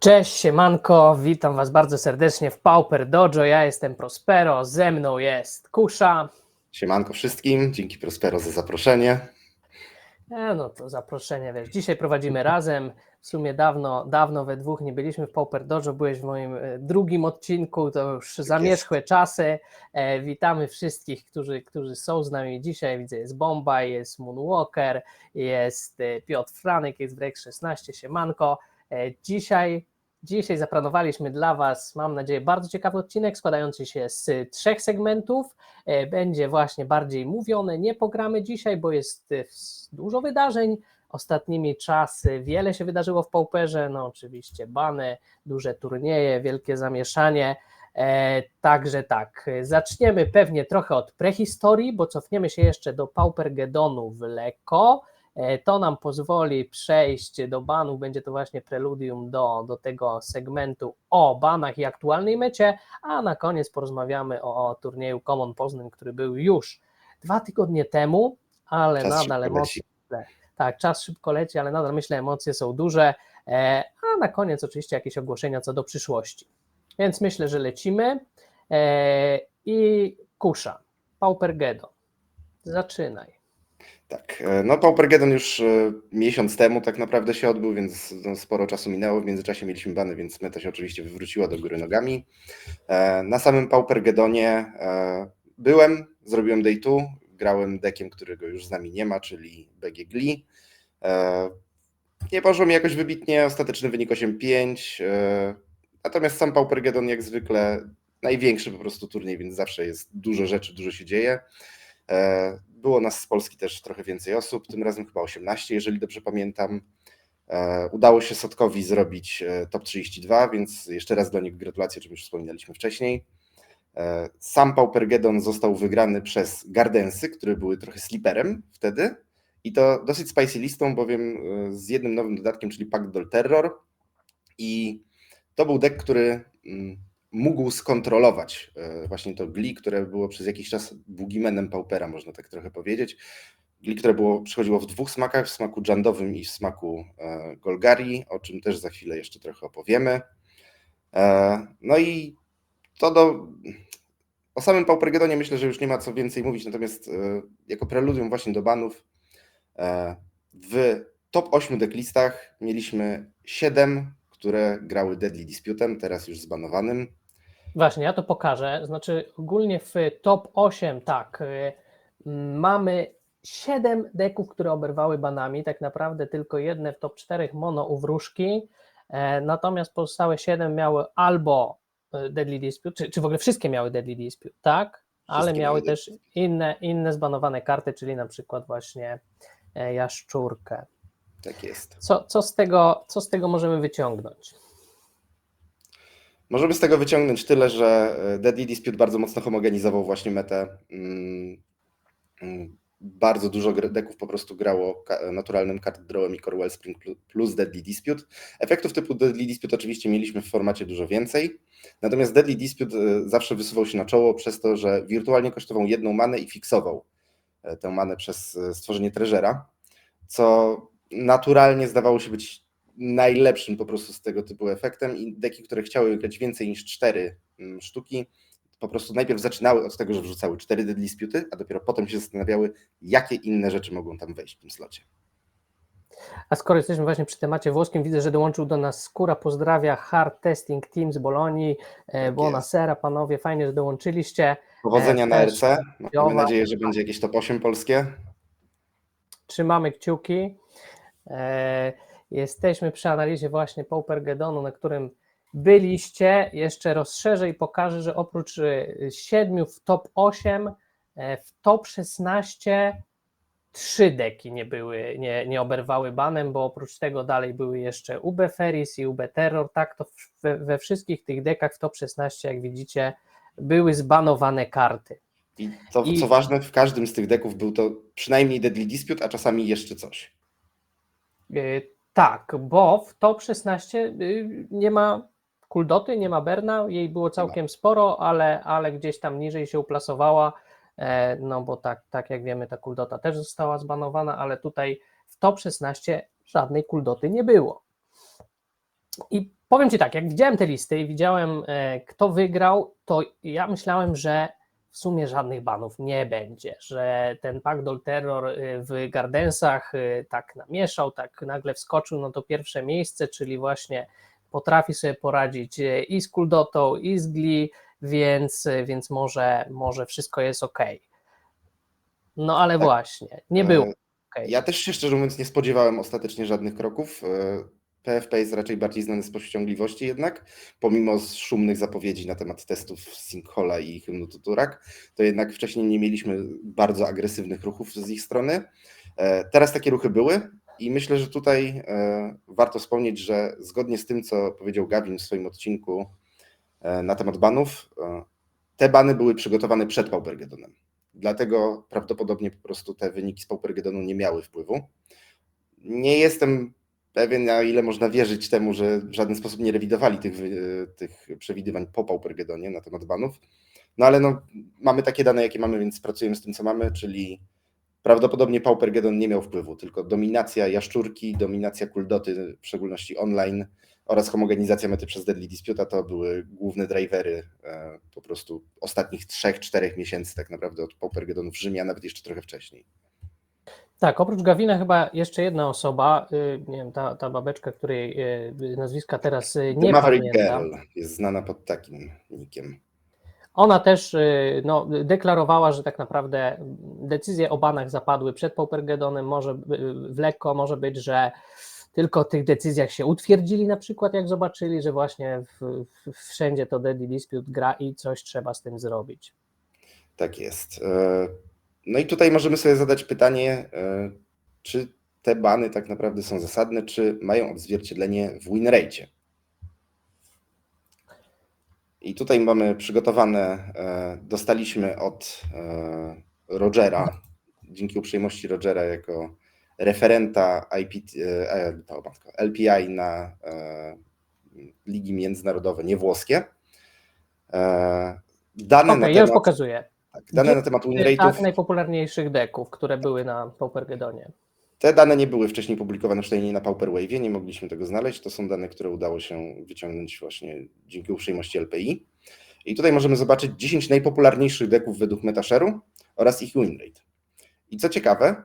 Cześć, siemanko, witam Was bardzo serdecznie w Pauper Dojo, ja jestem Prospero, ze mną jest Kusza. Siemanko wszystkim, dzięki Prospero za zaproszenie. No to zaproszenie, wiesz, dzisiaj prowadzimy razem, w sumie dawno we dwóch nie byliśmy w Pauper Dojo, byłeś w moim drugim odcinku, to już zamierzchłe czasy. Witamy wszystkich, którzy są z nami dzisiaj, widzę jest Bomba, jest Moonwalker, jest Piotr Franek, jest Break 16, siemanko. Dzisiaj zaplanowaliśmy dla Was, mam nadzieję, bardzo ciekawy odcinek składający się z 3 segmentów. Będzie właśnie bardziej mówione, nie pogramy dzisiaj, bo jest dużo wydarzeń. Ostatnimi czasy wiele się wydarzyło w Pauperze, no oczywiście bany, duże turnieje, wielkie zamieszanie. Także tak, zaczniemy pewnie trochę od prehistorii, bo cofniemy się jeszcze do Paupergedonu w lekko. To nam pozwoli przejść do banów, będzie to właśnie preludium do tego segmentu o banach i aktualnej mecie, a na koniec porozmawiamy o turnieju Common Poznań, który był już 2 tygodnie temu, ale Czas nadal szybko emocje, leci. tak, czas szybko leci, ale nadal myślę emocje są duże, a na koniec oczywiście jakieś ogłoszenia co do przyszłości. Więc myślę, że lecimy i Kusza, Paupergedon, zaczynaj. Tak, no Paupergedon już miesiąc temu tak naprawdę się odbył, więc no, sporo czasu minęło, w międzyczasie mieliśmy bany, więc meta się oczywiście wywróciła do góry nogami. Na samym Paupergedonie zrobiłem day 2, grałem deckiem, którego już z nami nie ma, czyli BG Gli. Nie poszło mi jakoś wybitnie, ostateczny wynik 8-5, natomiast sam Paupergedon jak zwykle największy po prostu turniej, więc zawsze jest dużo rzeczy, dużo się dzieje. Było nas z Polski też trochę więcej osób, tym razem chyba 18, jeżeli dobrze pamiętam. Udało się Sotkowi zrobić top 32, więc jeszcze raz dla nich gratulacje, o czym już wspominaliśmy wcześniej. Sam Paupergedon został wygrany przez Gardensy, które były trochę sliperem wtedy i to dosyć spicy listą, bowiem z jednym nowym dodatkiem, czyli Pact Doll Terror, i to był deck, który mógł skontrolować właśnie to Gli, które było przez jakiś czas boogeymanem Paupera, można tak trochę powiedzieć. Gli, które przychodziło w 2 smakach, w smaku Jandowym i w smaku Golgari, o czym też za chwilę jeszcze trochę opowiemy. No i o samym Paupergedonie myślę, że już nie ma co więcej mówić, natomiast jako preludium właśnie do banów w top 8 decklistach mieliśmy 7, które grały Deadly Disputem, teraz już zbanowanym. Właśnie, ja to pokażę. Znaczy, ogólnie w top 8, tak, mamy 7 deków, które oberwały banami. Tak naprawdę tylko jedne w top 4 mono u wróżki. Natomiast pozostałe 7 miały albo Deadly Dispute, czy w ogóle wszystkie miały Deadly Dispute, tak? Ale Wszystkie miały miały też inne zbanowane karty, czyli na przykład właśnie jaszczurkę. Tak jest. Co z tego możemy wyciągnąć? Możemy z tego wyciągnąć tyle, że Deadly Dispute bardzo mocno homogenizował właśnie metę. Bardzo dużo deków po prostu grało naturalnym card drawem i Core Wellspring plus Deadly Dispute. Efektów typu Deadly Dispute oczywiście mieliśmy w formacie dużo więcej, natomiast Deadly Dispute zawsze wysuwał się na czoło przez to, że wirtualnie kosztował 1 manę i fiksował tę manę przez stworzenie treasura, co naturalnie zdawało się być najlepszym po prostu z tego typu efektem, i deki, które chciały grać więcej niż 4 sztuki, po prostu najpierw zaczynały od tego, że wrzucały 4 Deadly Disputy, a dopiero potem się zastanawiały, jakie inne rzeczy mogą tam wejść w tym slocie. A skoro jesteśmy właśnie przy temacie włoskim, widzę, że dołączył do nas Skóra, pozdrawia Hard Testing Team z Bolonii, buonasera panowie, fajnie, że dołączyliście. Powodzenia na RC, mamy nadzieję, że tak. będzie jakieś top 8 polskie. Trzymamy kciuki. Jesteśmy przy analizie właśnie Paupergedonu, na którym byliście. Jeszcze rozszerzę i pokażę, że oprócz 7 w top 8, w top 16 3 deki nie oberwały banem, bo oprócz tego dalej były jeszcze UB Ferris i UB Terror. Tak, to we wszystkich tych dekach w top 16, jak widzicie, były zbanowane karty. I to, co ważne, w każdym z tych deków był to przynajmniej Deadly Dispute, a czasami jeszcze coś. Tak, bo w top 16 nie ma Kuldoty, nie ma Berna, jej było całkiem sporo, ale gdzieś tam niżej się uplasowała, no bo tak jak wiemy, ta Kuldota też została zbanowana, ale tutaj w top 16 żadnej Kuldoty nie było. I powiem Ci tak, jak widziałem te listy i widziałem, kto wygrał, to ja myślałem, że w sumie żadnych banów nie będzie, że ten Backdoor Terror w Gardensach tak namieszał, tak nagle wskoczył na to pierwsze miejsce, czyli właśnie potrafi sobie poradzić i z Kuldotą, i z Glee, więc może wszystko jest ok. No ale Tak. właśnie, nie było ok. Ja też się szczerze mówiąc nie spodziewałem ostatecznie żadnych kroków. PFP jest raczej bardziej znany z powściągliwości jednak, pomimo szumnych zapowiedzi na temat testów Sinkhola i hymnu Tuturak, to jednak wcześniej nie mieliśmy bardzo agresywnych ruchów z ich strony. Teraz takie ruchy były i myślę, że tutaj warto wspomnieć, że zgodnie z tym, co powiedział Gavin w swoim odcinku na temat banów, te bany były przygotowane przed Paupergedonem. Dlatego prawdopodobnie po prostu te wyniki z Paupergedonu nie miały wpływu. Nie jestem pewien, na ile można wierzyć temu, że w żaden sposób nie rewidowali tych przewidywań po Paupergedonie na temat banów. No ale mamy takie dane, jakie mamy, więc pracujemy z tym, co mamy, czyli prawdopodobnie Paupergedon nie miał wpływu, tylko dominacja Jaszczurki, dominacja Kuldoty, w szczególności online, oraz homogenizacja mety przez Deadly Dispute to były główne drivery po prostu ostatnich 3-4 miesięcy tak naprawdę od Paupergedonu w Rzymie, a nawet jeszcze trochę wcześniej. Tak, oprócz Gavina chyba jeszcze jedna osoba, nie wiem, ta babeczka, której nazwiska teraz nie Maverick pamiętam. Girl jest znana pod takim nickiem. Ona też deklarowała, że tak naprawdę decyzje o banach zapadły przed Paupergedonem, może w lekko, może być, że tylko w tych decyzjach się utwierdzili na przykład, jak zobaczyli, że właśnie wszędzie to Deadly Dispute gra i coś trzeba z tym zrobić. Tak jest. No i tutaj możemy sobie zadać pytanie, czy te bany tak naprawdę są zasadne, czy mają odzwierciedlenie w winrate'cie. I tutaj mamy przygotowane, dostaliśmy od Rogera, dzięki uprzejmości Rogera jako referenta LPI na ligi międzynarodowe, nie włoskie. Dane na ja już temat, pokazuję. tak, dane na temat winrate'ów. Najpopularniejszych deków, które były na Paupergedonie. Te dane nie były wcześniej publikowane, przynajmniej na Pauperwave'ie, nie mogliśmy tego znaleźć. To są dane, które udało się wyciągnąć właśnie dzięki uprzejmości LPI. I tutaj możemy zobaczyć 10 najpopularniejszych deków według Metashare'u oraz ich winrate. I co ciekawe,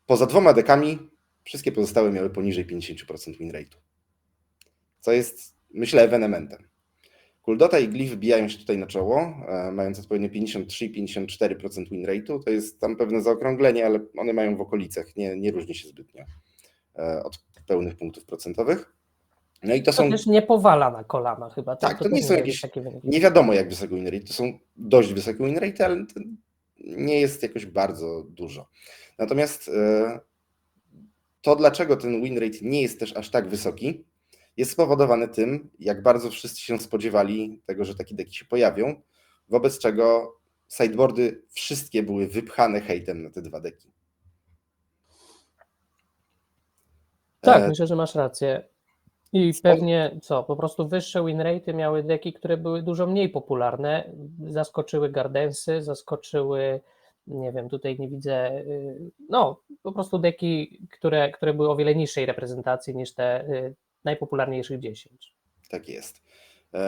poza 2 dekami wszystkie pozostałe miały poniżej 50% winrate'u. Co jest, myślę, ewenementem. Kuldota i Glee wbijają się tutaj na czoło, mając odpowiednio 53 i 54% winrate'u. To jest tam pewne zaokrąglenie, ale one mają w okolicach, nie różni się zbytnio od pełnych punktów procentowych. No i to są. Też nie powala na kolana chyba. Tak, to nie są jakieś. Nie wiadomo jak wysokie winrate. To są dość wysokie winrate, ale to nie jest jakoś bardzo dużo. Natomiast to, dlaczego ten winrate nie jest też aż tak wysoki, jest spowodowane tym, jak bardzo wszyscy się spodziewali tego, że takie deki się pojawią, wobec czego sideboardy wszystkie były wypchane hejtem na te 2 deki. Tak, myślę, że masz rację. I pewnie po prostu wyższe winrate'y miały deki, które były dużo mniej popularne, zaskoczyły Gardensy, zaskoczyły, nie wiem, tutaj nie widzę, po prostu deki, które były o wiele niższej reprezentacji niż te najpopularniejszych 10. Tak jest.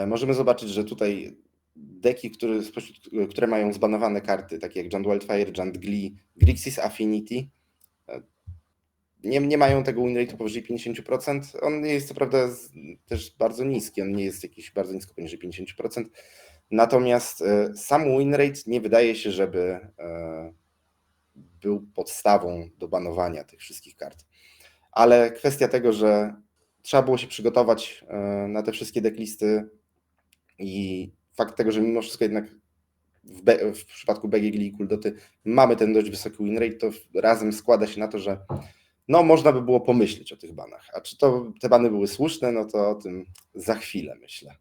Możemy zobaczyć, że tutaj deki, które mają zbanowane karty, takie jak Giant Wildfire, Giant Glee, Grixis Affinity, nie mają tego winrate'u powyżej 50%. On jest co prawda też bardzo niski, on nie jest jakiś bardzo nisko poniżej 50%. Natomiast sam winrate nie wydaje się, żeby był podstawą do banowania tych wszystkich kart. Ale kwestia tego, że trzeba było się przygotować na te wszystkie decklisty i fakt tego, że mimo wszystko jednak w przypadku BG Glee i Kuldoty mamy ten dość wysoki winrate, to razem składa się na to, że można by było pomyśleć o tych banach. A czy te bany były słuszne, no to o tym za chwilę myślę.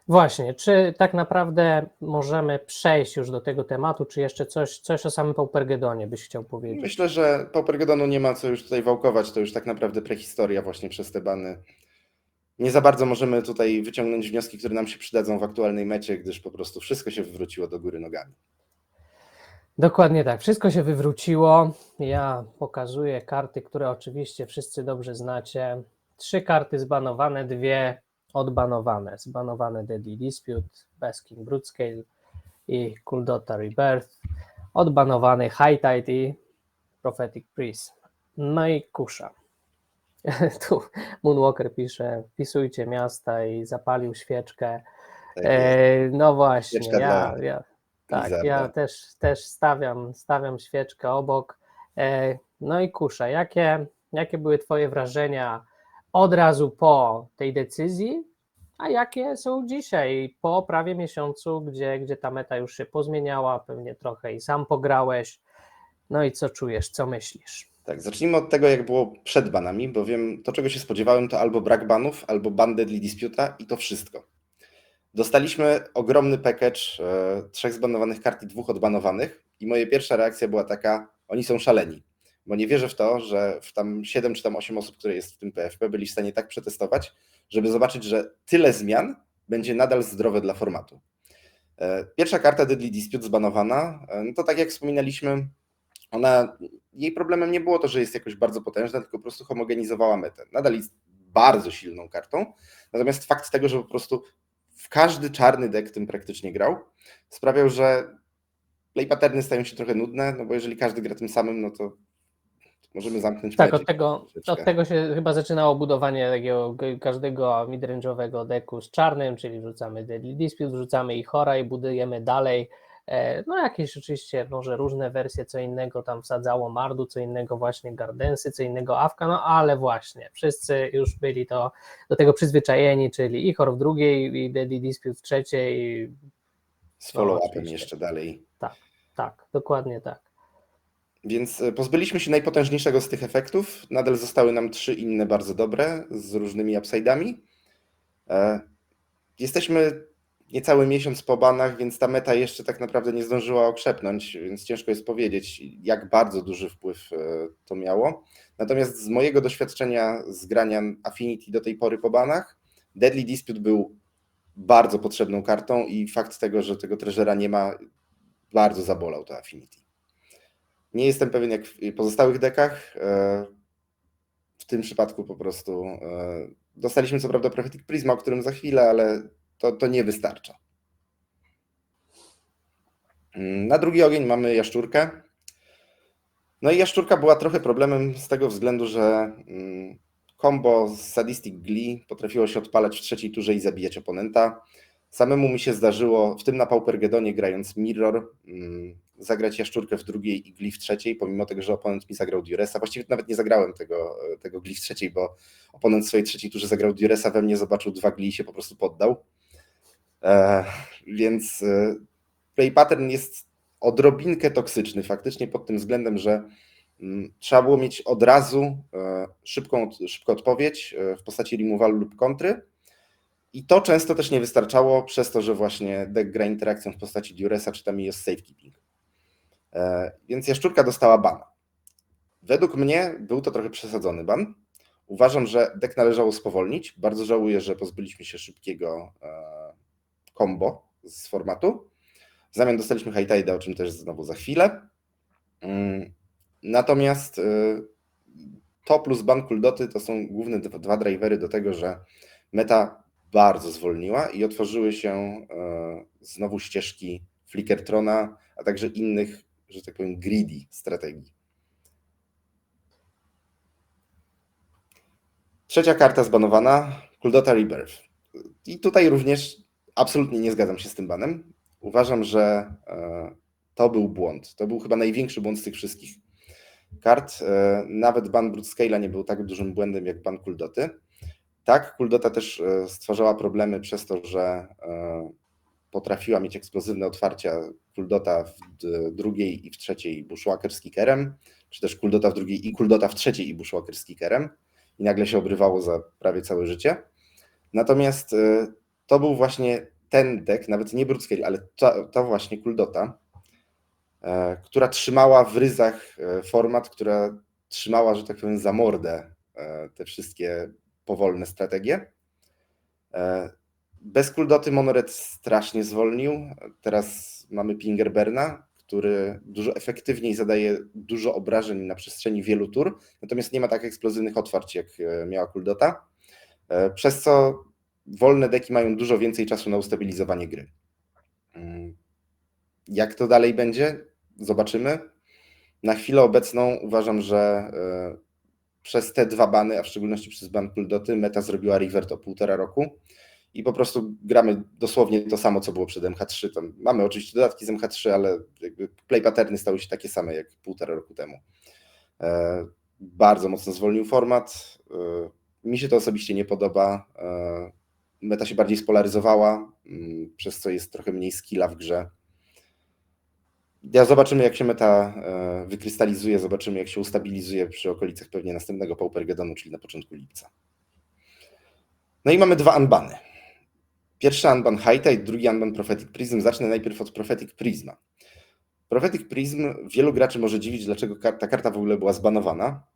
Właśnie, czy tak naprawdę możemy przejść już do tego tematu, czy jeszcze coś o samym Paupergedonie byś chciał powiedzieć? Myślę, że Paupergedonu nie ma co już tutaj wałkować, to już tak naprawdę prehistoria właśnie przez te bany. Nie za bardzo możemy tutaj wyciągnąć wnioski, które nam się przydadzą w aktualnej mecie, gdyż po prostu wszystko się wywróciło do góry nogami. Dokładnie tak, wszystko się wywróciło. Ja pokazuję karty, które oczywiście wszyscy dobrze znacie. 3 karty zbanowane, 2 odbanowane. Zbanowane Deadly Dispute, Basking Broodscale i Kuldota Rebirth. Odbanowany High Tide i Prophetic Prism. No i kusza. Tu Moonwalker pisze, wpisujcie miasta i zapalił świeczkę. Tak jest. No właśnie, Świeczka dla tak, Blizzarda. ja też stawiam świeczkę obok. No i kusza, jakie były Twoje wrażenia od razu po tej decyzji, a jakie są dzisiaj, po prawie miesiącu, gdzie ta meta już się pozmieniała, pewnie trochę i sam pograłeś. No i co czujesz, co myślisz? Tak, zacznijmy od tego, jak było przed banami, bo wiem, to czego się spodziewałem, to albo brak banów, albo ban Deadly Dispute'a i to wszystko. Dostaliśmy ogromny package 3 zbanowanych kart i 2 odbanowanych i moja pierwsza reakcja była taka, oni są szaleni, bo nie wierzę w to, że w tam 7 czy tam 8 osób, które jest w tym PFP, byli w stanie tak przetestować, żeby zobaczyć, że tyle zmian będzie nadal zdrowe dla formatu. Pierwsza karta Deadly Dispute zbanowana, no to tak jak wspominaliśmy, jej problemem nie było to, że jest jakoś bardzo potężna, tylko po prostu homogenizowała metę. Nadal jest bardzo silną kartą, natomiast fakt tego, że po prostu w każdy czarny deck tym praktycznie grał, sprawiał, że play patterny stają się trochę nudne, no bo jeżeli każdy gra tym samym, no to możemy zamknąć Tak, Magic. od tego się chyba zaczynało budowanie takiego każdego midrange'owego decku z czarnym, czyli wrzucamy Deadly Dispute, wrzucamy ich Hora i budujemy dalej. No jakieś oczywiście może różne wersje, co innego tam wsadzało Mardu, co innego właśnie Gardensy, co innego Awka, no ale właśnie, wszyscy już byli do tego przyzwyczajeni, czyli Ichor w drugiej i Deadly Dispute w trzeciej. Z follow-upem jeszcze dalej. Tak, dokładnie tak. Więc pozbyliśmy się najpotężniejszego z tych efektów, nadal zostały nam 3 inne bardzo dobre, z różnymi upside'ami. Jesteśmy niecały miesiąc po banach, więc ta meta jeszcze tak naprawdę nie zdążyła okrzepnąć, więc ciężko jest powiedzieć, jak bardzo duży wpływ to miało. Natomiast z mojego doświadczenia z grania Affinity do tej pory po banach, Deadly Dispute był bardzo potrzebną kartą i fakt tego, że tego treasura nie ma, bardzo zabolał to Affinity. Nie jestem pewien jak w pozostałych dekach. W tym przypadku po prostu dostaliśmy co prawda Prophetic Prisma, o którym za chwilę, ale to nie wystarcza. Na drugi ogień mamy Jaszczurkę. No i Jaszczurka była trochę problemem z tego względu, że combo z Sadistic Glee potrafiło się odpalać w trzeciej turze i zabijać oponenta. Samemu mi się zdarzyło, w tym na Paupergedonie grając Mirror, zagrać Jaszczurkę w drugiej i Glee w trzeciej, pomimo tego, że oponent mi zagrał Duresa. Właściwie nawet nie zagrałem tego Glee w trzeciej, bo oponent w swojej trzeciej turze zagrał Duresa, we mnie zobaczył 2 Glee i się po prostu poddał. Więc play pattern jest odrobinkę toksyczny faktycznie pod tym względem, że trzeba było mieć od razu szybką odpowiedź w postaci removalu lub kontry i to często też nie wystarczało przez to, że właśnie deck gra interakcją w postaci Duresa czy tam jest safekeeping. Więc Jaszczurka dostała bana. Według mnie był to trochę przesadzony ban. Uważam, że deck należało spowolnić. Bardzo żałuję, że pozbyliśmy się szybkiego combo z formatu. W zamian dostaliśmy High Tide, o czym też znowu za chwilę. Natomiast to plus ban Kuldoty to są główne 2 drivery do tego, że meta bardzo zwolniła i otworzyły się znowu ścieżki Flickertrona, a także innych, że tak powiem, greedy strategii. Trzecia karta zbanowana, Kuldota Rebirth. I tutaj również absolutnie nie zgadzam się z tym banem. Uważam, że to był błąd. To był chyba największy błąd z tych wszystkich kart. Nawet ban Broodscale'a nie był tak dużym błędem jak ban Kuldoty. Tak, Kuldota też stwarzała problemy przez to, że potrafiła mieć eksplozywne otwarcia. Kuldota w drugiej i w trzeciej Bushwhacker z kickerem, czy też Kuldota w drugiej i Kuldota w trzeciej i Bushwhacker z kickerem i nagle się obrywało za prawie całe życie. Natomiast to był właśnie ten deck, nawet nie Broodscale, ale to właśnie Kuldota, która trzymała w ryzach format, która trzymała, że tak powiem, za mordę te wszystkie powolne strategie. Bez Kuldoty Monored strasznie zwolnił. Teraz mamy Pingerberna, który dużo efektywniej zadaje dużo obrażeń na przestrzeni wielu tur, natomiast nie ma tak eksplozywnych otwarć, jak miała Kuldota, przez co wolne deki mają dużo więcej czasu na ustabilizowanie gry. Jak to dalej będzie? Zobaczymy. Na chwilę obecną uważam, że przez te 2 bany, a w szczególności przez ban Kuldoty, meta zrobiła revert o 1,5 roku i po prostu gramy dosłownie to samo, co było przed MH3. Tam mamy oczywiście dodatki z MH3, ale jakby play patterny stały się takie same jak 1,5 roku temu. Bardzo mocno zwolnił format. Mi się to osobiście nie podoba. Meta się bardziej spolaryzowała, przez co jest trochę mniej skilla w grze. Zobaczymy, jak się meta wykrystalizuje, zobaczymy, jak się ustabilizuje przy okolicach pewnie następnego Paupergedonu, czyli na początku lipca. No i mamy 2 unbany. Pierwszy unban High Tide, drugi unban Prophetic Prism. Zacznę najpierw od Prophetic Prisma. Prophetic Prism wielu graczy może dziwić, dlaczego ta karta w ogóle była zbanowana,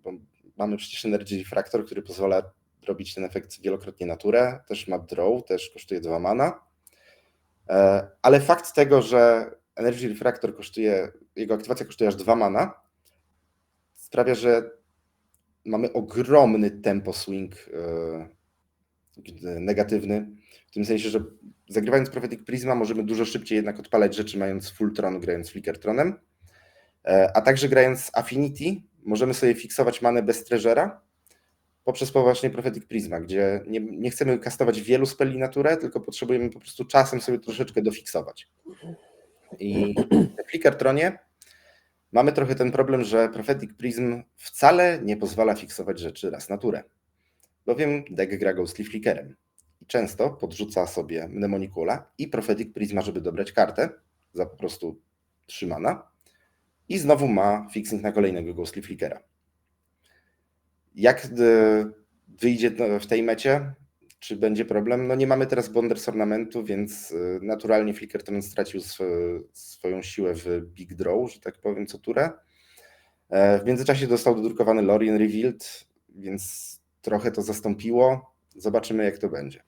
bo mamy przecież Energy Refractor, który pozwala robić ten efekt wielokrotnie na turę, też ma draw, też kosztuje 2 mana, ale fakt tego, że Energy Refractor jego aktywacja kosztuje aż 2 mana, sprawia, że mamy ogromny tempo swing negatywny, w tym sensie, że zagrywając Prophetic Prisma możemy dużo szybciej jednak odpalać rzeczy, mając full tron, grając Flicker Tronem, a także grając Affinity możemy sobie fiksować manę bez treasura poprzez właśnie Prophetic Prisma, gdzie nie chcemy kastować wielu spelli na turę, tylko potrzebujemy po prostu czasem sobie troszeczkę dofiksować. I w Flicker Tronie mamy trochę ten problem, że Prophetic Prism wcale nie pozwala fiksować rzeczy raz na turę, bowiem deck gra Ghostly Flickerem i często podrzuca sobie Mnemonicula i Prophetic Prisma, żeby dobrać kartę za po prostu 3 mana i znowu ma fixing na kolejnego Ghostly Flickera. Jak wyjdzie w tej mecie? Czy będzie problem? No nie mamy teraz Bonders Ornamentu, więc naturalnie Flickertron stracił swoją siłę w Big Draw, że tak powiem, co turę. W międzyczasie dostał dodrukowany Lorien Revealed, więc trochę to zastąpiło. Zobaczymy, jak to będzie.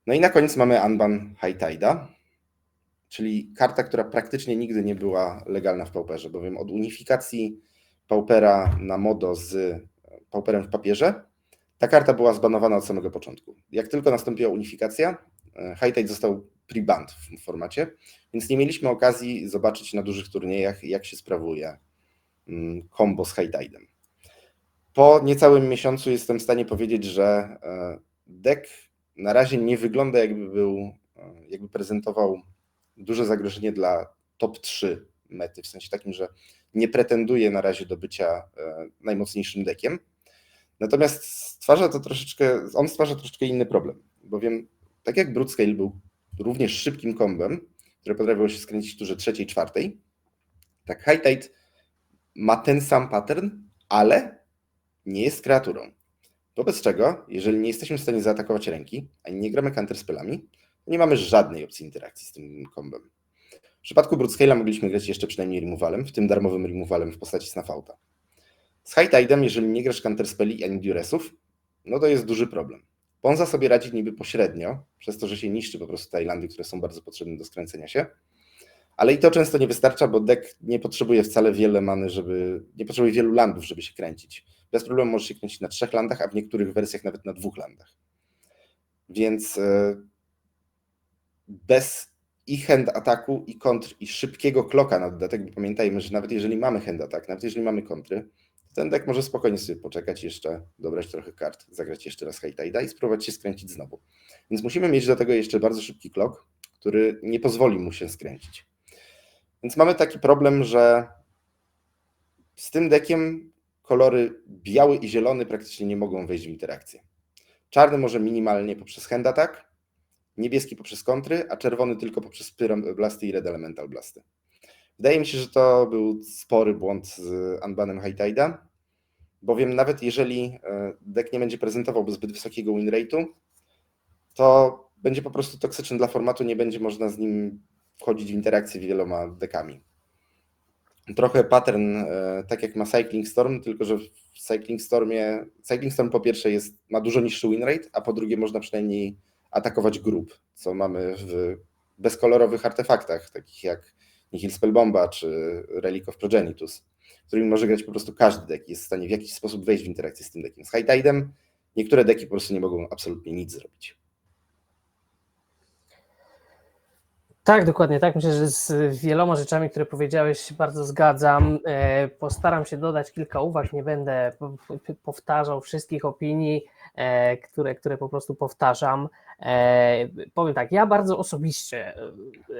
No i na koniec mamy Unban High Tide'a, czyli karta, która praktycznie nigdy nie była legalna w Pauperze, bowiem od unifikacji Paupera na modo z Pauperem w papierze ta karta była zbanowana od samego początku. Jak tylko nastąpiła unifikacja, High Tide został pre-banned w formacie, więc nie mieliśmy okazji zobaczyć na dużych turniejach, jak się sprawuje combo z High Tide'em. Po niecałym miesiącu jestem w stanie powiedzieć, że deck na razie nie wygląda, jakby prezentował duże zagrożenie dla top 3 mety, w sensie takim, że nie pretenduje na razie do bycia najmocniejszym deckiem. Natomiast on stwarza troszeczkę inny problem, bowiem tak jak Broodscale był również szybkim kombem, które potrafiło się skręcić w turze 3., 4., tak High Tide ma ten sam pattern, ale nie jest kreaturą. Wobec czego, jeżeli nie jesteśmy w stanie zaatakować ręki, ani nie gramy counterspellami, to nie mamy żadnej opcji interakcji z tym kombem. W przypadku Broodscale'a mogliśmy grać jeszcze przynajmniej removalem, w tym darmowym removalem w postaci Snafauta. Z High Tide'em, jeżeli nie grasz counterspelli ani duresów, no to jest duży problem. Ponza sobie radzi niby pośrednio, przez to, że się niszczy po prostu Tajlandy, które są bardzo potrzebne do skręcenia się, ale i to często nie wystarcza, bo deck nie potrzebuje wcale wiele many, nie potrzebuje wielu landów, żeby się kręcić. Bez problemu może się kręcić na 3 landach, a w niektórych wersjach nawet na 2 landach. Więc bez i hand ataku, i kontr, i szybkiego kloka na dodatek, bo pamiętajmy, że nawet jeżeli mamy hand atak, nawet jeżeli mamy kontry, to ten deck może spokojnie sobie poczekać jeszcze, dobrać trochę kart, zagrać jeszcze raz High Tide'a i spróbować się skręcić znowu. Więc musimy mieć do tego jeszcze bardzo szybki klok, który nie pozwoli mu się skręcić. Więc mamy taki problem, że z tym deckiem kolory biały i zielony praktycznie nie mogą wejść w interakcję. Czarny może minimalnie poprzez hand attack, niebieski poprzez kontry, a czerwony tylko poprzez Pyram Blasty i Red Elemental Blasty. Wydaje mi się, że to był spory błąd z unbanem High Tide'a, bowiem nawet jeżeli deck nie będzie prezentował zbyt wysokiego win rate'u, to będzie po prostu toksyczny dla formatu, nie będzie można z nim wchodzić w interakcję wieloma deckami. Trochę pattern, tak jak ma Cycling Storm, tylko że w Cycling Storm po pierwsze ma dużo niższy win rate, a po drugie można przynajmniej atakować grup, co mamy w bezkolorowych artefaktach, takich jak Nihil Spellbomba czy Relic of Progenitus, którymi może grać po prostu każdy deck, jest w stanie w jakiś sposób wejść w interakcję z tym deckiem. Z High Tide'em niektóre deki po prostu nie mogą absolutnie nic zrobić. Tak, dokładnie tak. Myślę, że z wieloma rzeczami, które powiedziałeś, się bardzo zgadzam. Postaram się dodać kilka uwag, nie będę powtarzał wszystkich opinii, które po prostu powtarzam. Powiem tak, ja bardzo osobiście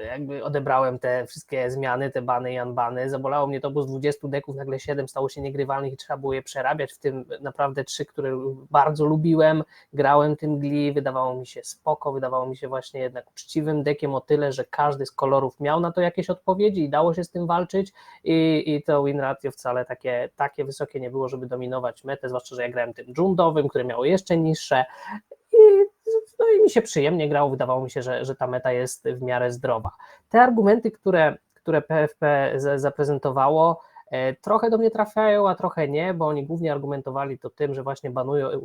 jakby odebrałem te wszystkie zmiany, te bany i unbany. Zabolało mnie to, bo z 20 deków nagle 7 stało się niegrywalnych i trzeba było je przerabiać, w tym naprawdę 3, które bardzo lubiłem. Grałem tym Gli, wydawało mi się spoko, wydawało mi się właśnie jednak uczciwym dekiem o tyle, że każdy z kolorów miał na to jakieś odpowiedzi i dało się z tym walczyć i to win ratio wcale takie wysokie nie było, żeby dominować metę, zwłaszcza, że ja grałem tym dżundowym, które miało jeszcze niższe i mi się przyjemnie grało, wydawało mi się, że ta meta jest w miarę zdrowa. Te argumenty, które PFP zaprezentowało, trochę do mnie trafiają, a trochę nie, bo oni głównie argumentowali to tym, że właśnie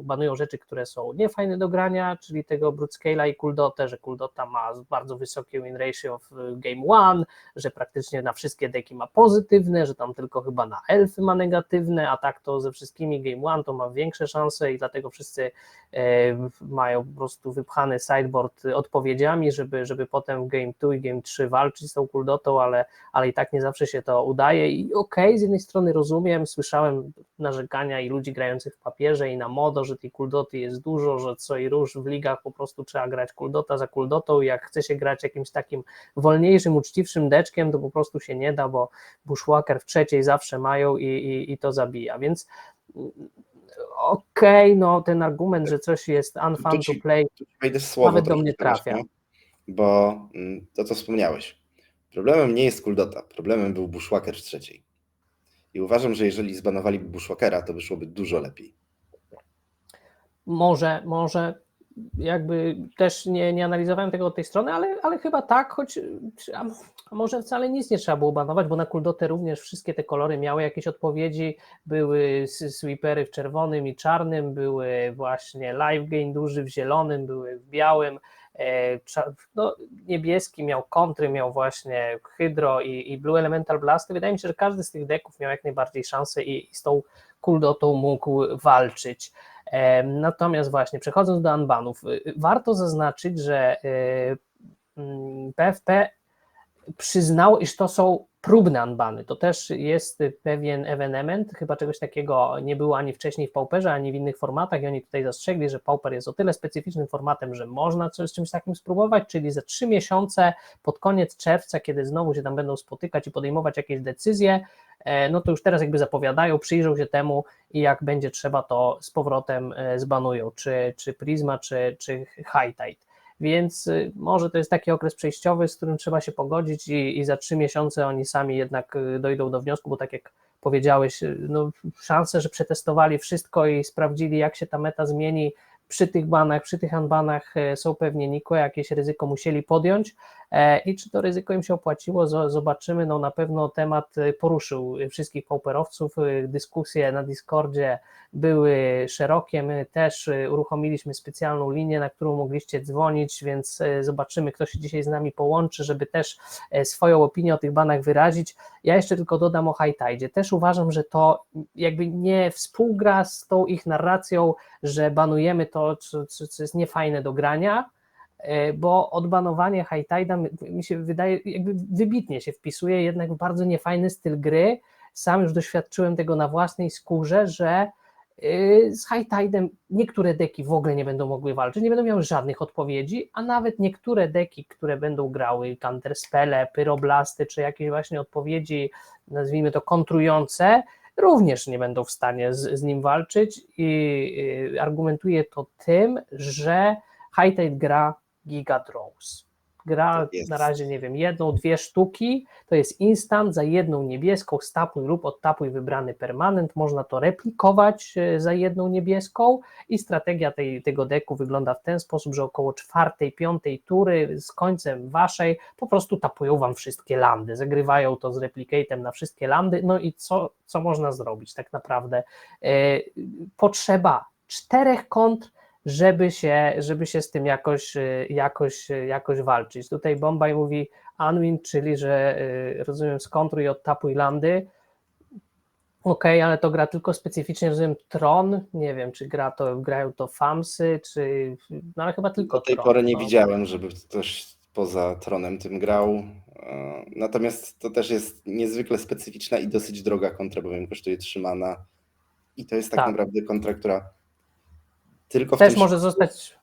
banują rzeczy, które są niefajne do grania, czyli tego Brute i Kuldotę, że Kuldota ma bardzo wysokie win ratio w Game One, że praktycznie na wszystkie deki ma pozytywne, że tam tylko chyba na elfy ma negatywne, a tak to ze wszystkimi Game One to ma większe szanse i dlatego wszyscy mają po prostu wypchany sideboard odpowiedziami, żeby potem w Game 2 i Game 3 walczyć z tą Kuldotą, ale i tak nie zawsze się to udaje i okej, z jednej strony rozumiem, słyszałem narzekania i ludzi grających w papierze i na modo, że tej Kuldoty jest dużo, że co i róż w ligach po prostu trzeba grać Kuldota za Kuldotą i jak chce się grać jakimś takim wolniejszym, uczciwszym deczkiem, to po prostu się nie da, bo Bushwhacker w trzeciej zawsze mają i to zabija, więc okej, no ten argument, że coś jest unfun to play, Wejdę w słowo nawet do trochę, mnie trafia. bo to, co wspomniałeś, problemem nie jest Kuldota, problemem był Bushwhacker w trzeciej. I uważam, że jeżeli zbanowaliby Bushwhackera, to wyszłoby dużo lepiej. Może jakby też nie analizowałem tego od tej strony, ale chyba tak, choć a może wcale nic nie trzeba było banować, bo na Kuldotę również wszystkie te kolory miały jakieś odpowiedzi, były sweepery w czerwonym i czarnym, były właśnie live gain duży w zielonym, były w białym, no, niebieski miał kontry, miał właśnie Hydro i Blue Elemental Blasty. Wydaje mi się, że każdy z tych deków miał jak najbardziej szansę i z tą Kuldotą mógł walczyć. Natomiast właśnie przechodząc do unbanów, warto zaznaczyć, że PFP przyznało, iż to są próbne unbany. To też jest pewien ewenement, chyba czegoś takiego nie było ani wcześniej w Pauperze, ani w innych formatach i oni tutaj zastrzegli, że Pauper jest o tyle specyficznym formatem, że można z czymś takim spróbować, czyli za 3 miesiące pod koniec czerwca, kiedy znowu się tam będą spotykać i podejmować jakieś decyzje, no to już teraz jakby zapowiadają, przyjrzą się temu i jak będzie trzeba, to z powrotem zbanują, czy Prisma, czy High Tide. Więc może to jest taki okres przejściowy, z którym trzeba się pogodzić i za 3 miesiące oni sami jednak dojdą do wniosku, bo tak jak powiedziałeś, no szanse, że przetestowali wszystko i sprawdzili, jak się ta meta zmieni przy tych banach, przy tych unbanach są pewnie nikłe, jakieś ryzyko musieli podjąć i czy to ryzyko im się opłaciło, zobaczymy. No na pewno temat poruszył wszystkich pauperowców, dyskusje na Discordzie były szerokie, my też uruchomiliśmy specjalną linię, na którą mogliście dzwonić, więc zobaczymy, kto się dzisiaj z nami połączy, żeby też swoją opinię o tych banach wyrazić. Ja jeszcze tylko dodam o High Tide. Też uważam, że to jakby nie współgra z tą ich narracją, że banujemy to, co jest niefajne do grania, bo odbanowanie High Tide'a mi się wydaje, jakby wybitnie się wpisuje jednak w bardzo niefajny styl gry. Sam już doświadczyłem tego na własnej skórze, że z High Tide'em niektóre deki w ogóle nie będą mogły walczyć, nie będą miały żadnych odpowiedzi, a nawet niektóre deki, które będą grały counterspele, pyroblasty, czy jakieś właśnie odpowiedzi, nazwijmy to kontrujące, również nie będą w stanie z nim walczyć i argumentuję to tym, że High Tide gra Giga Draws. Gra na razie, nie wiem, 1, 2 sztuki, to jest instant, za jedną niebieską stapuj lub odtapuj wybrany permanent, można to replikować za jedną niebieską i strategia tego deku wygląda w ten sposób, że około 4., 5. tury z końcem waszej po prostu tapują wam wszystkie landy, zagrywają to z replicatem na wszystkie landy, no i co można zrobić tak naprawdę? Potrzeba 4 kontr, żeby się z tym jakoś walczyć. Tutaj Bombaj mówi Unwind, czyli że rozumiem skontruj, odtapuj landy. Okej, ale to gra tylko specyficznie, rozumiem, Tron, nie wiem, czy grają to Famsy, czy, no ale chyba tylko Do tej Tron. pory nie No. widziałem, żeby ktoś poza Tronem tym grał. Natomiast to też jest niezwykle specyficzna i dosyć droga kontra, bowiem kosztuje 3 mana. I to jest tak naprawdę kontra, która tylko w Też tym może zostać,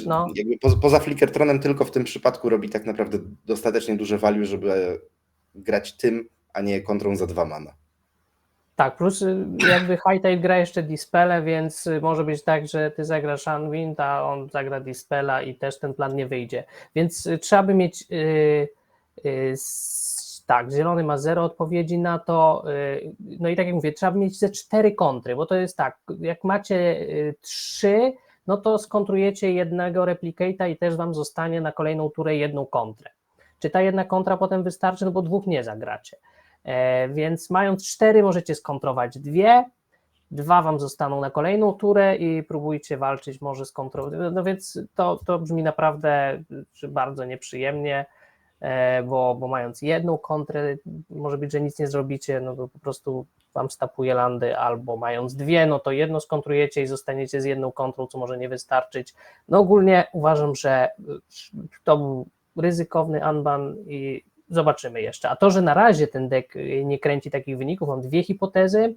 no. jakby poza Flicker Tronem tylko w tym przypadku robi tak naprawdę dostatecznie duże value, żeby grać tym, a nie kontrą za 2 mana. Tak, plus jakby Hightide gra jeszcze Dispelę, więc może być tak, że ty zagrasz Unwind, a on zagra Dispela i też ten plan nie wyjdzie. Więc trzeba by mieć tak, zielony ma 0 odpowiedzi na to, no i tak jak mówię, trzeba by mieć ze 4 kontry, bo to jest tak, jak macie 3, no to skontrujecie jednego replicate'a i też wam zostanie na kolejną turę jedną kontrę. Czy ta jedna kontra potem wystarczy, no bo 2 nie zagracie. Więc mając 4 możecie skontrować 2, 2 wam zostaną na kolejną turę i próbujcie walczyć może z kontrą, no więc to brzmi naprawdę bardzo nieprzyjemnie, bo mając jedną kontrę może być, że nic nie zrobicie, no bo po prostu wam stapuje landy, albo mając 2, no to jedno skontrujecie i zostaniecie z jedną kontrą, co może nie wystarczyć. No ogólnie uważam, że to był ryzykowny unban i zobaczymy jeszcze. A to, że na razie ten deck nie kręci takich wyników, mam 2 hipotezy.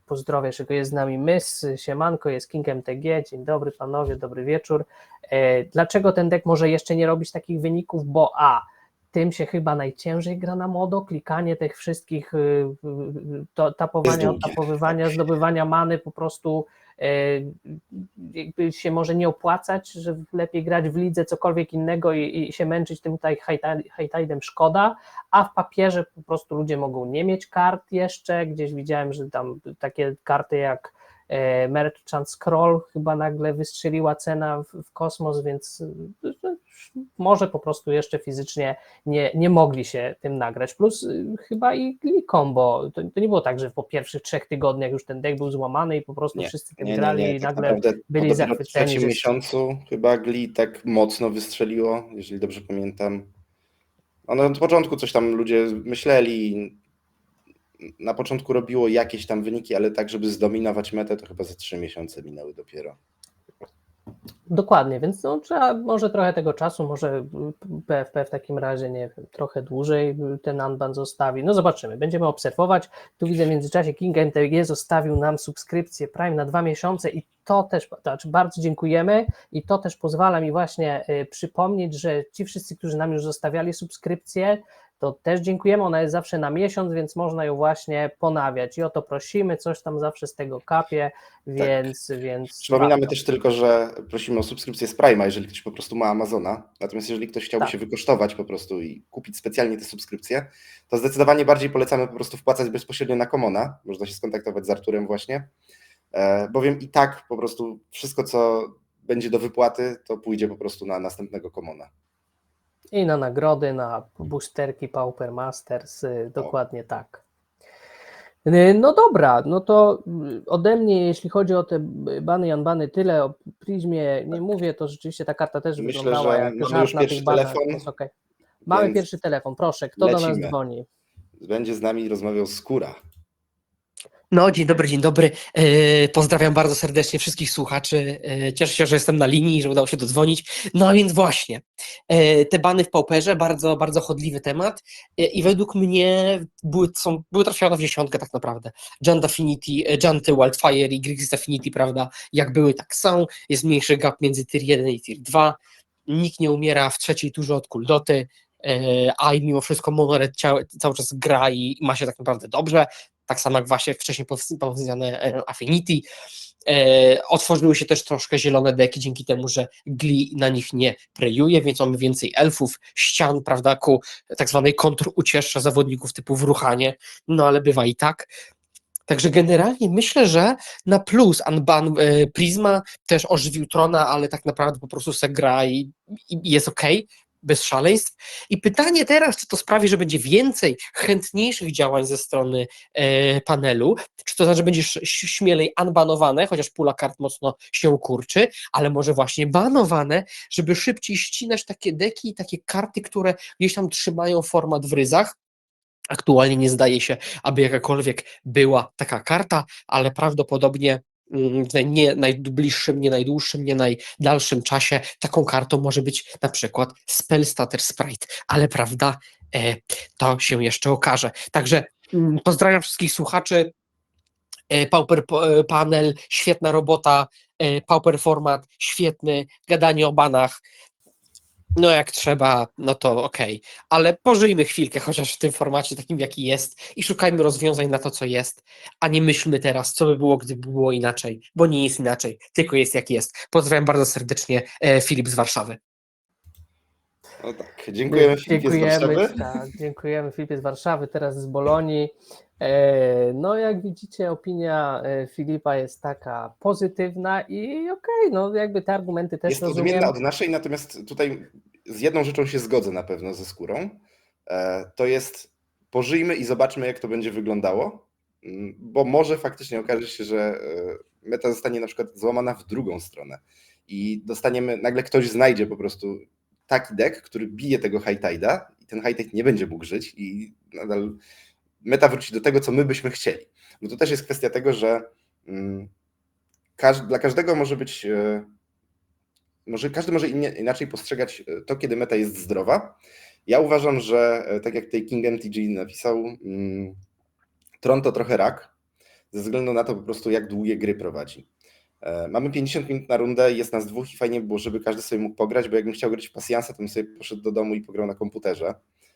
Pozdrowię, że jest z nami Mys, siemanko, jest King MTG, dzień dobry panowie, dobry wieczór. Dlaczego ten deck może jeszcze nie robić takich wyników? Bo tym się chyba najciężej gra na modo, klikanie tych wszystkich tapowania, odtapowywania, zdobywania many po prostu jakby się może nie opłacać, że lepiej grać w lidze cokolwiek innego i się męczyć tym tutaj Hightidem szkoda, a w papierze po prostu ludzie mogą nie mieć kart jeszcze, gdzieś widziałem, że tam takie karty jak Merchant Scroll chyba nagle wystrzeliła cena w kosmos, więc może po prostu jeszcze fizycznie nie mogli się tym nagrać, plus chyba i Combo, to nie było tak, że po pierwszych 3 tygodniach już ten deck był złamany i po prostu wszyscy tym grali i tak nagle byli zachwyceni. W trzecim miesiącu chyba Gli tak mocno wystrzeliło, jeżeli dobrze pamiętam. Ono od początku coś tam ludzie myśleli, na początku robiło jakieś tam wyniki, ale tak, żeby zdominować metę, to chyba za 3 miesiące minęły dopiero. Dokładnie, więc no, trzeba może trochę tego czasu, może PFP w takim razie, nie wiem, trochę dłużej ten unban zostawi. No zobaczymy, będziemy obserwować. Tu widzę w międzyczasie King MTG zostawił nam subskrypcję Prime na 2 miesiące i to też, to znaczy bardzo dziękujemy i to też pozwala mi właśnie przypomnieć, że ci wszyscy, którzy nam już zostawiali subskrypcję, to też dziękujemy, ona jest zawsze na miesiąc, więc można ją właśnie ponawiać i o to prosimy, coś tam zawsze z tego kapie, więc... Przypominamy też tylko, że prosimy o subskrypcję z Prime'a, jeżeli ktoś po prostu ma Amazona, natomiast jeżeli ktoś chciałby się wykosztować po prostu i kupić specjalnie te subskrypcje, to zdecydowanie bardziej polecamy po prostu wpłacać bezpośrednio na Commona, można się skontaktować z Arturem właśnie, bowiem i tak po prostu wszystko, co będzie do wypłaty, to pójdzie po prostu na następnego Commona. I na nagrody, na boosterki Pauper Masters, dokładnie tak. No dobra, no to ode mnie, jeśli chodzi o te bany i unbany, tyle. O Prismie nie mówię, to rzeczywiście ta karta też wyglądała jak żart na tych banach. Okay. Mamy pierwszy telefon, proszę, kto do nas dzwoni? Będzie z nami rozmawiał Skóra. No, dzień dobry. Pozdrawiam bardzo serdecznie wszystkich słuchaczy. Cieszę się, że jestem na linii, że udało się dodzwonić. No a więc właśnie, te bany w Pauperze, bardzo, bardzo chodliwy temat i według mnie były trafione w dziesiątkę tak naprawdę. Jund Affinity, Junty, Wildfire i Grixis Affinity, prawda, jak były, tak są. Jest mniejszy gap między tier 1 i tier 2. Nikt nie umiera w trzeciej turze od Kuldoty, a i mimo wszystko Monored cały czas gra i ma się tak naprawdę dobrze. Tak samo jak właśnie wcześniej powiedziane Affinity. Otworzyły się też troszkę zielone deki dzięki temu, że Gli na nich nie prejuje, więc mamy więcej elfów, ścian, prawda, ku tak zwanej kontrucieżce zawodników typu wruchanie, no ale bywa i tak. Także generalnie myślę, że na plus unban Prisma też ożywił Trona, ale tak naprawdę po prostu se gra i jest okej. bez szaleństw. I pytanie teraz, czy to sprawi, że będzie więcej chętniejszych działań ze strony panelu, czy to znaczy, że będzie śmielej unbanowane, chociaż pula kart mocno się kurczy, ale może właśnie banowane, żeby szybciej ścinać takie deki i takie karty, które gdzieś tam trzymają format w ryzach. Aktualnie nie zdaje się, aby jakakolwiek była taka karta, ale prawdopodobnie w nie najbliższym, nie najdłuższym, nie najdalszym czasie taką kartą może być na przykład Spellstutter Sprite, ale prawda, to się jeszcze okaże. Także pozdrawiam wszystkich słuchaczy. Pauper Panel, świetna robota, Pauper Format, świetny, gadanie o banach. No jak trzeba, no to okej. Ale pożyjmy chwilkę chociaż w tym formacie takim, jaki jest i szukajmy rozwiązań na to, co jest, a nie myślmy teraz, co by było, gdyby było inaczej, bo nie jest inaczej, tylko jest jak jest. Pozdrawiam bardzo serdecznie, Filip z Warszawy. No tak, dziękujemy Filipie z Warszawy. Tak, dziękujemy Filipie z Warszawy, teraz z Bolonii. No jak widzicie, opinia Filipa jest taka pozytywna i okej, no jakby te argumenty też Jest rozumiem. odmienna od naszej, natomiast tutaj z jedną rzeczą się zgodzę na pewno ze Skórą. To jest pożyjmy i zobaczmy, jak to będzie wyglądało, bo może faktycznie okaże się, że meta zostanie na przykład złamana w drugą stronę i dostaniemy, nagle ktoś znajdzie po prostu taki deck, który bije tego High Tide'a i ten High Tide nie będzie mógł żyć i nadal meta wróci do tego, co my byśmy chcieli. Bo to też jest kwestia tego, że dla każdego może być, każdy może inaczej postrzegać to, kiedy meta jest zdrowa. Ja uważam, że tak jak tutaj King MTG napisał, Tron to trochę rak, ze względu na to po prostu, jak długie gry prowadzi. Mamy 50 minut na rundę, jest nas dwóch i fajnie by było, żeby każdy sobie mógł pograć, bo jakbym chciał grać w pasjansa, to bym sobie poszedł do domu i pograł na komputerze,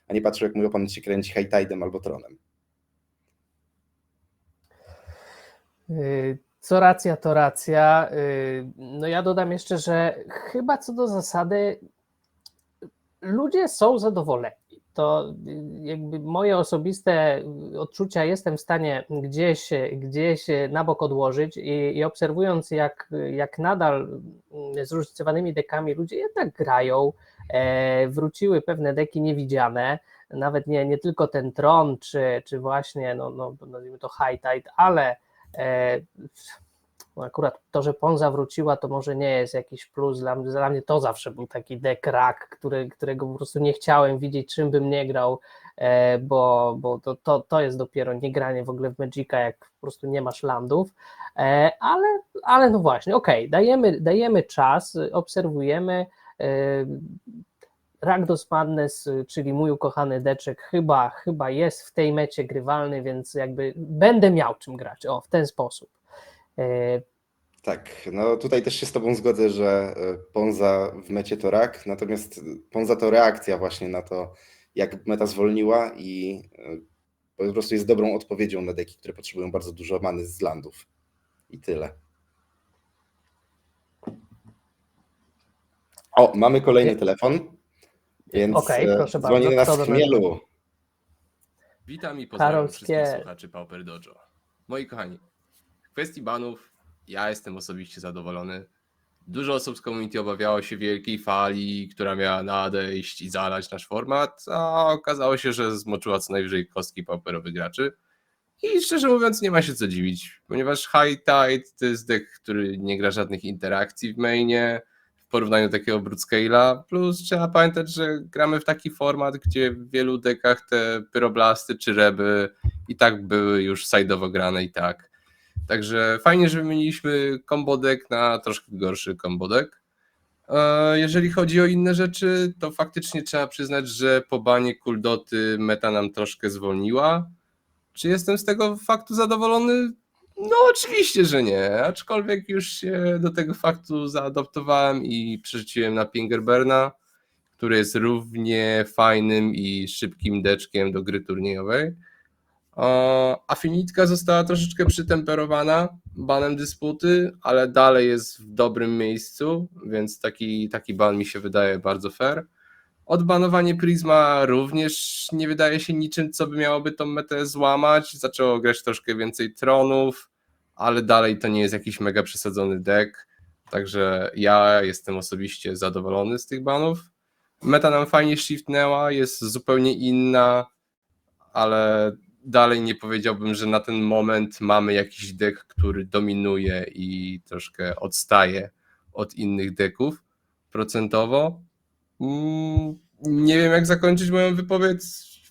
a nie patrzył, jak mój oponent się kręci High Tide'em albo Tronem. Co racja, to racja. No ja dodam jeszcze, że chyba co do zasady ludzie są zadowoleni. To jakby moje osobiste odczucia jestem w stanie gdzieś na bok odłożyć i obserwując jak nadal zróżnicowanymi dekami ludzie jednak grają, wróciły pewne deki niewidziane, nawet nie tylko ten Tron, czy właśnie no nazwijmy to High Tide, ale akurat to, że Ponza wróciła, to może nie jest jakiś plus, dla mnie to zawsze był taki deck rak, którego po prostu nie chciałem widzieć, czym bym nie grał, bo to jest dopiero nie granie w ogóle w Magica, jak po prostu nie masz landów, ale no właśnie, okej, dajemy czas, obserwujemy. Rakdos Madness, czyli mój ukochany deczek, chyba jest w tej mecie grywalny, więc jakby będę miał czym grać, w ten sposób. Tak, no tutaj też się z Tobą zgodzę, że Ponza w mecie to rak, natomiast Ponza to reakcja właśnie na to, jak meta zwolniła i po prostu jest dobrą odpowiedzią na deki, które potrzebują bardzo dużo many z landów. I tyle. O, mamy kolejny telefon, więc proszę dzwoni bardzo. do nas Chmielu. Witam i pozdrawiam Karol wszystkich Skier. słuchaczy Pauper Dojo. Moi kochani, w kwestii banów ja jestem osobiście zadowolony. Dużo osób z community obawiało się wielkiej fali, która miała nadejść i zalać nasz format, a okazało się, że zmoczyła co najwyżej kostki pauperowych graczy. I szczerze mówiąc nie ma się co dziwić, ponieważ High Tide to jest deck, który nie gra żadnych interakcji w mainie, w porównaniu do takiego Broodscale'a, plus trzeba pamiętać, że gramy w taki format, gdzie w wielu dekach te pyroblasty czy reby i tak były już side'owo grane i tak. Także fajnie, że wymieniliśmy combo deck na troszkę gorszy combo deck. Jeżeli chodzi o inne rzeczy, to faktycznie trzeba przyznać, że po banie Kuldoty meta nam troszkę zwolniła. Czy jestem z tego faktu zadowolony? No oczywiście, że nie, aczkolwiek już się do tego faktu zaadoptowałem i przerzuciłem na Pingerberna, który jest równie fajnym i szybkim deczkiem do gry turniejowej. Afinitka została troszeczkę przytemperowana banem dysputy, ale dalej jest w dobrym miejscu, więc taki ban mi się wydaje bardzo fair. Odbanowanie Prisma również nie wydaje się niczym, co by miałoby tą metę złamać. Zaczęło grać troszkę więcej Tronów, ale dalej to nie jest jakiś mega przesadzony deck, także ja jestem osobiście zadowolony z tych banów. Meta nam fajnie shiftnęła, jest zupełnie inna, ale dalej nie powiedziałbym, że na ten moment mamy jakiś deck, który dominuje i troszkę odstaje od innych decków procentowo. Nie wiem, jak zakończyć moją wypowiedź,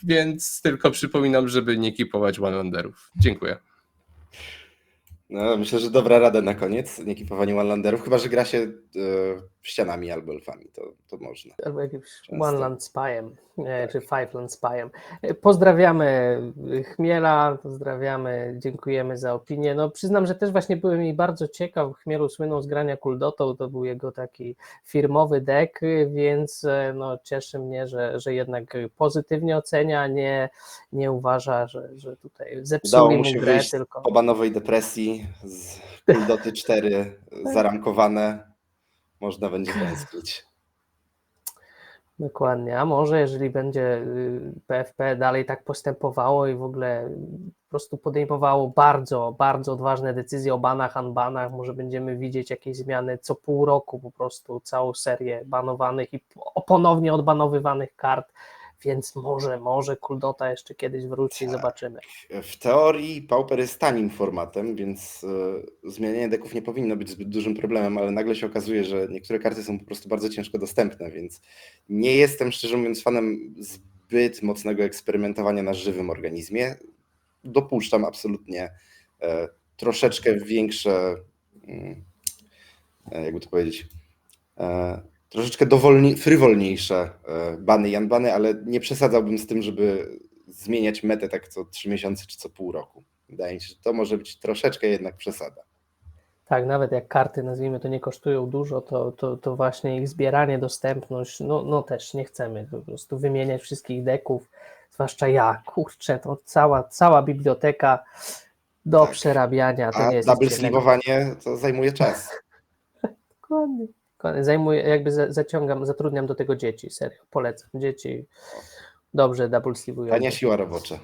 więc tylko przypominam, żeby nie kipować one-landerów. Dziękuję. No, myślę, że dobra rada na koniec, nie kipowanie one-landerów, chyba że gra się ścianami albo elfami, to można. Albo jakimś Często. One Land Spyem, Tak. czy Five Land Spyem. Pozdrawiamy Chmiela, pozdrawiamy, dziękujemy za opinię. No przyznam, że też właśnie byłem mi bardzo ciekaw, Chmielu słynął z grania Kuldotą, to był jego taki firmowy deck, więc no, cieszy mnie, że jednak pozytywnie ocenia, nie uważa, że tutaj Udało zepsuli mu mu się grę, wyjść tylko... po banowej depresji z Kuldoty 4 zaramkowane, można będzie tęsknić. Dokładnie, a może jeżeli będzie PFP dalej tak postępowało i w ogóle po prostu podejmowało bardzo, bardzo odważne decyzje o banach, unbanach, może będziemy widzieć jakieś zmiany co pół roku, po prostu całą serię banowanych i ponownie odbanowywanych kart, więc może Kuldota jeszcze kiedyś wróci, Tak. zobaczymy. W teorii Pauper jest tanim formatem, więc zmienianie deków nie powinno być zbyt dużym problemem, ale nagle się okazuje, że niektóre karty są po prostu bardzo ciężko dostępne, więc nie jestem, szczerze mówiąc, fanem zbyt mocnego eksperymentowania na żywym organizmie. Dopuszczam absolutnie troszeczkę większe, jakby to powiedzieć, troszeczkę frywolniejsze bany i unbany, ale nie przesadzałbym z tym, żeby zmieniać metę tak co 3 miesiące czy co pół roku. Wydaje mi się, że to może być troszeczkę jednak przesada. Tak, nawet jak karty, nazwijmy to, nie kosztują dużo, to właśnie ich zbieranie, dostępność, no też nie chcemy po prostu wymieniać wszystkich deków, zwłaszcza ja, kurczę, to cała biblioteka do Tak. przerabiania, to A nie jest double nic przyjemnego. sleeve'owanie to zajmuje czas. Dokładnie. Zajmuję, zatrudniam do tego dzieci, serio, polecam, dzieci dobrze double sleeve'ują. Tania siła robocza.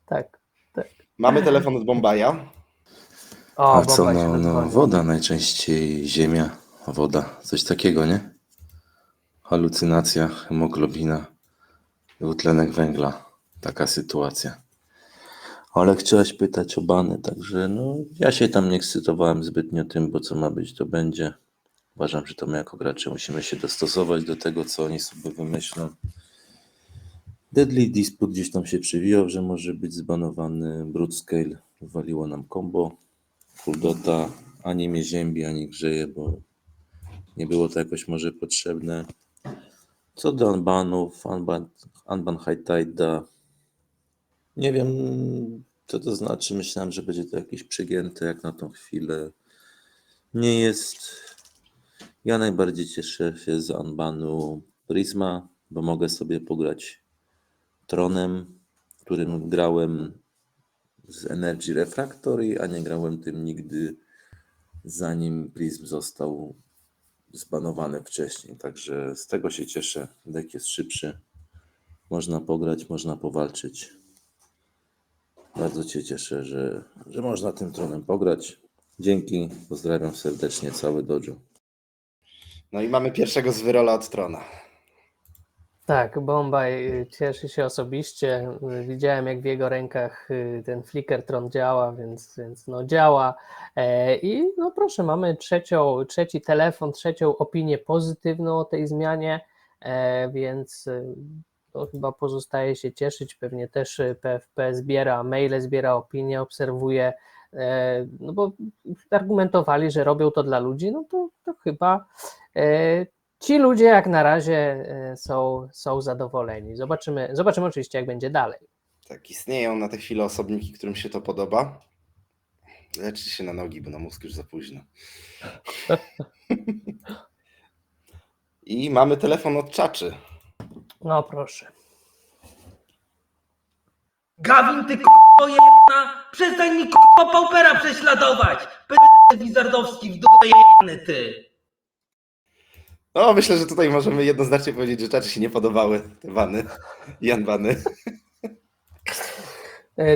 Tak. Mamy telefon od Bombaja. O, A co, Boba się no rozdzwonił. woda najczęściej, ziemia, woda, coś takiego, nie? Halucynacja, hemoglobina, dwutlenek węgla, taka sytuacja. Ale chciałaś pytać o bany, także no ja się tam nie ekscytowałem zbytnio tym, bo co ma być, to będzie. Uważam, że to my jako gracze musimy się dostosować do tego, co oni sobie wymyślą. Deadly Dispute gdzieś tam się przewijał, że może być zbanowany. Broodscale wywaliło nam combo. Kuldota ani mnie ziębi, ani grzeje, bo nie było to jakoś może potrzebne. Co do unbanów, unban High Tide, nie wiem co to znaczy. Myślałem, że będzie to jakieś przegięte jak na tą chwilę. Nie jest. Ja najbardziej cieszę się z unbanu Prisma, bo mogę sobie pograć Tronem, którym grałem z Energy Refractory, a nie grałem tym nigdy, zanim Prism został zbanowany wcześniej. Także z tego się cieszę. Deck jest szybszy. Można pograć, można powalczyć. Bardzo się cieszę, że można tym Tronem pograć. Dzięki, pozdrawiam serdecznie całe dojo. No i mamy pierwszego z wyrola od Trona. Tak, Bombaj cieszy się osobiście. Widziałem, jak w jego rękach ten Flickertron działa, więc no działa. I no proszę, mamy trzeci telefon, trzecią opinię pozytywną o tej zmianie, więc to chyba pozostaje się cieszyć. Pewnie też PFP zbiera maile, zbiera opinie, obserwuje, no bo argumentowali, że robią to dla ludzi, no to chyba ci ludzie jak na razie są zadowoleni. Zobaczymy oczywiście, jak będzie dalej. Tak, istnieją na tę chwilę osobniki, którym się to podoba. Leczcie się na nogi, bo na mózg już za późno. I mamy telefon od Czaczy. No proszę. Gawin, ty k***o jebana! Przestań mi k***o Paupera prześladować! P***y Wizardowski w dupę jebany, ty! No, myślę, że tutaj możemy jednoznacznie powiedzieć, że Czaczy się nie podobały te bany i unbany.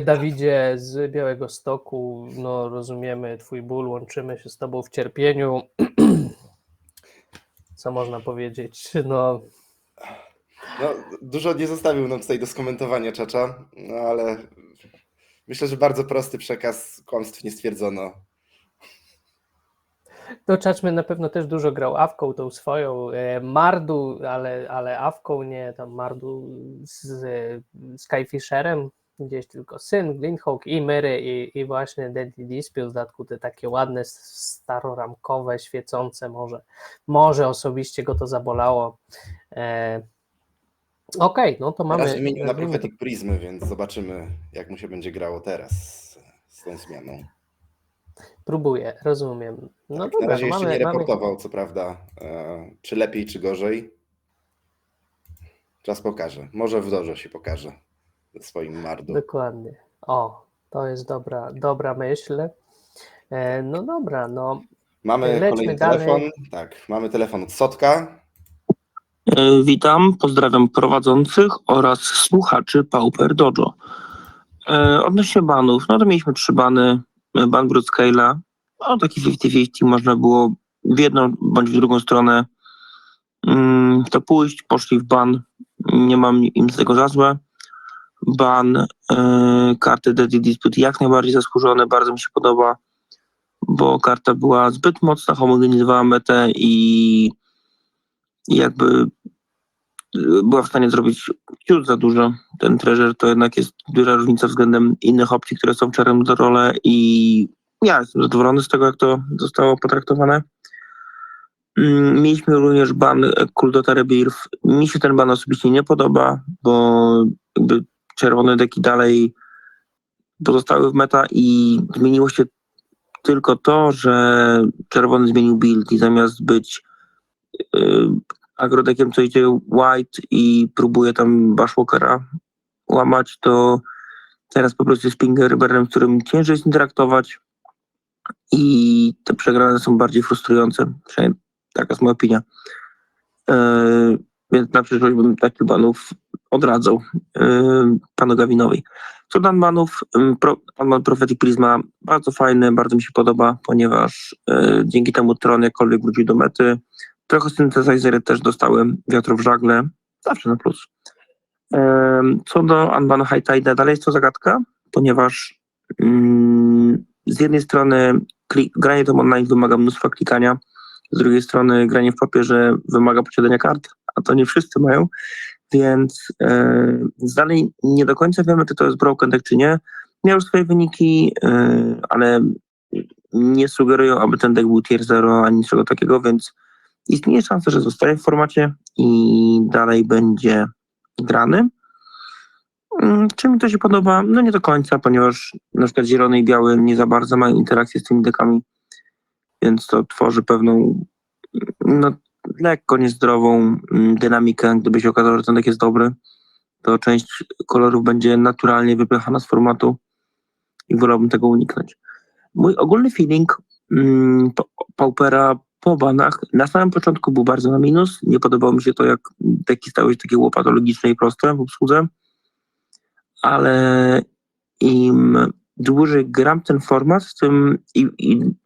Dawidzie z Białegostoku, no rozumiemy twój ból, łączymy się z tobą w cierpieniu. Co można powiedzieć? No No, dużo nie zostawił nam tutaj do skomentowania Czacza, no ale myślę, że bardzo prosty przekaz, kłamstw nie stwierdzono. No Czaczmy na pewno też dużo grał Awką tą swoją, Mardu, ale Awką nie, tam Mardu z Skyfisherem, gdzieś tylko syn, Glinthook i Myry i właśnie Deadly Dispute, w dodatku te takie ładne, staroramkowe, świecące, może osobiście go to zabolało. Okej, no to Teraz mamy... wymienił na nazwijmy to- Prophetic Prismy, więc zobaczymy, jak mu się będzie grało teraz z tą zmianą. Próbuję, rozumiem. No Tak, na dobra, razie no jeszcze nie mamy... raportował, co prawda, czy lepiej, czy gorzej. Czas pokaże. Może w Dojo się pokaże ze swoim Mardu. Dokładnie. O, to jest dobra myśl. No dobra, no Mamy lećmy kolejny dalej. telefon. Tak, mamy telefon od Sotka. Witam, pozdrawiam prowadzących oraz słuchaczy Pauper Dojo. Odnośnie banów, no to mieliśmy 3 bany, ban Broodscale'a, no taki 50-50, można było w jedną bądź w drugą stronę to pójść, poszli w ban, nie mam im z tego za złe. Ban karty Deadly Dispute jak najbardziej zasłużony, bardzo mi się podoba, bo karta była zbyt mocna, homogenizowała metę i jakby była w stanie zrobić ciut za dużo. Ten treasure to jednak jest duża różnica względem innych opcji, które są w czarnym role i ja jestem zadowolony z tego, jak to zostało potraktowane. Mieliśmy również ban Kuldota Rebirth. Mi się ten ban osobiście nie podoba, bo jakby czerwone deki dalej pozostały w meta i zmieniło się tylko to, że czerwony zmienił build i zamiast być agrodekiem, co idzie white i próbuje tam Bashwalkera łamać, to teraz po prostu jest Pingerberem, z którym ciężej jest interaktować i te przegrane są bardziej frustrujące. Przynajmniej taka jest moja opinia. Więc na przyszłość bym takich banów odradzał panu Gawinowi. Co do banów, ban Prophetic Prisma bardzo fajny, bardzo mi się podoba, ponieważ dzięki temu Tron jakkolwiek wrócił do mety. Trochę syntezajery też dostałem, wiatro w żagle, zawsze na plus. Co do Unbana High Tide, dalej jest to zagadka, ponieważ z jednej strony granie tym online wymaga mnóstwa klikania, z drugiej strony granie w papierze wymaga posiadania kart, a to nie wszyscy mają, więc dalej nie do końca wiemy, czy to jest broken deck, czy nie. Miał swoje wyniki, ale nie sugerują, aby ten deck był tier 0 ani niczego takiego, więc istnieje szansa, że zostaje w formacie i dalej będzie grany. Czy mi to się podoba? No nie do końca, ponieważ na przykład zielony i biały nie za bardzo mają interakcję z tymi dekami, więc to tworzy pewną lekko niezdrową dynamikę. Gdyby się okazało, że ten dek jest dobry, to część kolorów będzie naturalnie wypychana z formatu i wolałbym tego uniknąć. Mój ogólny feeling Paupera po banach na samym początku był bardzo na minus. Nie podobało mi się to, jak deki stały się takie łopatologiczne i proste w obsłudze, ale im dłużej gram ten format, tym i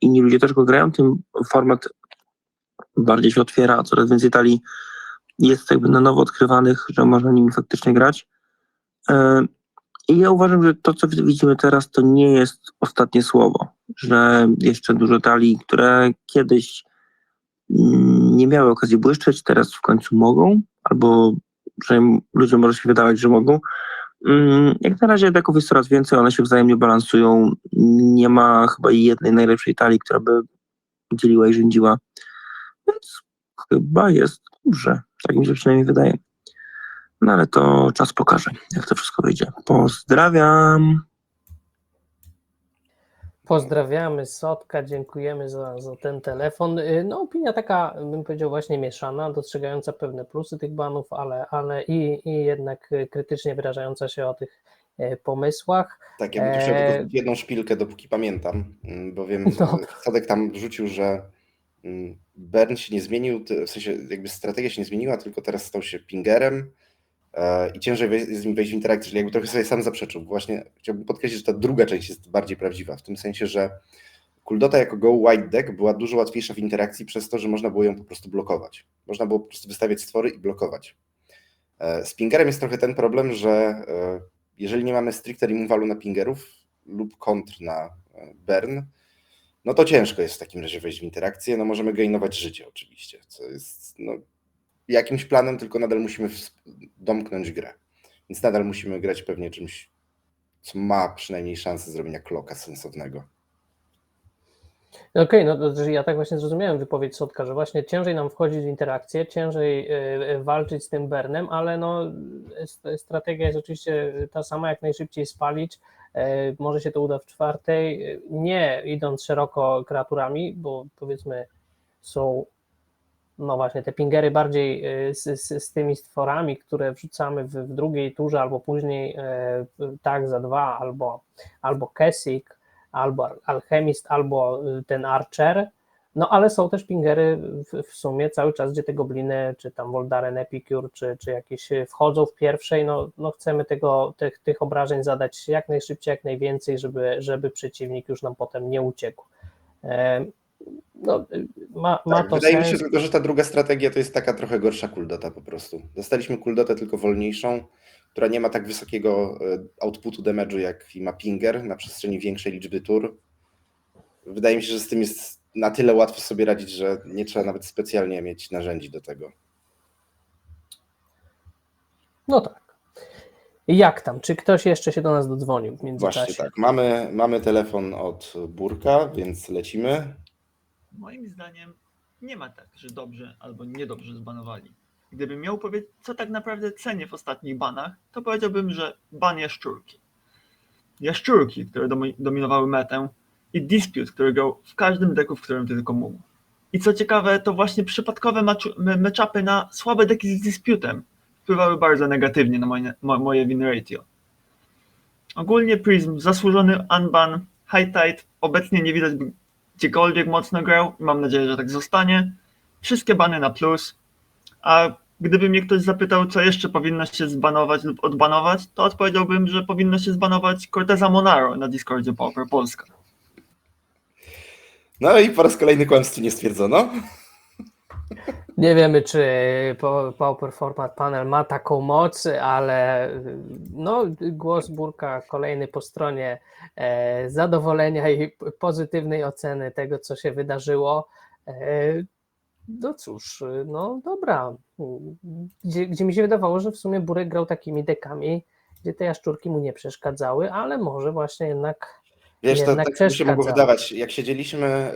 inni ludzie też go grają, tym format bardziej się otwiera, a coraz więcej talii jest jakby na nowo odkrywanych, że można nimi faktycznie grać. I ja uważam, że to, co widzimy teraz, to nie jest ostatnie słowo, że jeszcze dużo talii, które kiedyś nie miały okazji błyszczeć, teraz w końcu mogą, albo że ludziom może się wydawać, że mogą. Jak na razie deków jest coraz więcej, one się wzajemnie balansują. Nie ma chyba jednej najlepszej talii, która by dzieliła i rządziła. Więc chyba jest dobrze. Tak mi się przynajmniej wydaje. No ale to czas pokaże, jak to wszystko wyjdzie. Pozdrawiam. Pozdrawiamy Sotka, dziękujemy za ten telefon. No opinia taka, bym powiedział, właśnie mieszana, dostrzegająca pewne plusy tych banów, ale i jednak krytycznie wyrażająca się o tych pomysłach. Tak, ja bym tu chciał tylko zrobić jedną szpilkę, dopóki pamiętam, bowiem Sadek tam wrzucił, że Bern się nie zmienił, w sensie jakby strategia się nie zmieniła, tylko teraz stał się pingerem i ciężej z nim wejść w interakcję, czyli jakby trochę sobie sam zaprzeczył. Właśnie chciałbym podkreślić, że ta druga część jest bardziej prawdziwa, w tym sensie, że Kuldota jako Go White Deck była dużo łatwiejsza w interakcji przez to, że można było ją po prostu blokować. Można było po prostu wystawiać stwory i blokować. Z pingerem jest trochę ten problem, że jeżeli nie mamy stricte removalu na pingerów lub kontr na burn, no to ciężko jest w takim razie wejść w interakcję. No możemy gainować życie oczywiście, co jest no, jakimś planem, tylko nadal musimy domknąć grę. Więc nadal musimy grać pewnie czymś, co ma przynajmniej szansę zrobienia kloka sensownego. Okej, no to ja tak właśnie zrozumiałem wypowiedź Sotka, że właśnie ciężej nam wchodzić w interakcję, ciężej walczyć z tym burnem, ale no strategia jest oczywiście ta sama, jak najszybciej spalić. Może się to uda w czwartej, nie idąc szeroko kreaturami, bo powiedzmy są no właśnie te pingery bardziej z tymi stworami, które wrzucamy w drugiej turze albo później tak za 2, albo Kesik, albo Alchemist, albo ten Archer, no ale są też pingery w sumie cały czas, gdzie te gobliny, czy tam Voldaren Epicure, czy jakieś wchodzą w pierwszej, no chcemy tych obrażeń zadać jak najszybciej, jak najwięcej, żeby przeciwnik już nam potem nie uciekł. No, ma Tak, to wydaje mi sens. się tylko, że ta druga strategia to jest taka trochę gorsza kuldota po prostu. Dostaliśmy kuldotę tylko wolniejszą, która nie ma tak wysokiego outputu damage'u jak ma pinger na przestrzeni większej liczby tur. Wydaje mi się, że z tym jest na tyle łatwo sobie radzić, że nie trzeba nawet specjalnie mieć narzędzi do tego. No tak. Jak tam? Czy ktoś jeszcze się do nas dodzwonił w międzyczasie? Właśnie tak, mamy telefon od Burka, więc lecimy. Moim zdaniem nie ma tak, że dobrze albo niedobrze zbanowali. Gdybym miał powiedzieć, co tak naprawdę cenię w ostatnich banach, to powiedziałbym, że ban jaszczurki. Jaszczurki, które dominowały metę i Dispute, który grał w każdym deku, w którym tylko mógł. I co ciekawe, to właśnie przypadkowe matchupy na słabe deki z Disputem wpływały bardzo negatywnie na moje win ratio. Ogólnie Prism zasłużony unban, High Tide obecnie nie widać, by gdziekolwiek mocno grał i mam nadzieję, że tak zostanie. Wszystkie bany na plus, a gdyby mnie ktoś zapytał, co jeszcze powinno się zbanować lub odbanować, to odpowiedziałbym, że powinno się zbanować Corteza Monaro na Discordzie Pauper Polska. No i po raz kolejny kłamstwo nie stwierdzono. Nie wiemy, czy Pauper Format Panel ma taką moc, ale no, głos Burka kolejny po stronie zadowolenia i pozytywnej oceny tego, co się wydarzyło. No cóż, no dobra. Gdzie mi się wydawało, że w sumie Burek grał takimi dekami, gdzie te jaszczurki mu nie przeszkadzały, ale może właśnie jednak. Wiesz, to jednak tak mi się mogło przeszkadzały. wydawać. Jak siedzieliśmy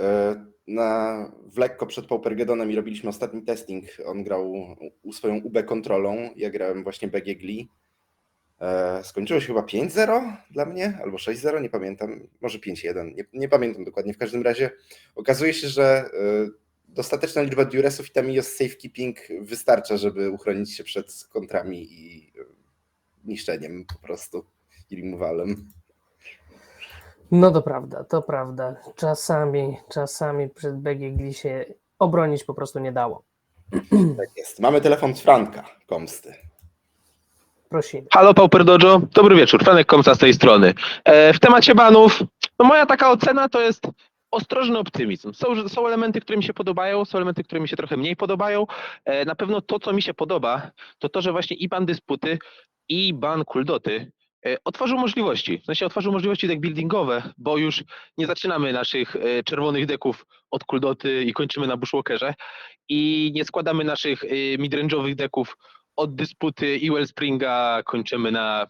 w lekko przed Paupergedonem i robiliśmy ostatni testing, on grał swoją UB kontrolą, ja grałem właśnie BG Glee. Skończyło się chyba 5-0 dla mnie, albo 6-0, nie pamiętam, może 5-1, nie pamiętam dokładnie. W każdym razie okazuje się, że dostateczna liczba duresów i Tamiyo's safekeeping wystarcza, żeby uchronić się przed kontrami i niszczeniem po prostu i removalem. No to prawda. Czasami przed BGG się obronić po prostu nie dało. Tak jest. Mamy telefon z Franka Komsty. Prosimy. Halo Pauper Dojo, dobry wieczór, Franek Komsa z tej strony. W temacie banów, no moja taka ocena to jest ostrożny optymizm. Są elementy, które mi się podobają, są elementy, które mi się trochę mniej podobają. Na pewno to, co mi się podoba, to, że właśnie i ban dysputy, i ban kuldoty otworzył możliwości. W sensie otworzył możliwości deck buildingowe, bo już nie zaczynamy naszych czerwonych deków od kuldoty i kończymy na Bushwalkerze i nie składamy naszych midrange'owych deków od dysputy i Wellspringa, kończymy na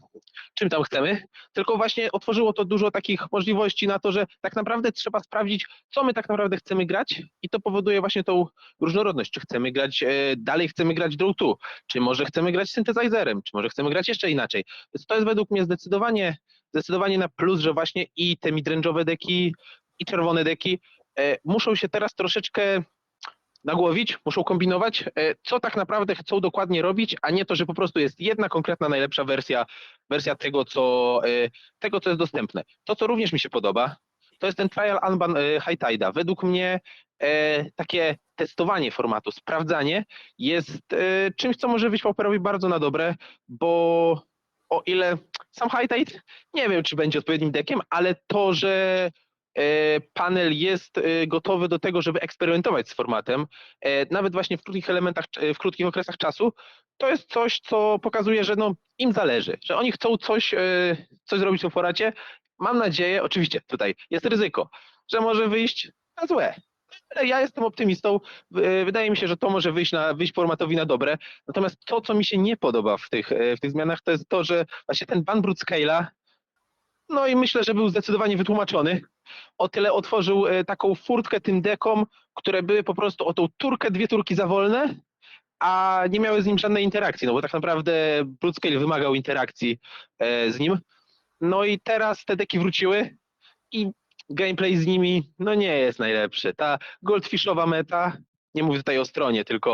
czym tam chcemy, tylko właśnie otworzyło to dużo takich możliwości na to, że tak naprawdę trzeba sprawdzić, co my tak naprawdę chcemy grać i to powoduje właśnie tą różnorodność, czy chcemy grać, dalej chcemy grać draw 2, czy może chcemy grać synthesizerem, czy może chcemy grać jeszcze inaczej. Więc to jest według mnie zdecydowanie na plus, że właśnie i te midrange'owe deki, i czerwone deki muszą się teraz troszeczkę nagłowić, muszą kombinować, co tak naprawdę chcą dokładnie robić, a nie to, że po prostu jest jedna konkretna najlepsza wersja tego, co jest dostępne. To, co również mi się podoba, to jest ten trial unban High Tide'a. Według mnie takie testowanie formatu, sprawdzanie jest czymś, co może wyjść Pauperowi bardzo na dobre, bo o ile sam High Tide, nie wiem, czy będzie odpowiednim deckiem, ale to, że panel jest gotowy do tego, żeby eksperymentować z formatem, nawet właśnie w krótkich elementach, w krótkich okresach czasu, to jest coś, co pokazuje, że no, im zależy, że oni chcą coś zrobić w tym formacie. Mam nadzieję, oczywiście tutaj jest ryzyko, że może wyjść na złe. Ale ja jestem optymistą. Wydaje mi się, że to może wyjść formatowi na dobre. Natomiast to, co mi się nie podoba w tych zmianach, to jest to, że właśnie ten ban Broodscale'a, no i myślę, że był zdecydowanie wytłumaczony. O tyle otworzył taką furtkę tym dekom, które były po prostu o tą turkę, 2 turki za wolne, a nie miały z nim żadnej interakcji, no bo tak naprawdę Broodscale wymagał interakcji z nim. No i teraz te deki wróciły i gameplay z nimi no nie jest najlepszy. Ta goldfishowa meta, nie mówię tutaj o stronie, tylko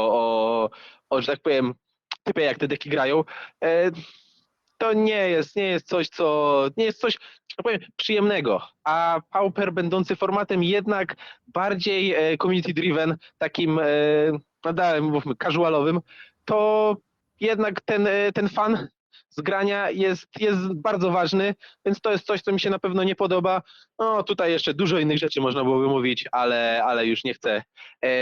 o że tak powiem, typie jak te deki grają, to nie jest coś, nie jest coś, tak powiem, przyjemnego. A Pauper będący formatem jednak bardziej community driven, takim, nadal mówmy, casualowym, to jednak ten fan z grania jest bardzo ważny, więc to jest coś, co mi się na pewno nie podoba. No tutaj jeszcze dużo innych rzeczy można byłoby mówić, ale już nie chcę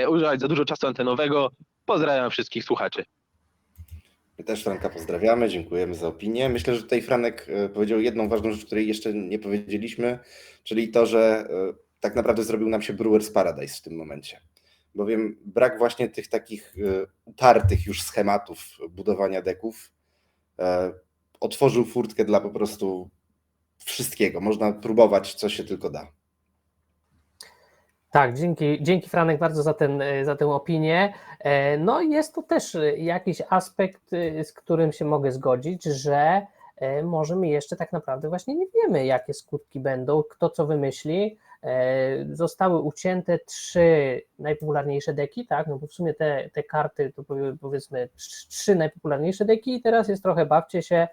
używać za dużo czasu antenowego. Pozdrawiam wszystkich słuchaczy. My też Franka pozdrawiamy, dziękujemy za opinię. Myślę, że tutaj Franek powiedział jedną ważną rzecz, której jeszcze nie powiedzieliśmy, czyli to, że tak naprawdę zrobił nam się Brewers Paradise w tym momencie. Bowiem brak właśnie tych takich utartych już schematów budowania deków otworzył furtkę dla po prostu wszystkiego. Można próbować, co się tylko da. Tak, dzięki Franek bardzo za tę opinię. No jest to też jakiś aspekt, z którym się mogę zgodzić, że może my jeszcze tak naprawdę właśnie nie wiemy, jakie skutki będą, kto co wymyśli. Zostały ucięte 3 najpopularniejsze deki, tak, no bo w sumie te karty to były powiedzmy 3 najpopularniejsze deki i teraz jest trochę bawcie się,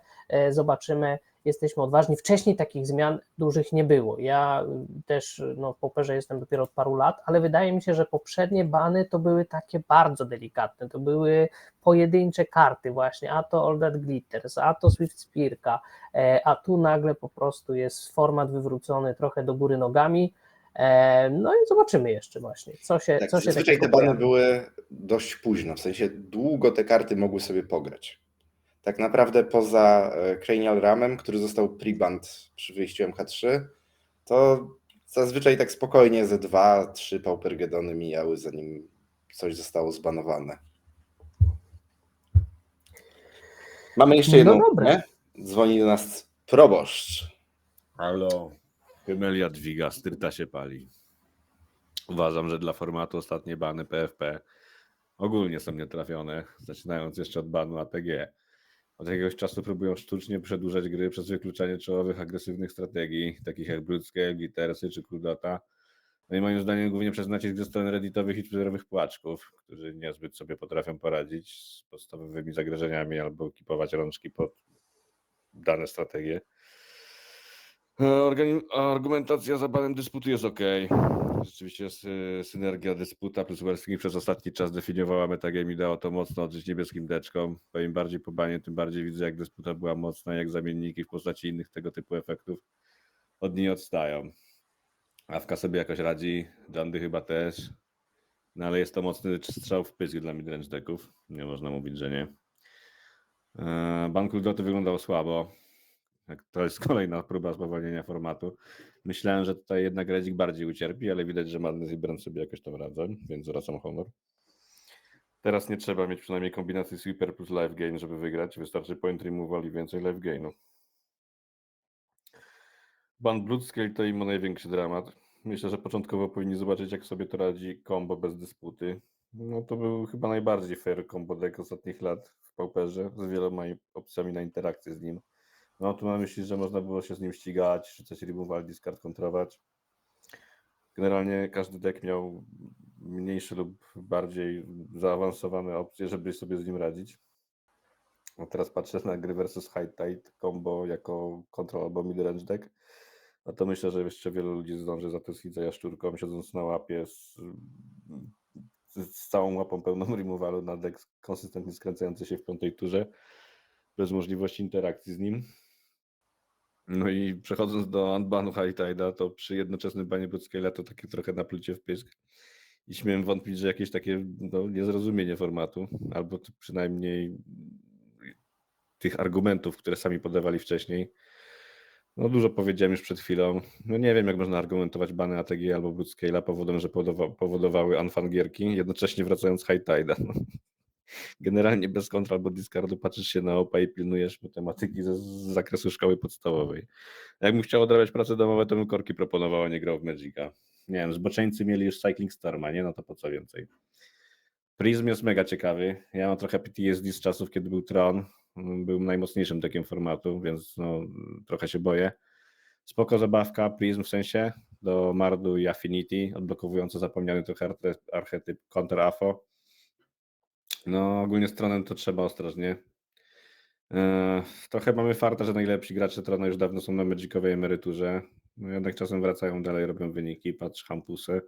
zobaczymy, jesteśmy odważni. Wcześniej takich zmian dużych nie było. Ja też w Pauperze jestem dopiero od paru lat, ale wydaje mi się, że poprzednie bany to były takie bardzo delikatne, to były pojedyncze karty właśnie, a to All That Glitters, a to Swift Spearka, a tu nagle po prostu jest format wywrócony trochę do góry nogami. No i zobaczymy jeszcze właśnie, co się Zazwyczaj takiego te bany pojawi. były dość późno, w sensie długo te karty mogły sobie pograć. Tak naprawdę poza Cranial Ramem, który został pre-banned przy wyjściu MH3, to zazwyczaj tak spokojnie ze 2-3 Paupergedony mijały, zanim coś zostało zbanowane. Mamy jeszcze jedną dobra. opinię. Dzwoni do nas proboszcz. Halo, Hymel Jadwiga, styrta się pali. Uważam, że dla formatu ostatnie bany PFP ogólnie są nietrafione, zaczynając jeszcze od banu ATG. Od jakiegoś czasu próbują sztucznie przedłużać gry przez wykluczanie czołowych, agresywnych strategii, takich jak Broodscale, Glittersy czy Crudota. No i moim zdaniem głównie przez nacisk ze strony redditowych i twitterowych płaczków, którzy niezbyt sobie potrafią poradzić z podstawowymi zagrożeniami albo kipować rączki pod dane strategie. Argumentacja za banem dysputu jest ok. Rzeczywiście synergia dysputa plus Wellspring przez ostatni czas definiowała metagame i dało to mocno odżyć niebieskim deczkom. Bo im bardziej po banie, tym bardziej widzę, jak dysputa była mocna, jak zamienniki w postaci innych tego typu efektów od niej odstają. Awka sobie jakoś radzi, Jandy chyba też. No ale jest to mocny strzał w pysk dla midrange decków. Nie można mówić, że nie. Ban Kuldoty wyglądał słabo. To jest kolejna próba spowolnienia formatu. Myślałem, że tutaj jednak Redzik bardziej ucierpi, ale widać, że Madness i Brand sobie jakoś tam radzą, więc zwracam honor. Teraz nie trzeba mieć przynajmniej kombinacji sweeper plus life gain, żeby wygrać. Wystarczy point removal i więcej life gainu. Ban Broodscale to im największy dramat. Myślę, że początkowo powinni zobaczyć, jak sobie to radzi combo bez dysputy. No to był chyba najbardziej fair combo deck ostatnich lat w Pauperze, z wieloma opcjami na interakcję z nim. No tu mam myśli, że można było się z nim ścigać, czy coś removal, discard kontrować. Generalnie każdy deck miał mniejsze lub bardziej zaawansowane opcje, żeby sobie z nim radzić. A teraz patrzę na gry versus High Tide combo jako control albo midrange deck. No to myślę, że jeszcze wielu ludzi zdąży zatęsknić za jaszczurką, siedząc na łapie z całą łapą pełną removalu na deck konsystentnie skręcający się w 5. turze, bez możliwości interakcji z nim. No i przechodząc do unbanu High Tide'a, to przy jednoczesnym banie Broodscale'a to takie trochę naplucie w pysk. I śmiem wątpić, że jakieś takie niezrozumienie formatu, albo przynajmniej tych argumentów, które sami podawali wcześniej. No dużo powiedziałem już przed chwilą. No nie wiem, jak można argumentować bany ATG albo Broodscale'a powodem, że powodowały unfan gierki, jednocześnie wracając High Tide'a. No. Generalnie bez kontra albo discardu patrzysz się na OPA i pilnujesz matematyki z zakresu szkoły podstawowej. Jakbym chciał odrabiać prace domowe, to bym korki proponował, a nie grał w Magica. Nie wiem, zboczeńcy mieli już Cycling Storma, nie? No to po co więcej. Prism jest mega ciekawy. Ja mam trochę PTSD z czasów, kiedy był Tron. Był najmocniejszym deckiem formatu, więc no, trochę się boję. Spoko zabawka, Prism w sensie, do Mardu i Affinity, odblokowująco zapomniany trochę archetyp Counter AFO. No ogólnie z Tronem to trzeba ostrożnie. Trochę mamy farta, że najlepsi gracze Trona już dawno są na Magicowej emeryturze. No, jednak czasem wracają dalej, robią wyniki, patrz Hampusy.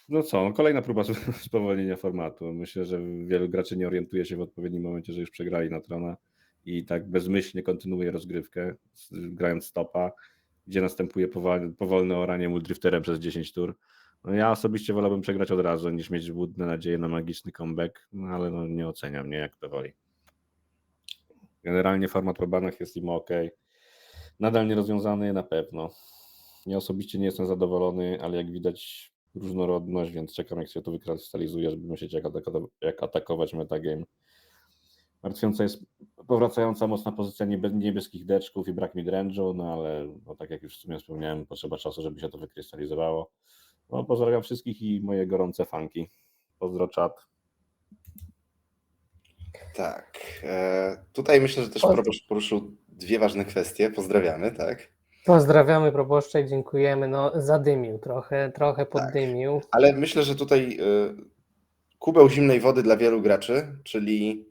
No co, no kolejna próba spowolnienia formatu. Myślę, że wielu graczy nie orientuje się w odpowiednim momencie, że już przegrali na Trona i tak bezmyślnie kontynuuje rozgrywkę, grając stopa, gdzie następuje powolne oranie Muldrifterem przez 10 tur. No ja osobiście wolałbym przegrać od razu, niż mieć błudne nadzieje na magiczny comeback, no ale no nie oceniam, nie, jak to woli. Generalnie format po banach jest im ok. Nadal nierozwiązany na pewno. Ja osobiście nie jestem zadowolony, ale jak widać różnorodność, więc czekam, jak się to wykrystalizuje, żeby myśleć, jak atakować metagame. Martwiąca jest powracająca mocna pozycja niebieskich deczków i brak midrange'u, no ale no, tak jak już w sumie wspomniałem, potrzeba czasu, żeby się to wykrystalizowało. No, pozdrawiam wszystkich i moje gorące fanki. Pozdro czat. Tak. Tutaj myślę, że też proboszcz poruszył dwie ważne kwestie. Pozdrawiamy, tak? Pozdrawiamy proboszcza i dziękujemy. No, zadymił trochę poddymił. Ale myślę, że tutaj kubeł zimnej wody dla wielu graczy, czyli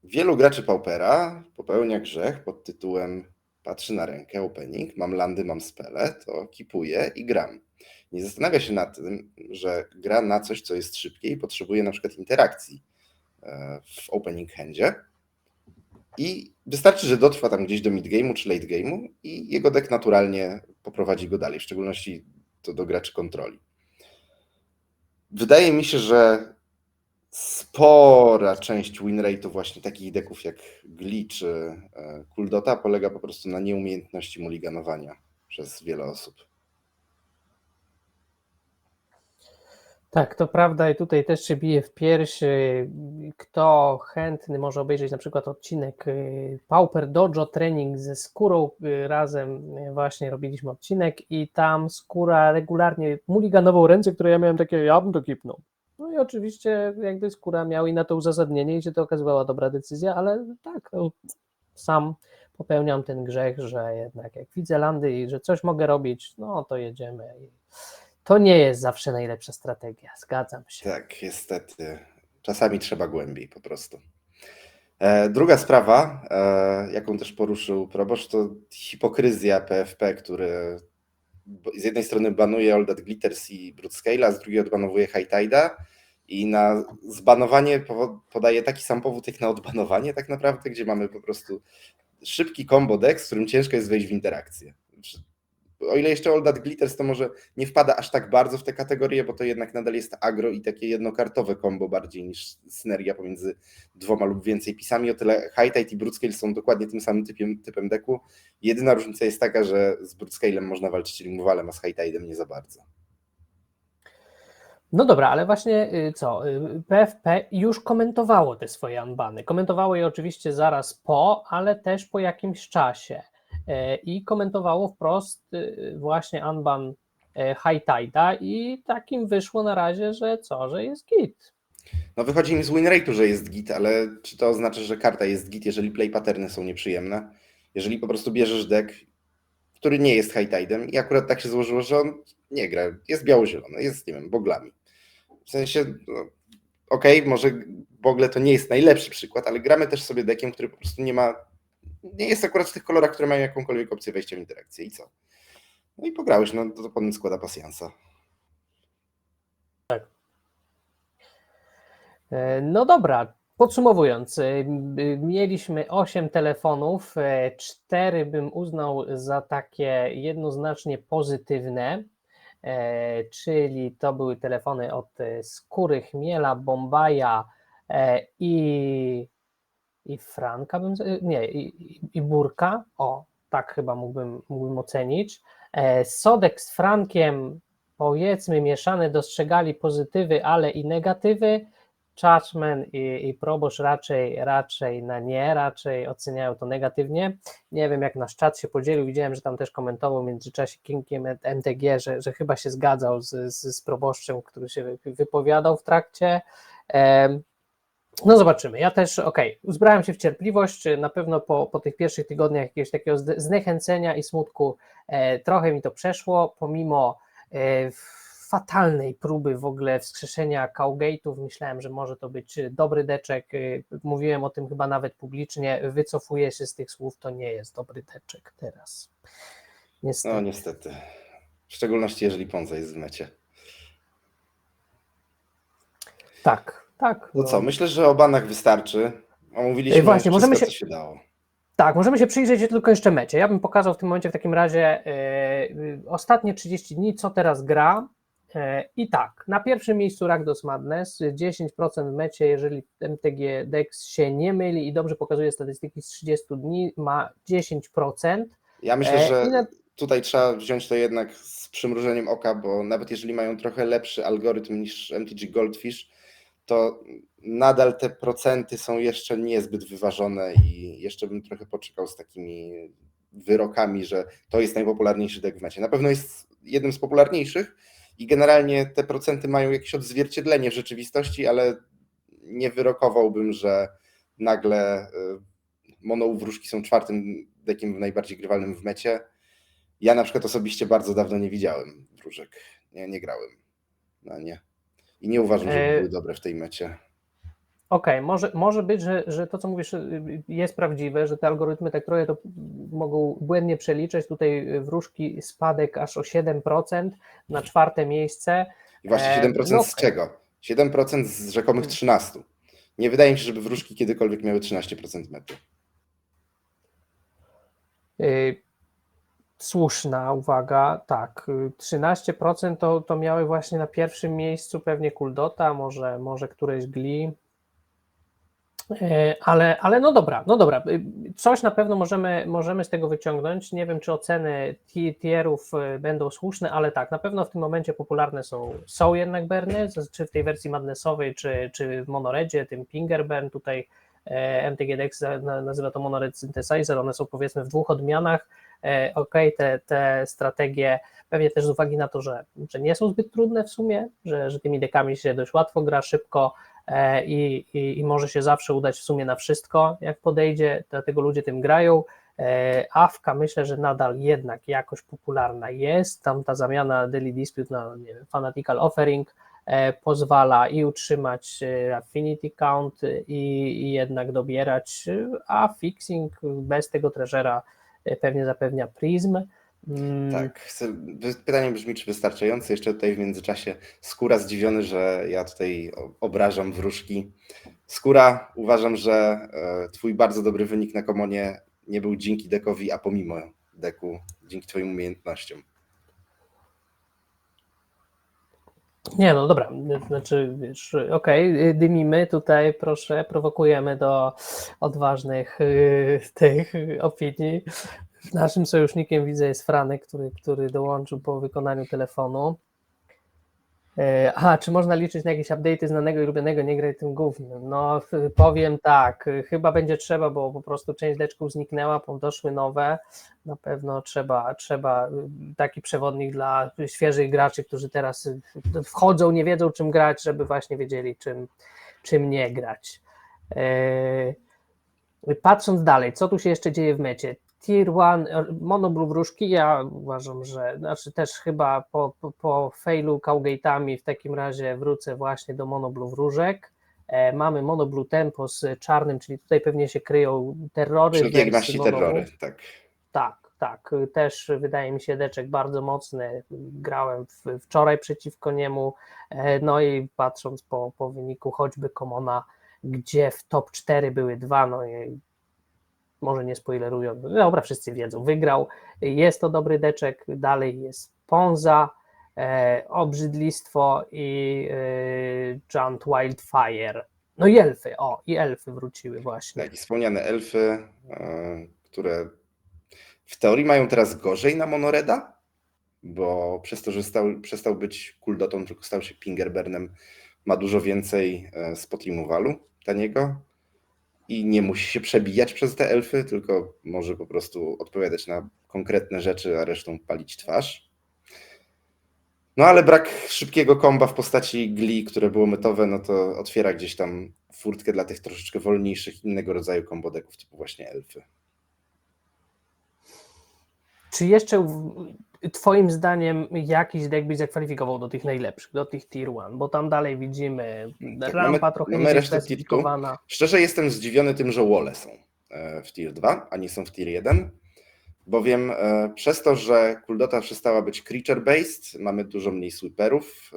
wielu graczy Paupera popełnia grzech pod tytułem patrzy na rękę, opening, mam landy, mam spele, to kipuję i gram. Nie zastanawia się nad tym, że gra na coś, co jest szybkie i potrzebuje na przykład interakcji w opening handzie i wystarczy, że dotrwa tam gdzieś do mid-game'u czy late-game'u i jego deck naturalnie poprowadzi go dalej, w szczególności to do graczy kontroli. Wydaje mi się, że spora część winrate'u właśnie takich decków jak Glee czy Kuldota polega po prostu na nieumiejętności mulliganowania przez wiele osób. Tak, to prawda i tutaj też się bije w pierś. Kto chętny może obejrzeć na przykład odcinek Pauper Dojo Trening ze Skórą. Razem właśnie robiliśmy odcinek i tam Skóra regularnie mulliganował ręce, które ja miałem takie, ja bym to kipnął. No i oczywiście jakby Skóra miał i na to uzasadnienie i się to okazywała dobra decyzja, ale tak, no, sam popełniam ten grzech, że jednak jak widzę landy i że coś mogę robić, no to jedziemy. To nie jest zawsze najlepsza strategia, zgadzam się. Tak, niestety. Czasami trzeba głębiej po prostu. Druga sprawa, jaką też poruszył proboszcz, to hipokryzja PFP, który z jednej strony banuje All That Glitters i Broodscale'a, a z drugiej odbanowuje High Tide'a i na zbanowanie podaje taki sam powód jak na odbanowanie tak naprawdę, gdzie mamy po prostu szybki combo deck, z którym ciężko jest wejść w interakcję. O ile jeszcze All That Glitters to może nie wpada aż tak bardzo w tę kategorię, bo to jednak nadal jest agro i takie jednokartowe combo bardziej niż synergia pomiędzy dwoma lub więcej pisami. O tyle High Tide i Broodscale są dokładnie tym samym typem decku. Jedyna różnica jest taka, że z Broodscale'em można walczyć removalem, a z High Tide'em nie za bardzo. No dobra, ale właśnie co, PFP już komentowało te swoje unbany. Komentowało je oczywiście zaraz po, ale też po jakimś czasie. I komentowało wprost właśnie unban High Tide'a i takim wyszło na razie, że jest git. No wychodzi mi z winrate'u, że jest git, ale czy to oznacza, że karta jest git, jeżeli play patterny są nieprzyjemne? Jeżeli po prostu bierzesz deck, który nie jest High Tide'em i akurat tak się złożyło, że on nie gra, jest biało-zielony, jest, nie wiem, boglami. W sensie, no, okej, może bogle to nie jest najlepszy przykład, ale gramy też sobie deckiem, który po prostu nie jest akurat w tych kolorach, które mają jakąkolwiek opcję wejścia w interakcję i co? No i pograłeś, no to potem składa pasjansa. Tak. No dobra, Podsumowując, mieliśmy 8 telefonów, 4 bym uznał za takie jednoznacznie pozytywne, czyli to były telefony od Skóry, Chmiela, Bombaja i Franka, i Burka, tak chyba mógłbym ocenić. Sodek z Frankiem, powiedzmy, mieszane, dostrzegali pozytywy, ale i negatywy. Churchman i Proboszcz raczej na nie, raczej oceniają to negatywnie. Nie wiem, jak nasz czat się podzielił, widziałem, że tam też komentował w międzyczasie Kingiem MTG, że chyba się zgadzał z Proboszczem, który się wypowiadał w trakcie. No zobaczymy, ja też, uzbrałem się w cierpliwość, na pewno po tych pierwszych tygodniach jakiegoś takiego zniechęcenia i smutku trochę mi to przeszło, pomimo fatalnej próby w ogóle wskrzeszenia Cowgate'ów, myślałem, że może to być dobry deczek, mówiłem o tym chyba nawet publicznie, wycofuję się z tych słów, to nie jest dobry deczek teraz. Niestety. No niestety, w szczególności jeżeli Ponza jest w mecie. Tak. No co, myślę, że o banach wystarczy. Omówiliśmy Właśnie, wszystko, możemy co się dało. Tak, możemy się przyjrzeć tylko jeszcze mecie. Ja bym pokazał w tym momencie w takim razie ostatnie 30 dni, co teraz gra. I tak, na pierwszym miejscu Rakdos Madness, 10% w mecie, jeżeli MTG Dex się nie myli i dobrze pokazuje statystyki z 30 dni, ma 10%. Ja myślę, że tutaj trzeba wziąć to jednak z przymrużeniem oka, bo nawet jeżeli mają trochę lepszy algorytm niż MTG Goldfish, to nadal te procenty są jeszcze niezbyt wyważone i jeszcze bym trochę poczekał z takimi wyrokami, że to jest najpopularniejszy deck w mecie. Na pewno jest jednym z popularniejszych i generalnie te procenty mają jakieś odzwierciedlenie w rzeczywistości, ale nie wyrokowałbym, że nagle mono wróżki są 4. deckiem najbardziej grywalnym w mecie. Ja na przykład osobiście bardzo dawno nie widziałem wróżek, nie grałem na nie. I nie uważam, że były dobre w tej mecie. Może być, że to, co mówisz, jest prawdziwe, że te algorytmy tak trochę to mogą błędnie przeliczyć. Tutaj wróżki spadek aż o 7% na 4. miejsce. I właśnie 7% z czego? 7% z rzekomych 13%. Nie wydaje mi się, żeby wróżki kiedykolwiek miały 13% mety. Słuszna uwaga, tak. 13% to miały właśnie na pierwszym miejscu pewnie Kuldota, może któreś Gli. Ale no dobra. Coś na pewno możemy z tego wyciągnąć. Nie wiem, czy oceny tierów będą słuszne, ale tak, na pewno w tym momencie popularne są jednak Berny, czy w tej wersji madnessowej, czy w Monoredzie, tym Pingerburn, tutaj MTG Dex nazywa to Monored Synthesizer, one są powiedzmy w 2 odmianach. Te strategie pewnie też z uwagi na to, że nie są zbyt trudne w sumie, że tymi dekami się dość łatwo gra, szybko i może się zawsze udać w sumie na wszystko, jak podejdzie, dlatego ludzie tym grają. Awka myślę, że nadal jednak jakoś popularna jest, tam ta zamiana Daily Dispute na Fanatical Offering pozwala i utrzymać Affinity Count i jednak dobierać, a Fixing bez tego treasura pewnie zapewnia Prism. Tak, pytanie brzmi, czy wystarczające. Jeszcze tutaj w międzyczasie Skóra zdziwiony, że ja tutaj obrażam wróżki. Skóra, uważam, że twój bardzo dobry wynik na komonie nie był dzięki dekowi, a pomimo deku, dzięki twoim umiejętnościom. Nie, no dobra, znaczy wiesz, dymimy tutaj, proszę, prowokujemy do odważnych tych opinii. Naszym sojusznikiem widzę jest Franek, który dołączył po wykonaniu telefonu. Czy można liczyć na jakieś update'y znanego i lubionego, nie graj tym gównem? No powiem tak, chyba będzie trzeba, bo po prostu część deczków zniknęła, doszły nowe, na pewno trzeba taki przewodnik dla świeżych graczy, którzy teraz wchodzą, nie wiedzą czym grać, żeby właśnie wiedzieli czym nie grać. Patrząc dalej, co tu się jeszcze dzieje w mecie? Tier 1, monoblue wróżki, ja uważam, że też chyba po failu Cowgate'ami w takim razie wrócę właśnie do monoblue wróżek. Mamy monoblue tempo z czarnym, czyli tutaj pewnie się kryją terrory. Wszelkie maści terrory, tak. Tak, też wydaje mi się deczek bardzo mocny, grałem wczoraj przeciwko niemu, no i patrząc po wyniku choćby Komona, gdzie w top 4 były dwa, no i może nie spoilerując, dobra, wszyscy wiedzą, wygrał, jest to dobry deczek, dalej jest Ponza, Obrzydlistwo i Giant Wildfire. No i elfy, i elfy wróciły właśnie. Tak, i wspomniane elfy, które w teorii mają teraz gorzej na Monoreda, bo przez to, że przestał być kuldotą, tylko stał się Pingerbernem, ma dużo więcej spot removalu taniego i nie musi się przebijać przez te elfy, tylko może po prostu odpowiadać na konkretne rzeczy, a resztą palić twarz. No ale brak szybkiego komba w postaci gli, które było metowe, no to otwiera gdzieś tam furtkę dla tych troszeczkę wolniejszych, innego rodzaju kombodeków, typu właśnie elfy. Czy jeszcze twoim zdaniem jakiś deck byś zakwalifikował do tych najlepszych, do tych tier 1? Bo tam dalej widzimy Tak, rampa trochę mamy nie resztę tier 2. specyfikowana. Szczerze jestem zdziwiony tym, że wole są w tier 2, a nie są w tier 1, bowiem przez to, że kuldota przestała być creature-based, mamy dużo mniej sweeperów,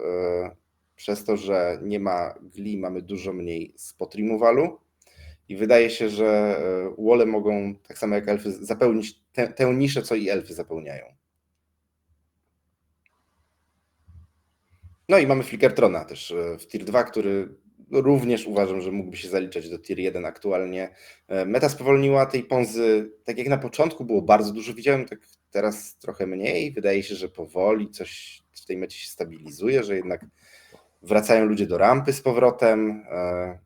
przez to, że nie ma gli, mamy dużo mniej spot removalu i wydaje się, że wole mogą, tak samo jak elfy, zapełnić tę niszę, co i elfy zapełniają. No i mamy Flickertrona też w tier 2, który również uważam, że mógłby się zaliczać do tier 1 aktualnie. Meta spowolniła tej Ponzy, tak jak na początku było bardzo dużo, widziałem, tak teraz trochę mniej. Wydaje się, że powoli coś w tej mecie się stabilizuje, że jednak wracają ludzie do rampy z powrotem,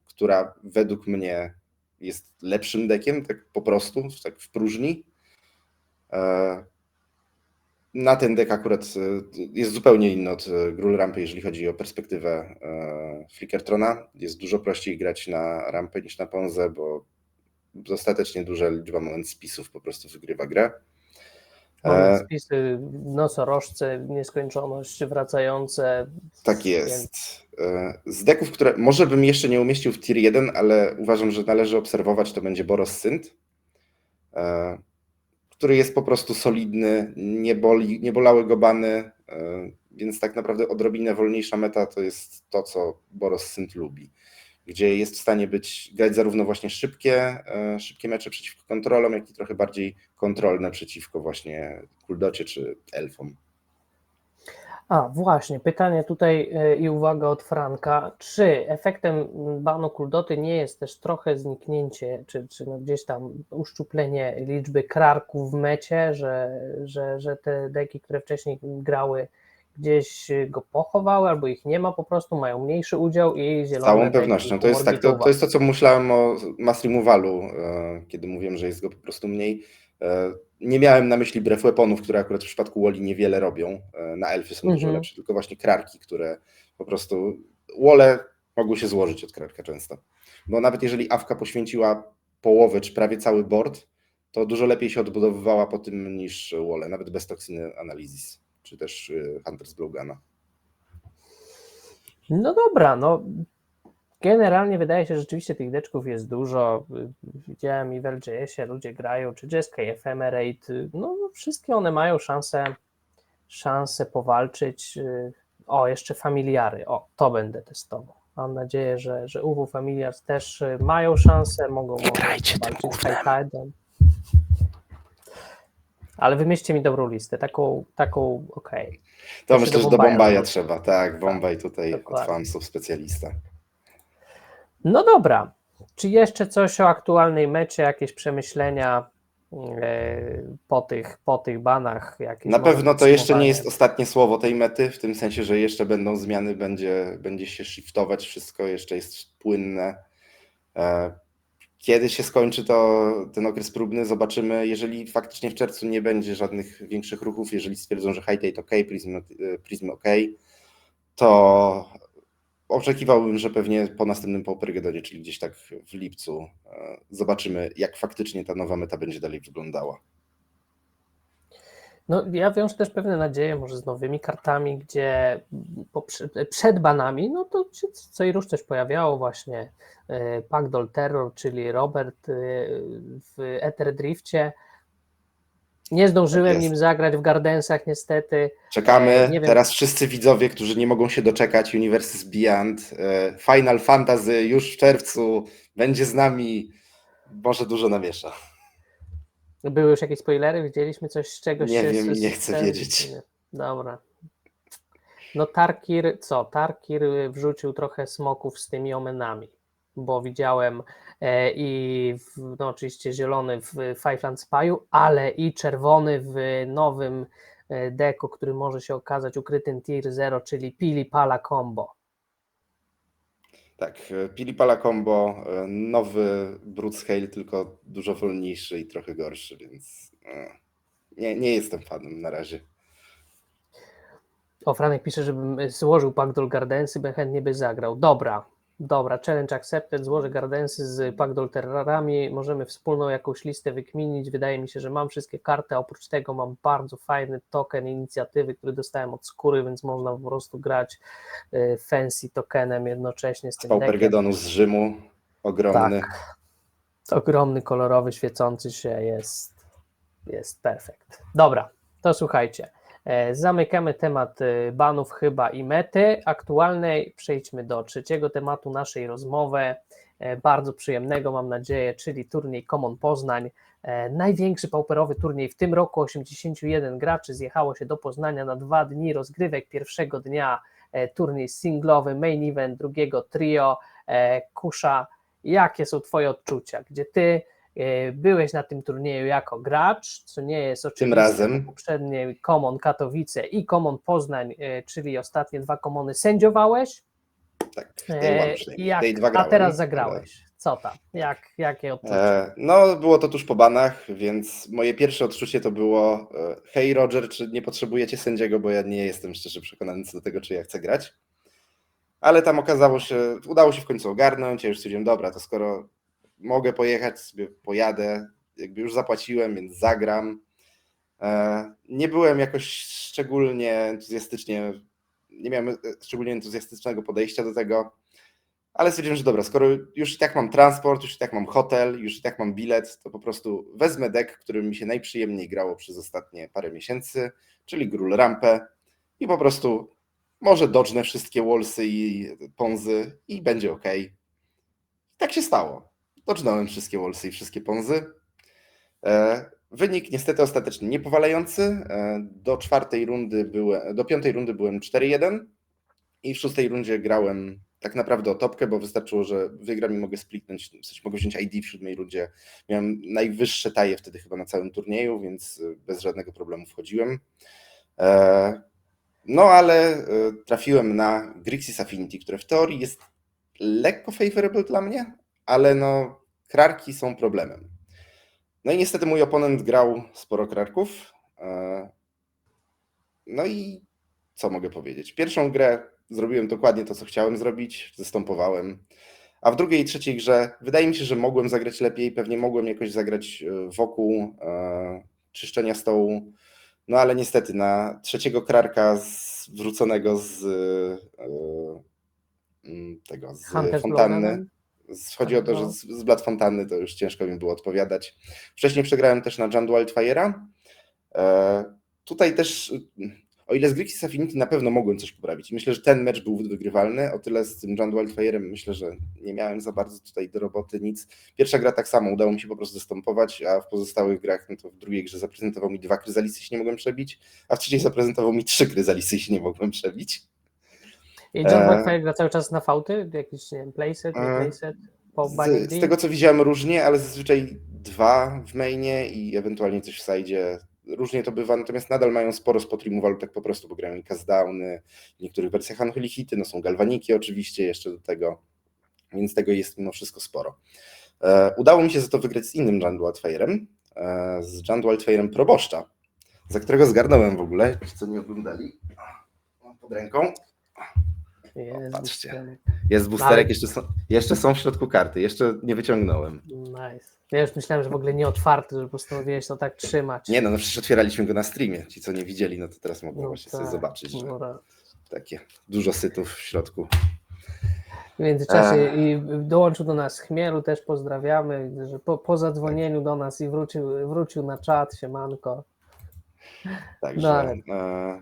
która według mnie jest lepszym deckiem, tak po prostu, tak w próżni. Na ten deck akurat jest zupełnie inny od Gruul Rampy, jeżeli chodzi o perspektywę Flickertrona. Jest dużo prościej grać na rampę niż na Ponzę, bo ostatecznie duża liczba moment spisów po prostu wygrywa grę. Moment spisy, nosorożce, nieskończoność, wracające. Tak jest. Z decków, które może bym jeszcze nie umieścił w tier 1, ale uważam, że należy obserwować, to będzie Boros Synt, który jest po prostu solidny, nie bolały go bany, więc tak naprawdę odrobinę wolniejsza meta to jest to, co Boros Synt lubi, gdzie jest w stanie grać zarówno właśnie szybkie mecze przeciwko kontrolom, jak i trochę bardziej kontrolne przeciwko właśnie kuldocie czy elfom. A właśnie, pytanie tutaj i uwaga od Franka. Czy efektem banu kuldoty nie jest też trochę zniknięcie, czy no gdzieś tam uszczuplenie liczby krarków w mecie, że te deki, które wcześniej grały, gdzieś go pochowały, albo ich nie ma po prostu, mają mniejszy udział i zielone. Z całą pewnością. To jest tak, to jest to, co myślałem o mass removalu, kiedy mówiłem, że jest go po prostu mniej. Nie miałem na myśli breath weaponów, które akurat w przypadku Woli niewiele robią. Na elfy są dużo lepsze, tylko właśnie krarki, które po prostu wole mogły się złożyć od krarka często. Bo nawet jeżeli Awka poświęciła połowę czy prawie cały board, to dużo lepiej się odbudowywała po tym niż wole, nawet bez Toxiny Analysis, czy też Hunter's Blowguna. No dobra, no generalnie wydaje się, że rzeczywiście tych deczków jest dużo. Widziałem i w LGS-ie ludzie grają, czy Jeskai, Ephemerate, no wszystkie one mają szansę powalczyć. O, jeszcze Familiary, to będę testował. Mam nadzieję, że UW Familiars też mają szansę, mogą grajcie tym walczyć z gównem. High-Tide'em. Ale wymyślcie mi dobrą listę, taką okej. To Jeszcze myślę, do że do Bombaja Bombaja wrócę. trzeba, tak, Bombaj tutaj od dokładnie. fansów specjalista. No dobra, czy jeszcze coś o aktualnej mecie, jakieś przemyślenia po tych banach? Jakieś Na może pewno to jeszcze nie podsumowanie? jest ostatnie słowo tej mety, w tym sensie, że jeszcze będą zmiany, będzie się shiftować wszystko, jeszcze jest płynne. Kiedy się skończy ten okres próbny, zobaczymy. Jeżeli faktycznie w czerwcu nie będzie żadnych większych ruchów, jeżeli stwierdzą, że High-Tide ok, Prism ok, to oczekiwałbym, że pewnie po następnym Paupergedonie, czyli gdzieś tak w lipcu, zobaczymy, jak faktycznie ta nowa meta będzie dalej wyglądała. No, ja wiążę też pewne nadzieje, może z nowymi kartami, gdzie przed banami, no to się co i rusz coś pojawiało właśnie. Packdoll Terror, czyli Robert w Ether Drifcie. Nie zdążyłem Tak jest. nim zagrać w Gardensach niestety. Czekamy. Nie wiem. Teraz wszyscy widzowie, którzy nie mogą się doczekać Universes Beyond. Final Fantasy już w czerwcu będzie z nami. Może dużo namiesza. Były już jakieś spoilery? Widzieliśmy coś z czegoś? Nie się wiem i nie z chcę scen? wiedzieć. Nie. Dobra. No Tarkir, co? Tarkir wrzucił trochę smoków z tymi omenami, bo widziałem no oczywiście zielony w Five Spy'u, ale i czerwony w nowym deku, który może się okazać ukrytym tier 0, czyli Pili Pala Combo. Tak, Pilipala Combo, nowy Broodscale, tylko dużo wolniejszy i trochę gorszy, więc nie jestem fanem na razie. O, Franek pisze, żebym złożył Packdoll Gardensy, bo chętnie by zagrał. Dobra, challenge accepted, złożę Gardensy z Packdoll Terrorami, możemy wspólną jakąś listę wykminić, wydaje mi się, że mam wszystkie karty, a oprócz tego mam bardzo fajny token inicjatywy, który dostałem od Skóry, więc można po prostu grać fancy tokenem jednocześnie z tym deckiem. Paupergedonu z Rzymu, ogromny. Tak, ogromny, kolorowy, świecący się, jest perfekt. Dobra, to słuchajcie. Zamykamy temat banów chyba i mety aktualnej. Przejdźmy do trzeciego tematu naszej rozmowy, bardzo przyjemnego mam nadzieję, czyli turniej Common Poznań. Największy pauperowy turniej w tym roku, 81 graczy zjechało się do Poznania na 2 dni rozgrywek. Pierwszego dnia turniej singlowy, main event, drugiego trio. Kusza, jakie są twoje odczucia? Gdzie ty byłeś na tym turnieju jako gracz, co nie jest oczywiste. Tym razem Poprzedniej Common Katowice i Common Poznań, czyli ostatnie 2 commony sędziowałeś. Tak, Day One przynajmniej. Day 2 A grałem, teraz zagrałeś. Co tam? Jakie odczucia? No, było to tuż po banach, więc moje pierwsze odczucie to było hej Roger, czy nie potrzebujecie sędziego, bo ja nie jestem szczerze przekonany co do tego, czy ja chcę grać. Ale tam udało się w końcu ogarnąć, ja już stwierdziłem, dobra, to skoro mogę pojechać, sobie pojadę, jakby już zapłaciłem, więc zagram. Nie byłem jakoś szczególnie entuzjastycznie, nie miałem szczególnie entuzjastycznego podejścia do tego, ale stwierdziłem, że dobra, skoro już i tak mam transport, już i tak mam hotel, już i tak mam bilet, to po prostu wezmę deck, którym mi się najprzyjemniej grało przez ostatnie parę miesięcy, czyli Gruul Rampę i po prostu może dodżnę wszystkie wallsy i ponzy i będzie ok. Tak się stało. Dodżnąłem wszystkie wallsy i wszystkie ponzy. Wynik niestety ostatecznie niepowalający. Do 5. rundy byłem 4-1 i w 6. rundzie grałem tak naprawdę o topkę, bo wystarczyło, że wygram i mogę splitnąć, w sensie mogę wziąć ID w 7. rundzie. Miałem najwyższe taje wtedy chyba na całym turnieju, więc bez żadnego problemu wchodziłem. No ale trafiłem na Grixis Affinity, które w teorii jest lekko favorable dla mnie, ale no krarki są problemem. No i niestety mój oponent grał sporo krarków. No i co mogę powiedzieć? Pierwszą grę zrobiłem dokładnie to, co chciałem zrobić, zastępowałem. A w drugiej i trzeciej grze wydaje mi się, że mogłem zagrać lepiej, pewnie mogłem jakoś zagrać wokół czyszczenia stołu, no ale niestety na trzeciego krarka wrzuconego z fontanny. Chodzi o to, że z Blood Fontanny to już ciężko mi było odpowiadać. Wcześniej przegrałem też na Jund Wildfire'a. Tutaj też, o ile z Grixis Affinity na pewno mogłem coś poprawić. Myślę, że ten mecz był wygrywalny. O tyle z tym Jund Wildfire'em myślę, że nie miałem za bardzo tutaj do roboty nic. Pierwsza gra tak samo, udało mi się po prostu zastępować, a w pozostałych grach, no to w drugiej grze zaprezentował mi 2 kryzalisy i się nie mogłem przebić, a w trzeciej zaprezentował mi 3 kryzalisy i się nie mogłem przebić. I Jund Wildfire gra cały czas na fałty? Jakiś, nie wiem, playset, nie playset? Z tego co widziałem różnie, ale zazwyczaj 2 w mainie i ewentualnie coś w side'zie. Różnie to bywa, natomiast nadal mają sporo spot removalu tak po prostu, bo grają i castdowny, w niektórych wersjach unholy hity, no są galwaniki oczywiście jeszcze do tego, więc tego jest mimo wszystko sporo. Udało mi się za to wygrać z innym Jund Wildfire'em, z Jund Wildfire'em Proboszcza, za którego zgarnąłem w ogóle, ci co nie oglądali, mam pod ręką. Patrzcie, jest boosterek, jeszcze są w środku karty, jeszcze nie wyciągnąłem. Nice. Ja już myślałem, że w ogóle nie otwarty, że postanowiłeś to tak trzymać. Nie no przecież otwieraliśmy go na streamie, ci co nie widzieli, no to teraz mogą właśnie sobie zobaczyć, że takie dużo sytów w środku. W międzyczasie i dołączył do nas Chmielu, też pozdrawiamy, że po zadzwonieniu do nas i wrócił na czat, siemanko. Także No ale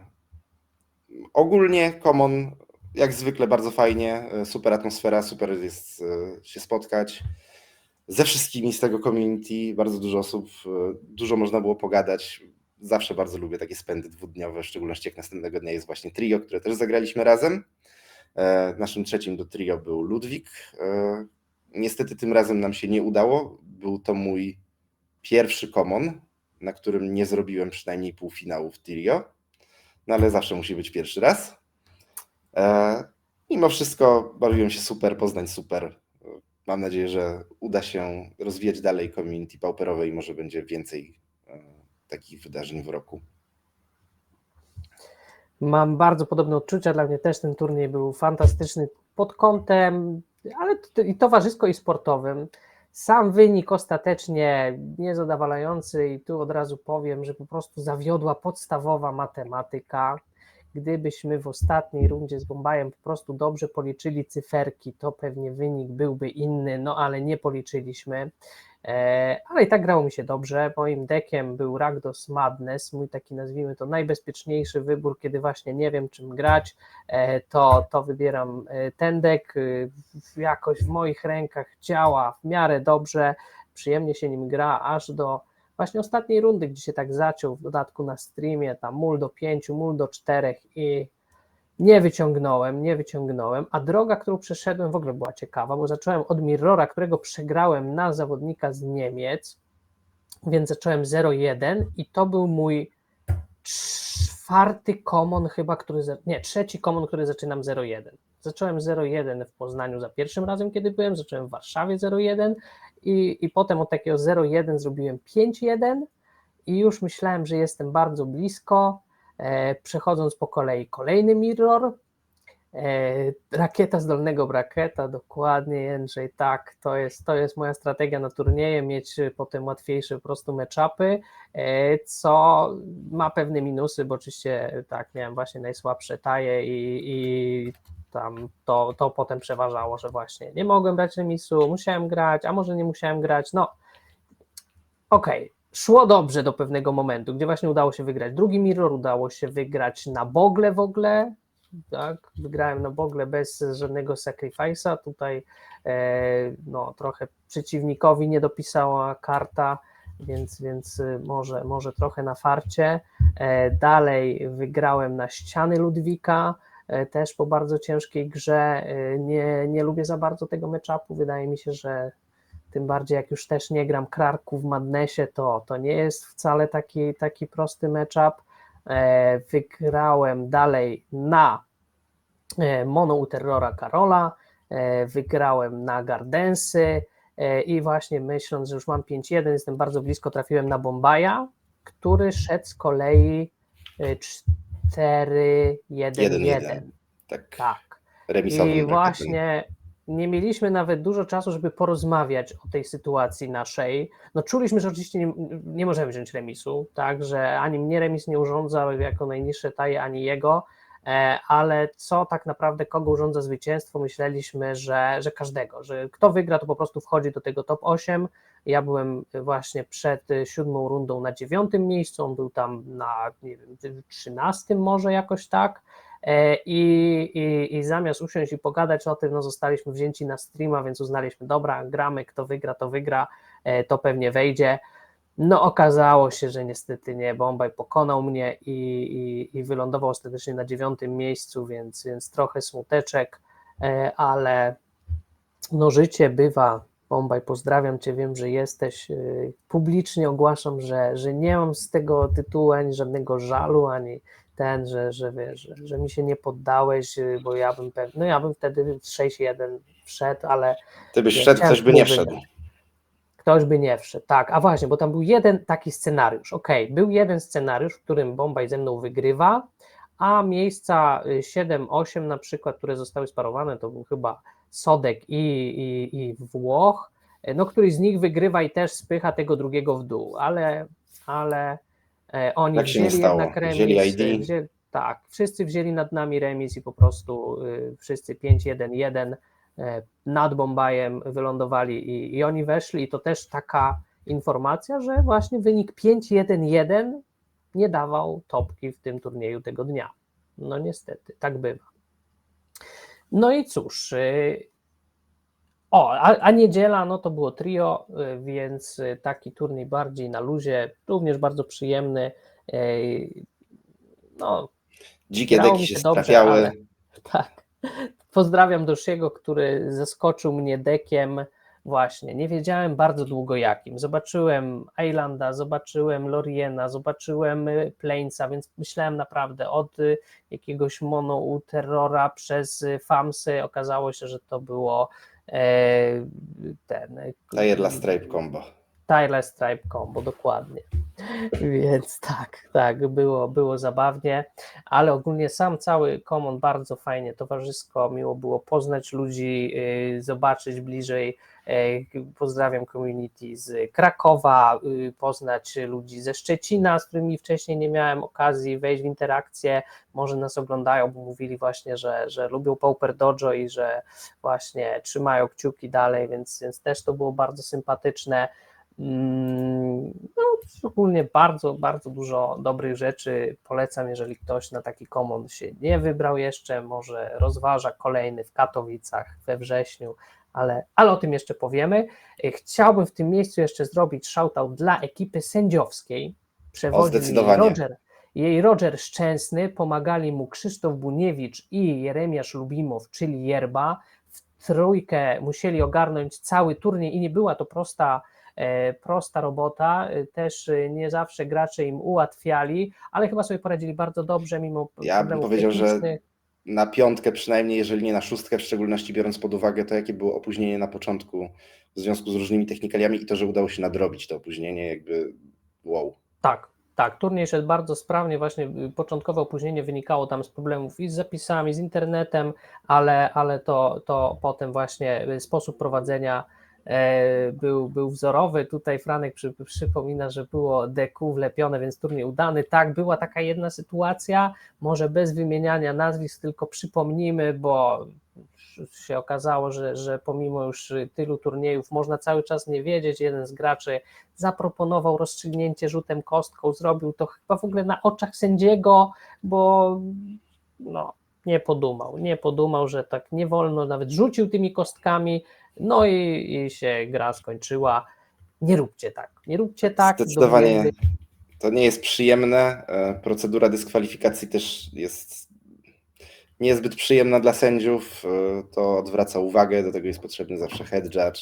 ogólnie Common jak zwykle bardzo fajnie, super atmosfera, super jest się spotkać ze wszystkimi z tego community, bardzo dużo osób, dużo można było pogadać. Zawsze bardzo lubię takie spędy dwudniowe, w szczególności jak następnego dnia jest właśnie trio, które też zagraliśmy razem. Naszym trzecim do trio był Ludwik. Niestety tym razem nam się nie udało. Był to mój pierwszy common, na którym nie zrobiłem przynajmniej półfinału w trio, no ale zawsze musi być pierwszy raz. Mimo wszystko bawiłem się super, Poznań super. Mam nadzieję, że uda się rozwijać dalej community pauperowe i może będzie więcej takich wydarzeń w roku. mam bardzo podobne odczucia. Dla mnie też ten turniej był fantastyczny pod kątem, ale i towarzysko, i sportowym. Sam wynik ostatecznie niezadowalający i tu od razu powiem, że po prostu zawiodła podstawowa matematyka. Gdybyśmy w ostatniej rundzie z Bombajem po prostu dobrze policzyli cyferki, to pewnie wynik byłby inny, no ale nie policzyliśmy. Ale i tak grało mi się dobrze. Moim deckiem był Rakdos Madness, mój taki, nazwijmy to, najbezpieczniejszy wybór, kiedy właśnie nie wiem czym grać, to wybieram ten deck. Jakoś w moich rękach działa w miarę dobrze, przyjemnie się nim gra, aż do właśnie ostatniej rundy, gdzie się tak zaciął, w dodatku na streamie, tam mul do 5, mul do 4 i nie wyciągnąłem, a droga, którą przeszedłem, w ogóle była ciekawa, bo zacząłem od Mirrora, którego przegrałem na zawodnika z Niemiec, więc zacząłem 0-1 i to był mój trzeci common, który zaczynam 0-1. Zacząłem 0-1 w Poznaniu za pierwszym razem, kiedy byłem, zacząłem w Warszawie 0-1 i potem od takiego 0-1 zrobiłem 5-1 i już myślałem, że jestem bardzo blisko. Przechodząc po kolei kolejny mirror, rakieta z dolnego brakieta, dokładnie, Jędrzej, tak, to jest moja strategia na turnieje, mieć potem łatwiejsze po prostu matchupy, co ma pewne minusy, bo oczywiście tak, miałem właśnie najsłabsze taje i tam to potem przeważało, że właśnie nie mogłem brać remisu, musiałem grać, a może nie musiałem grać, no okej. Szło dobrze do pewnego momentu, gdzie właśnie udało się wygrać drugi mirror, udało się wygrać na bogle w ogóle, tak, wygrałem na bogle bez żadnego sacrifice'a, tutaj no, trochę przeciwnikowi nie dopisała karta, więc może trochę na farcie. Dalej wygrałem na ściany Ludwika, też po bardzo ciężkiej grze, nie lubię za bardzo tego matchupu, wydaje mi się, że tym bardziej jak już też nie gram Krarku w Madnessie, to nie jest wcale taki prosty matchup. Wygrałem dalej na Mono u Terrora Karola, wygrałem na Gardensy i właśnie myśląc, że już mam 5-1, jestem bardzo blisko, trafiłem na Bombaja, który szedł z kolei 4-1-1. Tak. Remisowym I rakietem. właśnie nie mieliśmy nawet dużo czasu, żeby porozmawiać o tej sytuacji naszej. No czuliśmy, że oczywiście nie możemy wziąć remisu, tak, że ani mnie remis nie urządza jako najniższe taje, ani jego, ale co tak naprawdę, kogo urządza zwycięstwo, myśleliśmy, że każdego, że kto wygra, to po prostu wchodzi do tego top 8. Ja byłem właśnie przed 7. rundą na 9. miejscu, on był tam na, nie wiem, 13. może jakoś tak. I zamiast usiąść i pogadać o tym, no zostaliśmy wzięci na streama, więc uznaliśmy, dobra, gramy, kto wygra, to pewnie wejdzie. No okazało się, że niestety nie, Bombaj pokonał mnie i wylądował ostatecznie na 9. miejscu, więc trochę smuteczek, ale no życie bywa. Bombaj, pozdrawiam Cię, wiem, że jesteś, publicznie ogłaszam, że nie mam z tego tytułu ani żadnego żalu, ani że wiesz, że mi się nie poddałeś, bo ja bym wtedy 6-1 wszedł, ale... Ty byś wszedł, ktoś by nie wszedł. Ktoś by nie wszedł, tak, a właśnie, bo tam był jeden taki scenariusz, był jeden scenariusz, w którym Bombaj ze mną wygrywa, a miejsca 7-8 na przykład, które zostały sparowane, to był chyba Sodek i Włoch, no któryś z nich wygrywa i też spycha tego drugiego w dół, ale oni tak się nie wzięli stało. jednak remis, Wzięli ID. tak, wszyscy wzięli nad nami remis i po prostu wszyscy 5-1-1 nad Bombajem wylądowali i oni weszli i to też taka informacja, że właśnie wynik 5-1-1 nie dawał topki w tym turnieju tego dnia. No niestety, tak bywa. No i cóż, a niedziela, no to było trio, więc taki turniej bardziej na luzie, również bardzo przyjemny. No, Dzikie grało deki mi się się dobrze, trafiały. ale tak. Pozdrawiam Doshiego, który zaskoczył mnie dekiem. Właśnie, nie wiedziałem bardzo długo jakim. Zobaczyłem Islanda, zobaczyłem Loriena, zobaczyłem Plainsa, więc myślałem naprawdę od jakiegoś mono u Terrora przez Famsy. Okazało się, że to było ten Tyrella Stripe combo. Tyrella Stripe combo, dokładnie. Więc tak, było zabawnie, ale ogólnie sam cały common bardzo fajnie, towarzysko, miło było poznać ludzi, zobaczyć bliżej. Pozdrawiam community z Krakowa, poznać ludzi ze Szczecina, z którymi wcześniej nie miałem okazji wejść w interakcję, może nas oglądają, bo mówili właśnie, że lubią Pauper Dojo i że właśnie trzymają kciuki dalej, więc też to było bardzo sympatyczne. No, ogólnie bardzo, bardzo dużo dobrych rzeczy polecam, jeżeli ktoś na taki common się nie wybrał jeszcze, może rozważa kolejny w Katowicach we wrześniu, ale o tym jeszcze powiemy. Chciałbym w tym miejscu jeszcze zrobić shoutout dla ekipy sędziowskiej. Przewodził zdecydowanie. jej Roger Szczęsny, pomagali mu Krzysztof Buniewicz i Jeremiasz Lubimow, czyli Jerba. W trójkę musieli ogarnąć cały turniej i nie była to prosta robota, też nie zawsze gracze im ułatwiali, ale chyba sobie poradzili bardzo dobrze mimo Ja bym problemów powiedział, że technicznych. na 5 przynajmniej, jeżeli nie na 6, w szczególności biorąc pod uwagę to, jakie było opóźnienie na początku w związku z różnymi technikaliami i to, że udało się nadrobić to opóźnienie, jakby wow. Tak, turniej szedł bardzo sprawnie, właśnie początkowe opóźnienie wynikało tam z problemów i z zapisami, z internetem, ale to potem właśnie sposób prowadzenia był wzorowy. Tutaj Franek przypomina, że było DQ wlepione, więc turniej udany. Tak, była taka jedna sytuacja, może bez wymieniania nazwisk, tylko przypomnijmy, bo się okazało, że pomimo już tylu turniejów można cały czas nie wiedzieć. Jeden z graczy zaproponował rozstrzygnięcie rzutem kostką, zrobił to chyba w ogóle na oczach sędziego, bo no, nie podumał, że tak nie wolno, nawet rzucił tymi kostkami, no i się gra skończyła. Nie róbcie tak. Zdecydowanie to nie jest przyjemne. Procedura dyskwalifikacji też jest niezbyt przyjemna dla sędziów. To odwraca uwagę, do tego jest potrzebny zawsze head judge.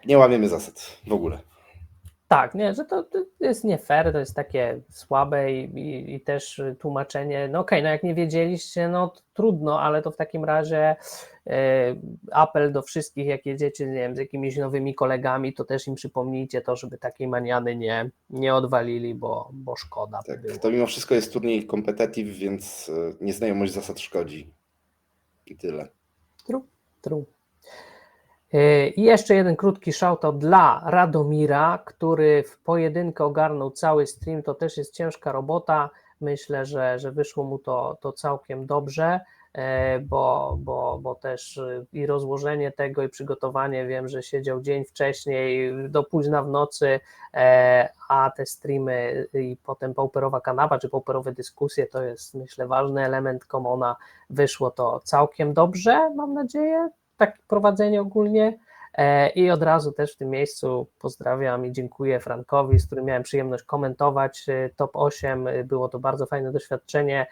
Nie łamiemy zasad w ogóle. Tak, nie, że to jest nie fair, to jest takie słabe i też tłumaczenie, no okej, no jak nie wiedzieliście, no to trudno, ale to w takim razie apel do wszystkich, jak jedziecie, nie wiem, z jakimiś nowymi kolegami, to też im przypomnijcie to, żeby takiej maniany nie odwalili, bo szkoda. Tak, to mimo wszystko jest turniej competitive, więc nieznajomość zasad szkodzi. I tyle. True. I jeszcze jeden krótki shoutout dla Radomira, który w pojedynkę ogarnął cały stream, to też jest ciężka robota, myślę, że wyszło mu to całkiem dobrze, bo też i rozłożenie tego i przygotowanie, wiem, że siedział dzień wcześniej do późna w nocy, a te streamy i potem pauperowa kanapa czy pauperowe dyskusje to jest, myślę, ważny element commona, wyszło to całkiem dobrze, mam nadzieję, takie prowadzenie ogólnie i od razu też w tym miejscu pozdrawiam i dziękuję Frankowi, z którym miałem przyjemność komentować top 8, było to bardzo fajne doświadczenie,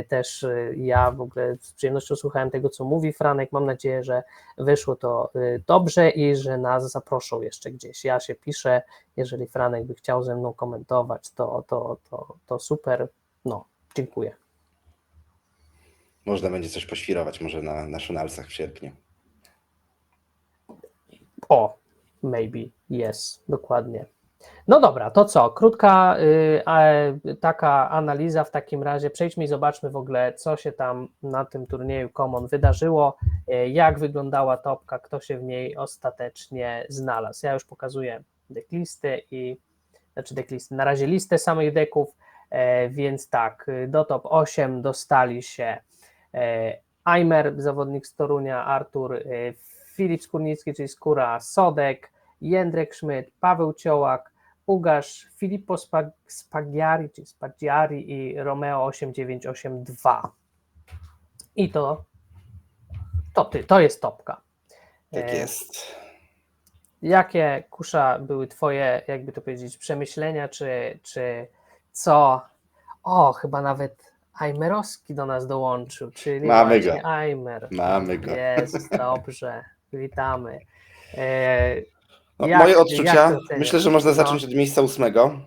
też ja w ogóle z przyjemnością słuchałem tego, co mówi Franek, mam nadzieję, że wyszło to dobrze i że nas zaproszą jeszcze gdzieś, ja się piszę, jeżeli Franek by chciał ze mną komentować, to super, no, dziękuję. Można będzie coś poświrować może na Nationalsach w sierpniu. Maybe, yes, dokładnie. No dobra, to co? Krótka taka analiza w takim razie. Przejdźmy i zobaczmy w ogóle, co się tam na tym turnieju Common wydarzyło, jak wyglądała topka, kto się w niej ostatecznie znalazł. Ja już pokazuję decklisty na razie listę samych deków, więc tak, do top 8 dostali się Aimer, zawodnik z Torunia, Artur, Filip Skórnicki, czyli Skóra, Sodek, Jędrek Szmyt, Paweł Ciołak, Ugasz, Filippo Spaggiari, czy Spaggiari i Romeo 8982. I to jest topka. Tak jest. Jakie, Kusza, były twoje, jakby to powiedzieć, przemyślenia, czy co? O, chyba nawet Ajmerowski do nas dołączył, czyli Mamy właśnie go. Ajmer. Mamy go. Jest, dobrze, witamy. No, Jak- moje jak odczucia, to oceniasz? myślę, że można No. zacząć od miejsca 8.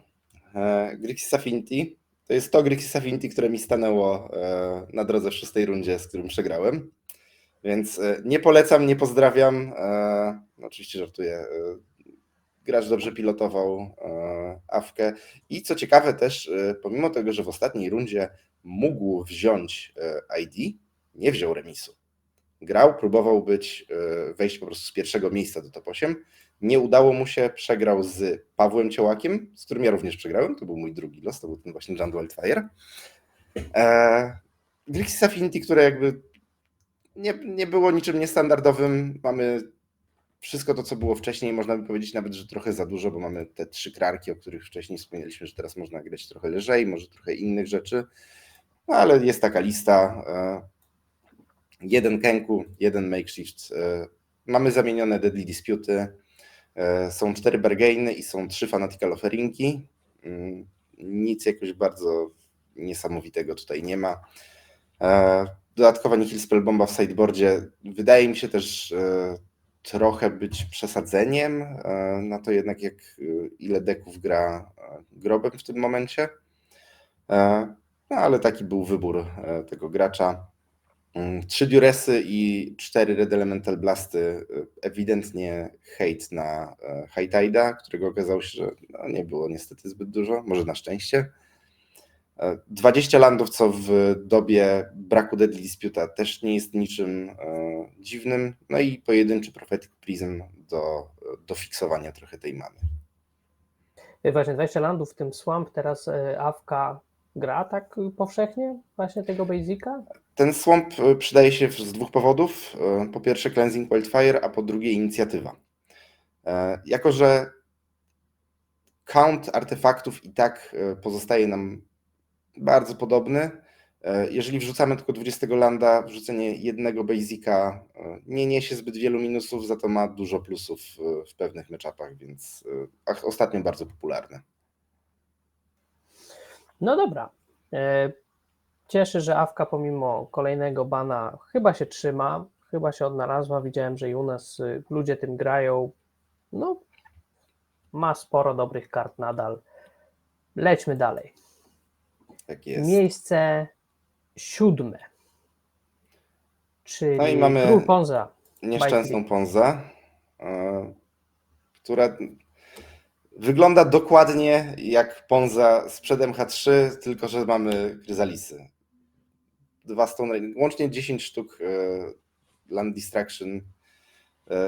Grixis Affinity. To jest to Grixis Affinity, które mi stanęło na drodze w 6. rundzie, z którym przegrałem. Więc nie polecam, nie pozdrawiam. No, oczywiście żartuję. Gracz dobrze pilotował Awkę. I co ciekawe też, pomimo tego, że w ostatniej rundzie mógł wziąć ID, nie wziął remisu. Grał, próbował wejść po prostu z pierwszego miejsca do top 8. Nie udało mu się, przegrał z Pawłem Ciołakiem, z którym ja również przegrałem. To był mój drugi los, to był ten właśnie Grand Wildfire. Grixis Affinity, które jakby nie było niczym niestandardowym. Mamy wszystko to, co było wcześniej. Można by powiedzieć nawet, że trochę za dużo, bo mamy te 3 krarki, o których wcześniej wspomnieliśmy, że teraz można grać trochę lżej, może trochę innych rzeczy. No ale jest taka lista. 1 Kenku, 1 Makeshift. Mamy zamienione Deadly Disputy. Są 4 Bergainy i są 3 Fanatical Offeringi. Nic jakoś bardzo niesamowitego tutaj nie ma. Dodatkowa Nihil Spellbomba w sideboardzie wydaje mi się też trochę być przesadzeniem na to jednak, ile deków gra Grobem w tym momencie. No ale taki był wybór tego gracza. 3 Duresy i 4 Red Elemental Blasty. Ewidentnie hejt na High Tide'a, którego okazało się, że no, nie było niestety zbyt dużo, może na szczęście. 20 landów, co w dobie braku Deadly Disputa też nie jest niczym dziwnym. No i pojedynczy Prophetic Prism do fiksowania trochę tej many. Właśnie 20 landów, w tym Swamp, teraz Awka gra tak powszechnie właśnie tego Basica? Ten Swamp przydaje się z 2 powodów. Po pierwsze Cleansing Wildfire, a po drugie inicjatywa. Jako że count artefaktów i tak pozostaje nam bardzo podobny, jeżeli wrzucamy tylko 20 landa, wrzucenie jednego Basica nie niesie zbyt wielu minusów, za to ma dużo plusów w pewnych matchupach, więc ostatnio bardzo popularne. No dobra. Cieszę, że Awka pomimo kolejnego bana chyba się trzyma, chyba się odnalazła. Widziałem, że i u nas ludzie tym grają. No, ma sporo dobrych kart nadal. Lećmy dalej. Tak jest. Miejsce 7. Czyli No i mamy Król Ponza. nieszczęsną Ponzę, która wygląda dokładnie jak Ponza sprzed MH3, tylko że mamy Kryzalisy. 2 Stone Rain, łącznie 10 sztuk Land Distraction.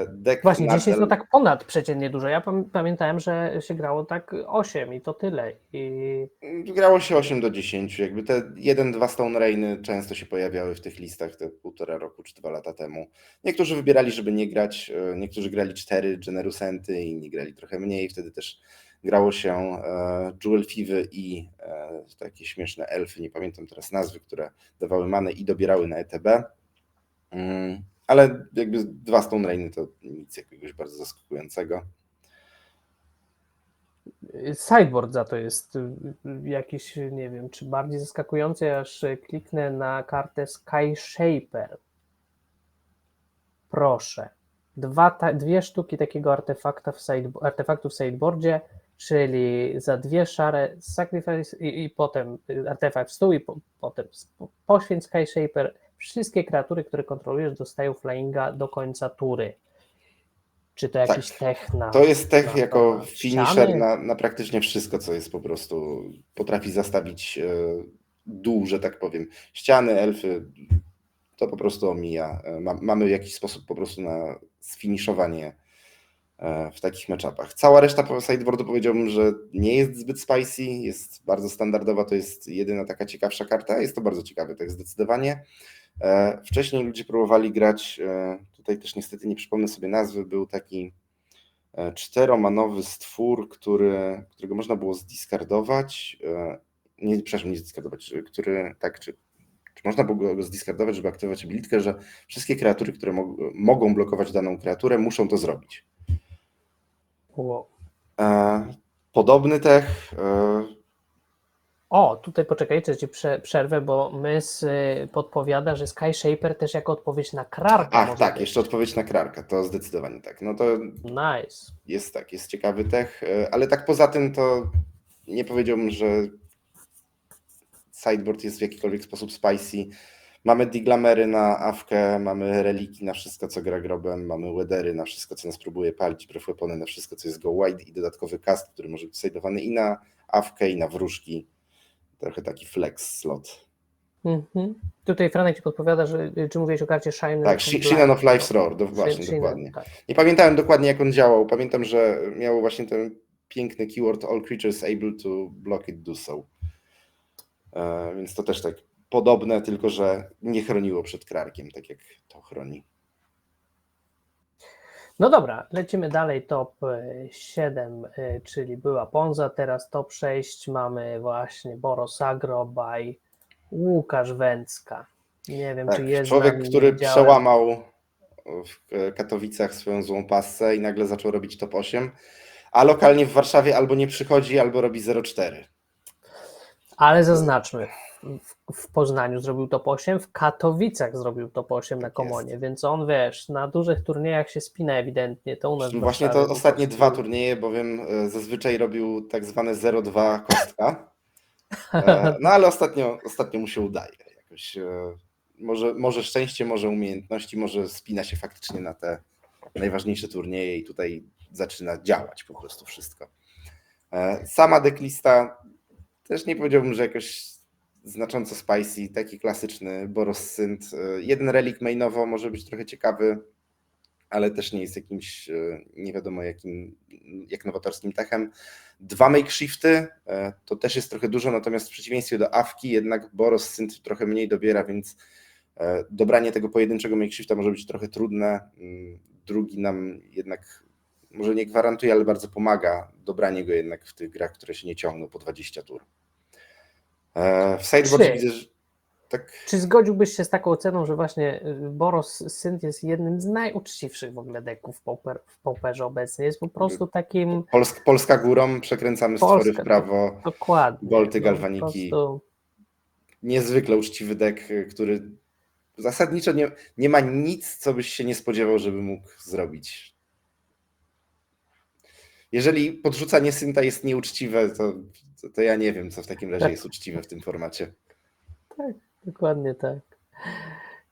Deck Właśnie, 10 to nadal- tak ponad przeciętnie dużo. Ja pamiętałem, że się grało tak 8 i to tyle. Grało się 8 do 10. Jakby te 1-2 Stone Rainy często się pojawiały w tych listach te 1,5 roku czy 2 lata temu. Niektórzy wybierali, żeby nie grać, niektórzy grali 4 Generusenty, inni grali trochę mniej. Wtedy też grało się Jewel Thiefy i takie śmieszne elfy, nie pamiętam teraz nazwy, które dawały manę i dobierały na ETB. Ale jakby 2 Stone Rainy to nic jakiegoś bardzo zaskakującego. Sideboard za to jest jakiś, nie wiem, czy bardziej zaskakujący, aż kliknę na kartę Sky Shaper. Proszę. 2 sztuki takiego artefaktu w sideboardzie, czyli za 2 szare sacrifice i potem artefakt w stół i potem poświęć Sky Shaper. Wszystkie kreatury, które kontrolujesz, dostają flyinga do końca tury. Czy to jakiś tech na... To jest tech na jako na finisher ściany? na praktycznie wszystko, co jest po prostu, potrafi zastawić dół, że tak powiem. Ściany, elfy, to po prostu omija. Mamy jakiś sposób po prostu na sfiniszowanie w takich matchupach. Cała reszta sideboardu powiedziałbym, że nie jest zbyt spicy, jest bardzo standardowa, to jest jedyna taka ciekawsza karta, jest to bardzo ciekawy tech zdecydowanie. Wcześniej ludzie próbowali grać, tutaj też niestety nie przypomnę sobie nazwy, był taki 4-manowy stwór, którego można było zdiskardować. Przepraszam, nie zdiskardować, który tak, czy można było go zdiskardować, żeby aktywować abilitkę, że wszystkie kreatury, które mogą blokować daną kreaturę, muszą to zrobić. Wow. Podobny tech. O, tutaj poczekajcie, ci przerwę, bo Mys podpowiada, że Sky Shaper też jako odpowiedź na Krarka Ach, może tak, być. jeszcze odpowiedź na Krarka, to zdecydowanie tak. No to Nice. jest ciekawy tech, ale tak poza tym to nie powiedziałbym, że sideboard jest w jakikolwiek sposób spicy. Mamy diglamery na awkę, mamy reliki na wszystko, co gra grobem, mamy weathery na wszystko, co nas próbuje palić, breath weapony na wszystko, co jest go wide i dodatkowy cast, który może być sidowany i na awkę, i na wróżki. Trochę taki flex slot. Tutaj Franek ci podpowiada, że czy mówiłeś o karcie Shine? Tak, Shinan of Life's Roar, właśnie, dokładnie. Tak. Nie pamiętałem dokładnie, jak on działał. Pamiętam, że miał właśnie ten piękny keyword all creatures able to block it do so. Więc to też tak podobne, tylko że nie chroniło przed Krarkiem, tak jak to chroni. No dobra, lecimy dalej. Top 7, czyli była Ponza, teraz top 6 mamy właśnie Boros Agro by Łukasz Węcka. Nie wiem, Tak, czy jest człowiek, z nami, który widziałem. przełamał w Katowicach swoją złą passę i nagle zaczął robić top 8, a lokalnie w Warszawie albo nie przychodzi, albo robi 0,4. Ale zaznaczmy, w Poznaniu zrobił top 8, w Katowicach zrobił top 8 na Komonie, więc on, wiesz, na dużych turniejach się spina ewidentnie, to u nas w Właśnie to Warszawie po ostatnie prostu- 2 turnieje, bowiem zazwyczaj robił tak zwane 0,2 kostka. No ale ostatnio mu się udaje. Jakoś, może szczęście, może umiejętności, może spina się faktycznie na te najważniejsze turnieje i tutaj zaczyna działać po prostu wszystko. Sama decklista też nie powiedziałbym, że jakoś znacząco spicy, taki klasyczny Boros Synth. Jeden relik mainowo może być trochę ciekawy, ale też nie jest jakimś nie wiadomo jak nowatorskim techem. 2 makeshifty to też jest trochę dużo, natomiast w przeciwieństwie do awki jednak Boros Synth trochę mniej dobiera, więc dobranie tego pojedynczego makeshifta może być trochę trudne. Drugi nam jednak może nie gwarantuje, ale bardzo pomaga dobranie go jednak w tych grach, które się nie ciągną po 20 tur. W sideboardzie widzę, że tak. Czy zgodziłbyś się z taką oceną, że właśnie Boros Synth jest jednym z najuczciwszych w ogóle deków w Pauperze obecnie? Jest po prostu takim... Polska górą, przekręcamy stwory w prawo, Dokładnie. bolty, no, galwaniki. po prostu... Niezwykle uczciwy deck, który zasadniczo nie ma nic, co byś się nie spodziewał, żeby mógł zrobić. Jeżeli podrzucanie synta jest nieuczciwe, to ja nie wiem, co w takim razie jest uczciwe w tym formacie. Tak, dokładnie tak.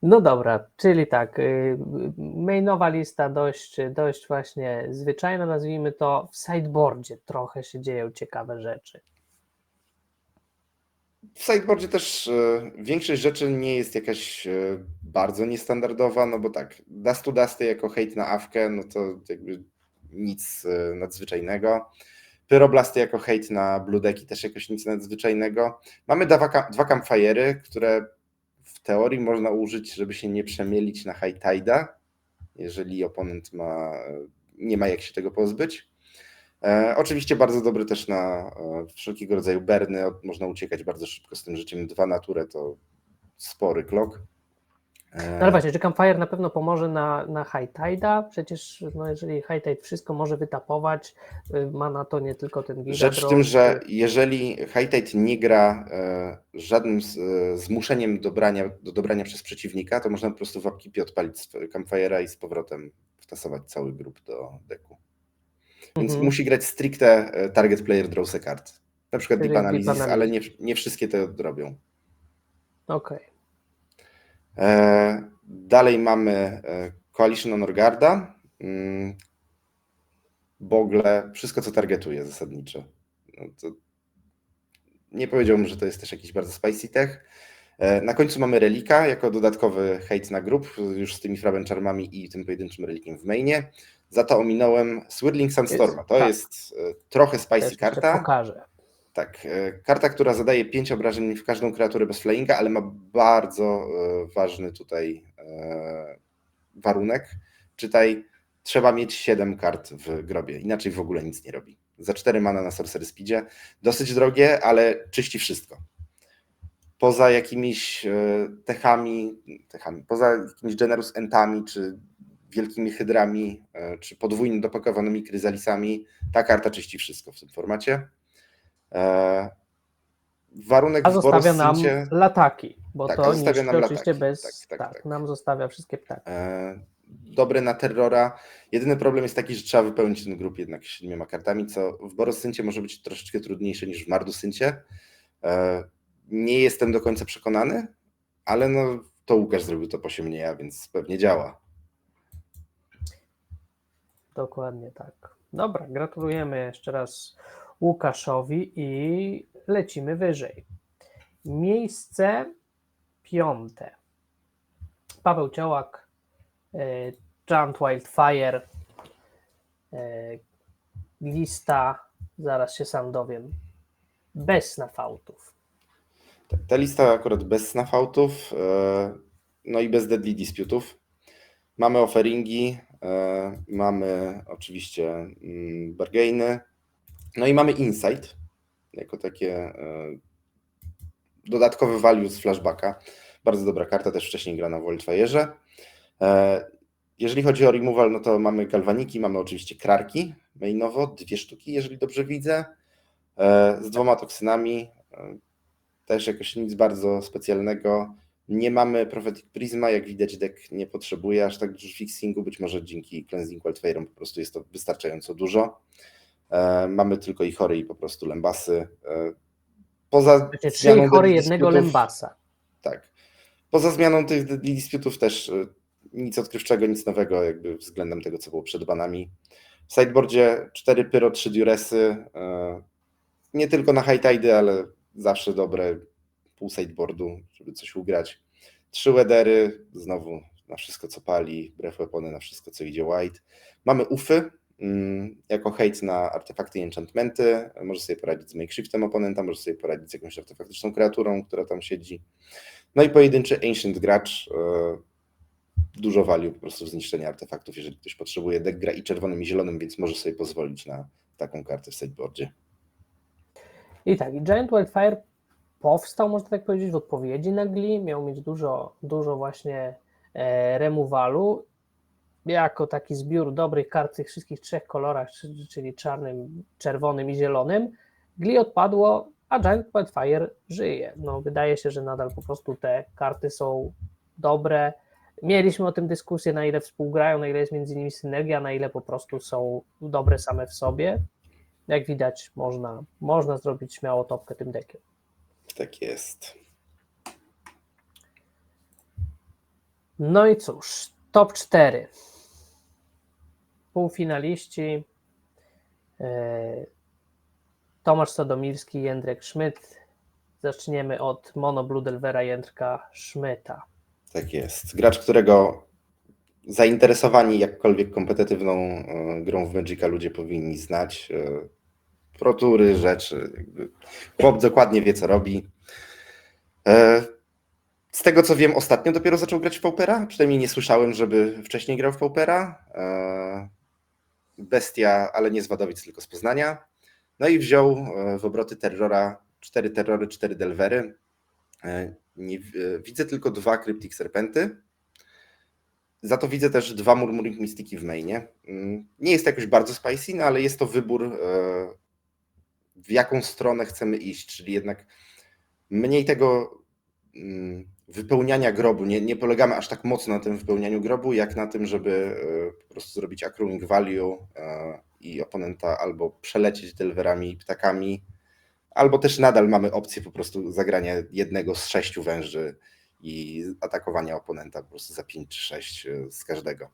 No dobra, czyli tak, mainowa lista dość właśnie zwyczajna, nazwijmy to. W sideboardzie trochę się dzieją ciekawe rzeczy. W sideboardzie też większość rzeczy nie jest jakaś bardzo niestandardowa, no bo tak, Dust to Dusty jako hejt na awkę, no to jakby nic nadzwyczajnego. Pyroblasty jako hejt na blue decki też jakoś nic nadzwyczajnego. Mamy dwa campfire'y, które w teorii można użyć, żeby się nie przemielić na high tide'a, jeżeli oponent nie ma jak się tego pozbyć. Oczywiście bardzo dobry też na wszelkiego rodzaju berny, można uciekać bardzo szybko z tym życiem. 2 na turę to spory klok. No ale właśnie, czy Campfire na pewno pomoże na High Tide'a? Przecież no jeżeli High Tide wszystko może wytapować, ma na to nie tylko ten Giga Rzecz w Draw, tym, że jeżeli High Tide nie gra żadnym zmuszeniem do dobrania przez przeciwnika, to można po prostu w upkeepie odpalić Campfire'a i z powrotem wtasować cały grup do deku. Więc musi grać stricte target player draws a card. Na przykład Deep Analysis, ale nie wszystkie to robią. Okej. Dalej mamy Coalition Honor Guarda. Bogle, wszystko co targetuje zasadniczo. No to nie powiedziałbym, że to jest też jakiś bardzo spicy tech. Na końcu mamy Relika jako dodatkowy hejt na grup, już z tymi Fraben Charmami i tym pojedynczym relikiem w mainie. Za to ominąłem Swirling Sandstorma. To jest trochę spicy karta. Pokażę. Tak, karta, która zadaje 5 obrażeń w każdą kreaturę bez flyinga, ale ma bardzo ważny tutaj warunek. Czytaj, trzeba mieć 7 kart w grobie, inaczej w ogóle nic nie robi. Za 4 mana na Sorcery Speedzie, dosyć drogie, ale czyści wszystko. Poza jakimiś techami, poza jakimiś Generous Entami, czy wielkimi hydrami, czy podwójnie dopakowanymi kryzalisami, ta karta czyści wszystko w tym formacie. Warunek A w zostawia nam Borosyncie... lataki, bo Tak, a to zostawia niszczy nam oczywiście lataki. bez... Tak, Tak, tak. nam zostawia wszystkie ptaki. Dobre na terrora. Jedyny problem jest taki, że trzeba wypełnić ten grup jednak 7 kartami, co w Borosyncie może być troszeczkę trudniejsze niż w Mardusyncie. Nie jestem do końca przekonany, ale no to Łukasz zrobił to po nie ja, więc pewnie działa. Dokładnie tak. Dobra, gratulujemy jeszcze raz Łukaszowi i lecimy wyżej. Miejsce 5. Paweł Ciołak, Giant Wildfire, lista, zaraz się sam dowiem, bez snafautów. Ta lista akurat bez snafautów, no i bez Deadly Disputów. Mamy offeringi, mamy oczywiście bargainy, no i mamy insight, jako takie dodatkowe value z flashbacka. Bardzo dobra karta, też wcześniej grana w Wildfire'ze. Jeżeli chodzi o removal, no to mamy galwaniki, mamy oczywiście krarki mainowo, 2 sztuki, jeżeli dobrze widzę, z 2 toksynami, też jakoś nic bardzo specjalnego. Nie mamy Prophetic Prisma, jak widać deck nie potrzebuje aż tak dużo fixingu, być może dzięki Cleansing Wildfire'om po prostu jest to wystarczająco dużo. Mamy tylko i chory i po prostu lembasy. Poza 3 chory, Deadly jednego Disputów- lembasa. Tak. Poza zmianą tych Deadly Disputów też nic odkrywczego, nic nowego jakby względem tego, co było przed banami. W sideboardzie 4 pyro, 3 duresy. Nie tylko na high tide, ale zawsze dobre pół sideboardu, żeby coś ugrać. 3 weathery, znowu na wszystko, co pali, breath weapony na wszystko, co idzie white. Mamy ufy, jako hate na artefakty i enchantmenty. Może sobie poradzić z makeshiftem oponenta, może sobie poradzić z jakąś artefaktyczną kreaturą, która tam siedzi. No i pojedynczy ancient gracz, dużo value po prostu w zniszczeniu artefaktów, jeżeli ktoś potrzebuje. Deck gra i czerwonym i zielonym, więc może sobie pozwolić na taką kartę w sideboardzie. I tak, i Giant Wildfire powstał, można tak powiedzieć, w odpowiedzi na Gli, miał mieć dużo właśnie removalu, jako taki zbiór dobrych kart w tych wszystkich 3 kolorach, czyli czarnym, czerwonym i zielonym. Gli odpadło, a Giant Wildfire żyje. No, wydaje się, że nadal po prostu te karty są dobre. Mieliśmy o tym dyskusję, na ile współgrają, na ile jest między nimi synergia, na ile po prostu są dobre same w sobie. Jak widać, można zrobić śmiało topkę tym deckiem. Tak jest. No i cóż, top 4. Półfinaliści. Tomasz Sodomirski i Jędrek Szmyt. Zaczniemy od Mono Blue Delvera Jędrka Szmyta. Tak jest. Gracz, którego zainteresowani jakkolwiek kompetytywną grą w Magica ludzie powinni znać. Protury, rzeczy. Jakby chłop dokładnie wie, co robi. Z tego, co wiem, ostatnio dopiero zaczął grać w Paupera. Przynajmniej nie słyszałem, żeby wcześniej grał w Paupera. Bestia, ale nie z Wadowic, tylko z Poznania. No i wziął w obroty terrora 4 terrory, 4 delvery. Widzę tylko 2 Cryptic Serpenty. Za to widzę też 2 Murmuring Mystiki w mainie. Nie jest to jakoś bardzo spicy, no ale jest to wybór, w jaką stronę chcemy iść, czyli jednak mniej tego wypełniania grobu. Nie polegamy aż tak mocno na tym wypełnianiu grobu, jak na tym, żeby po prostu zrobić accruing value i oponenta albo przelecieć delverami i ptakami, albo też nadal mamy opcję po prostu zagrania jednego z 6 węży i atakowania oponenta po prostu za 5 czy 6 z każdego.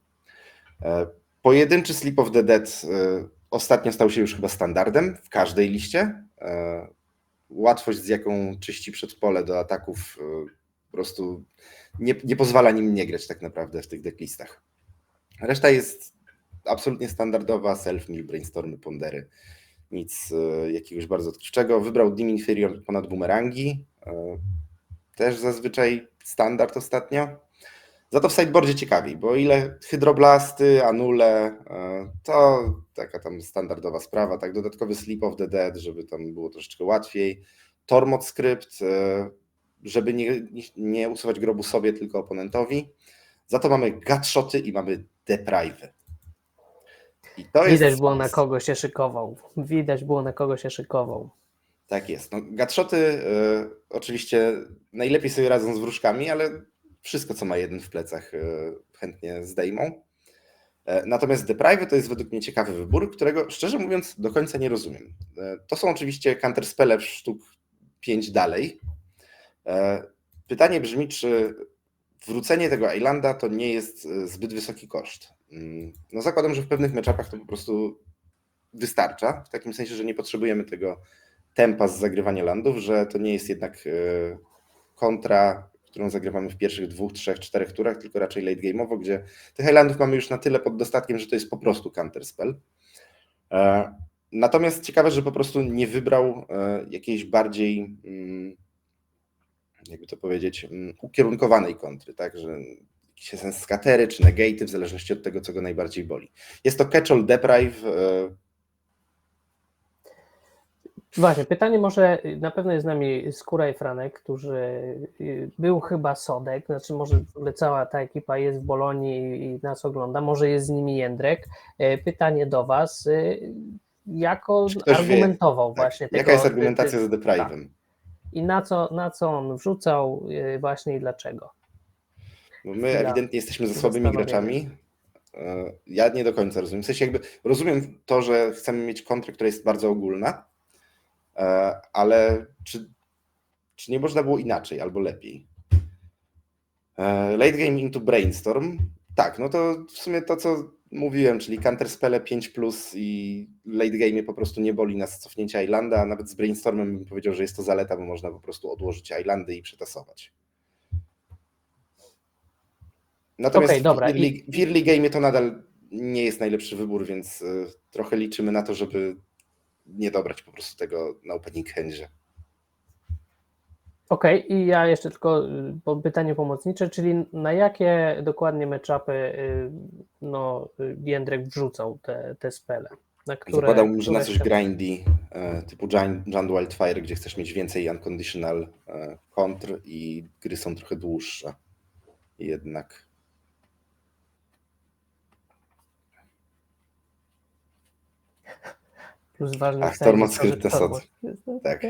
Pojedynczy Sleep of the Dead ostatnio stał się już chyba standardem w każdej liście. Łatwość, z jaką czyści przedpole do ataków, po prostu nie pozwala nim nie grać tak naprawdę w tych decklistach. Reszta jest absolutnie standardowa, self-mill, brainstormy, pondery. Nic jakiegoś bardzo odkrywczego. Wybrał Dim Inferior ponad bumerangi. Też zazwyczaj standard ostatnio. Za to w sideboardzie ciekawiej, bo ile hydroblasty, anule, to taka tam standardowa sprawa, tak, dodatkowy Sleep of the Dead, żeby tam było troszeczkę łatwiej, Tormod Skrypt, żeby nie usuwać grobu sobie, tylko oponentowi. Za to mamy gutshoty i mamy deprive'y. I to Widać jest było, na kogo się szykował. Widać było, na kogo się szykował. Tak jest. No, gutshoty oczywiście najlepiej sobie radzą z wróżkami, ale wszystko, co ma jeden w plecach, chętnie zdejmą. Natomiast deprive to jest według mnie ciekawy wybór, którego szczerze mówiąc do końca nie rozumiem. To są oczywiście counterspelle w sztuk 5 dalej. Pytanie brzmi, czy wrócenie tego Islanda to nie jest zbyt wysoki koszt. No zakładam, że w pewnych matchupach to po prostu wystarcza, w takim sensie, że nie potrzebujemy tego tempa z zagrywania landów, że to nie jest jednak kontra, którą zagrywamy w pierwszych 2, 3, 4 turach, tylko raczej late game'owo, gdzie tych islandów mamy już na tyle pod dostatkiem, że to jest po prostu counterspell. Natomiast ciekawe, że po prostu nie wybrał jakiejś bardziej, jakby to powiedzieć, ukierunkowanej kontry, tak, że jakiś sens skatery czy negaty, w zależności od tego, co go najbardziej boli. Jest to catch-all deprive. Właśnie, pytanie może, na pewno jest z nami Skóra i Franek, którzy był chyba Sodek, znaczy może w ogóle cała ta ekipa jest w Bolonii i nas ogląda, może jest z nimi Jędrek. Pytanie do was, jak on argumentował właśnie tego. Jaka jest argumentacja z deprive'em? I na co on wrzucał właśnie i dlaczego? Bo my ewidentnie jesteśmy za słabymi graczami. Ja nie do końca rozumiem. W sensie jakby rozumiem to, że chcemy mieć kontrę, która jest bardzo ogólna, ale czy nie można było inaczej albo lepiej? Late game into brainstorm. Tak, no to w sumie to, co mówiłem, czyli counterspelle 5+, i late game po prostu nie boli nas cofnięcie Islanda, a nawet z brainstormem bym powiedział, że jest to zaleta, bo można po prostu odłożyć Islandy i przetasować. Natomiast dobra. w early game to nadal nie jest najlepszy wybór, więc trochę liczymy na to, żeby nie dobrać po prostu tego na opening handzie. Okej, i ja jeszcze tylko pytanie pomocnicze, czyli na jakie dokładnie matchupy Jędrek wrzucał te spele? Zakładałbym, że na coś grindy, typu Giant Wildfire, gdzie chcesz mieć więcej unconditional kontr i gry są trochę dłuższe. Jednak. Plus ważny Tormod Skrypt na Sod. Tak.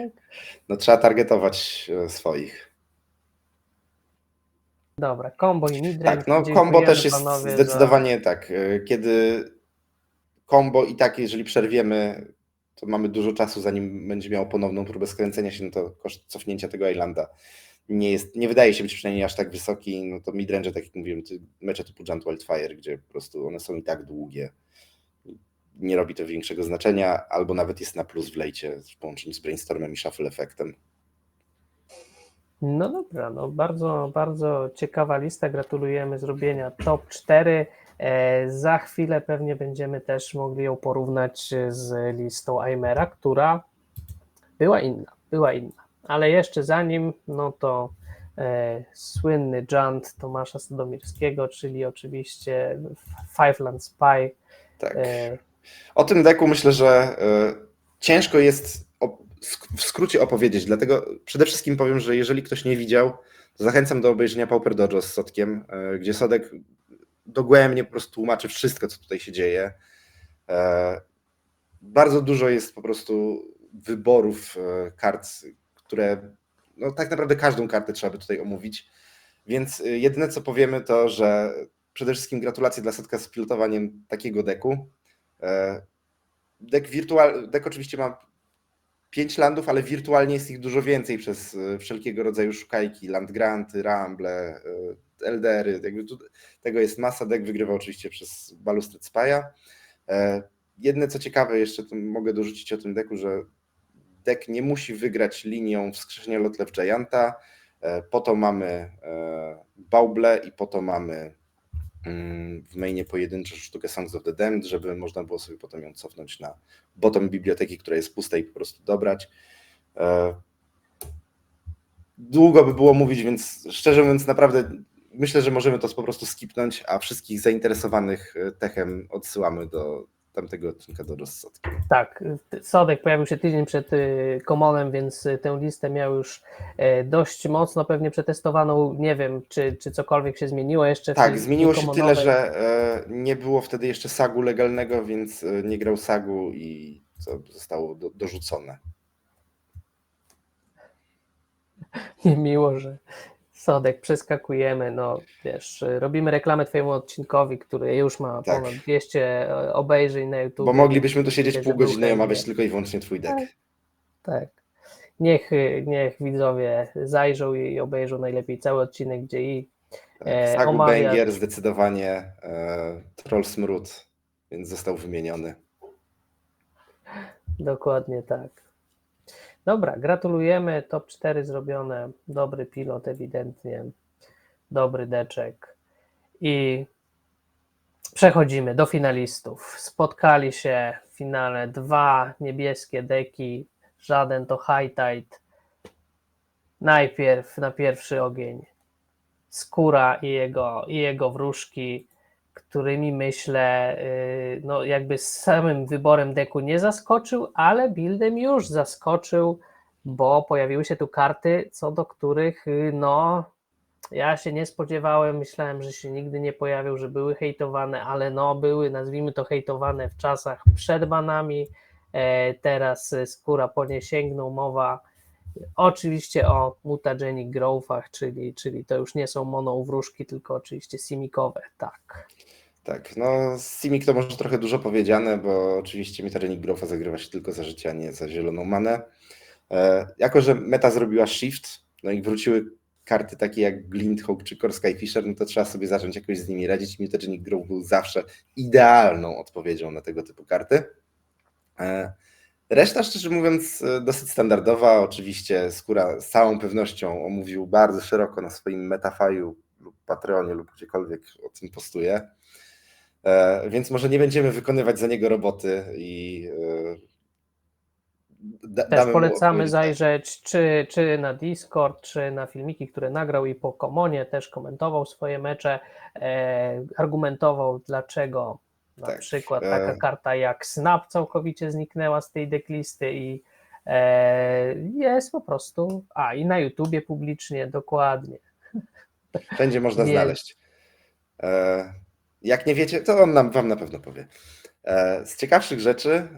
No trzeba targetować swoich. Dobra, combo i midrange. Tak, no combo też jest zdecydowanie tak. Kiedy combo i tak, jeżeli przerwiemy, to mamy dużo czasu, zanim będzie miało ponowną próbę skręcenia się, no to koszt cofnięcia tego Islanda nie wydaje się być przynajmniej aż tak wysoki. No to midrange, tak jak mówiłem, mecze typu Giant Wildfire, gdzie po prostu one są i tak długie. Nie robi to większego znaczenia, albo nawet jest na plus w lejcie w połączeniu z brainstormem i shuffle efektem. No dobra, no bardzo, bardzo ciekawa lista. Gratulujemy zrobienia top 4. Za chwilę pewnie będziemy też mogli ją porównać z listą Aimera, która była inna. Ale jeszcze zanim, no to słynny Jant Tomasza Stodomirskiego, czyli oczywiście Five Land Spy. Tak. O tym deku myślę, że ciężko jest w skrócie opowiedzieć, dlatego przede wszystkim powiem, że jeżeli ktoś nie widział, to zachęcam do obejrzenia Pauper Dojo z Sodkiem, gdzie Sodek dogłębnie po prostu tłumaczy wszystko, co tutaj się dzieje. Bardzo dużo jest po prostu wyborów kart, które no tak naprawdę każdą kartę trzeba by tutaj omówić, więc jedyne co powiemy to, że przede wszystkim gratulacje dla Sodka z pilotowaniem takiego deku. Deck oczywiście ma 5 landów, ale wirtualnie jest ich dużo więcej przez wszelkiego rodzaju szukajki, landgranty, ramble, eldery. Tego jest masa. Deck wygrywa oczywiście przez Balustrade Spy'a. Jedne co ciekawe, jeszcze to mogę dorzucić o tym decku, że deck nie musi wygrać linią wskrzeszenia Lotlef Gianta. Po to mamy Bauble i po to mamy w mainie pojedynczą sztukę Songs of the Damned, żeby można było sobie potem ją cofnąć na bottom biblioteki, która jest pusta i po prostu dobrać. Długo by było mówić, więc szczerze mówiąc naprawdę myślę, że możemy to po prostu skipnąć, a wszystkich zainteresowanych techem odsyłamy do tamtego odcinka do rozsądku. Tak, Sodek pojawił się tydzień przed Commonem, więc tę listę miał już dość mocno pewnie przetestowaną. Nie wiem, czy cokolwiek się zmieniło jeszcze. Tak, zmieniło się tyle, że nie było wtedy jeszcze sagu legalnego, więc nie grał sagu i co zostało dorzucone. Niemiło, że Sodek przeskakujemy, no wiesz, robimy reklamę twojemu odcinkowi, który już ma Tak. ponad 200 obejrzeń na YouTube. Bo moglibyśmy tu siedzieć Myślę, pół że był godziny i omawiać chętnie. tylko i wyłącznie twój deck. Tak. Niech widzowie zajrzą i obejrzą najlepiej cały odcinek, gdzie i Tak, Sagu omawia. Banger zdecydowanie, Troll Smród, więc został wymieniony. Dokładnie tak. Dobra, gratulujemy, top 4 zrobione, dobry pilot ewidentnie, dobry deczek i przechodzimy do finalistów. Spotkali się w finale 2 niebieskie deki, żaden to High Tide. Najpierw na pierwszy ogień Skóra i jego wróżki, którymi myślę, no jakby z samym wyborem deku nie zaskoczył, ale buildem już zaskoczył, bo pojawiły się tu karty, co do których no ja się nie spodziewałem, myślałem, że się nigdy nie pojawią, że były hejtowane, ale no były, nazwijmy to, hejtowane w czasach przed banami. Teraz Skóra po nie sięgnął, mowa oczywiście o mutagenic growthach, czyli to już nie są mono wróżki, tylko oczywiście simikowe, tak. Tak, no z Simic to może trochę dużo powiedziane, bo oczywiście Mutagenic Growtha zagrywa się tylko za życie, a nie za zieloną manę. Jako że meta zrobiła shift, no i wróciły karty takie jak Glinthook czy Core Skyfisher, no to trzeba sobie zacząć jakoś z nimi radzić. Mutagenic Growth był zawsze idealną odpowiedzią na tego typu karty. Reszta, szczerze mówiąc, dosyć standardowa. Oczywiście Skóra z całą pewnością omówił bardzo szeroko na swoim Metafaju lub Patreonie lub gdziekolwiek o tym postuje. Więc może nie będziemy wykonywać za niego roboty i Też polecamy zajrzeć czy na Discord, czy na filmiki, które nagrał i po Commonie też komentował swoje mecze, argumentował dlaczego na przykład taka karta jak Snap całkowicie zniknęła z tej decklisty i jest po prostu, i na YouTubie publicznie, dokładnie. Będzie można znaleźć. Jak nie wiecie, to on wam na pewno powie. Z ciekawszych rzeczy,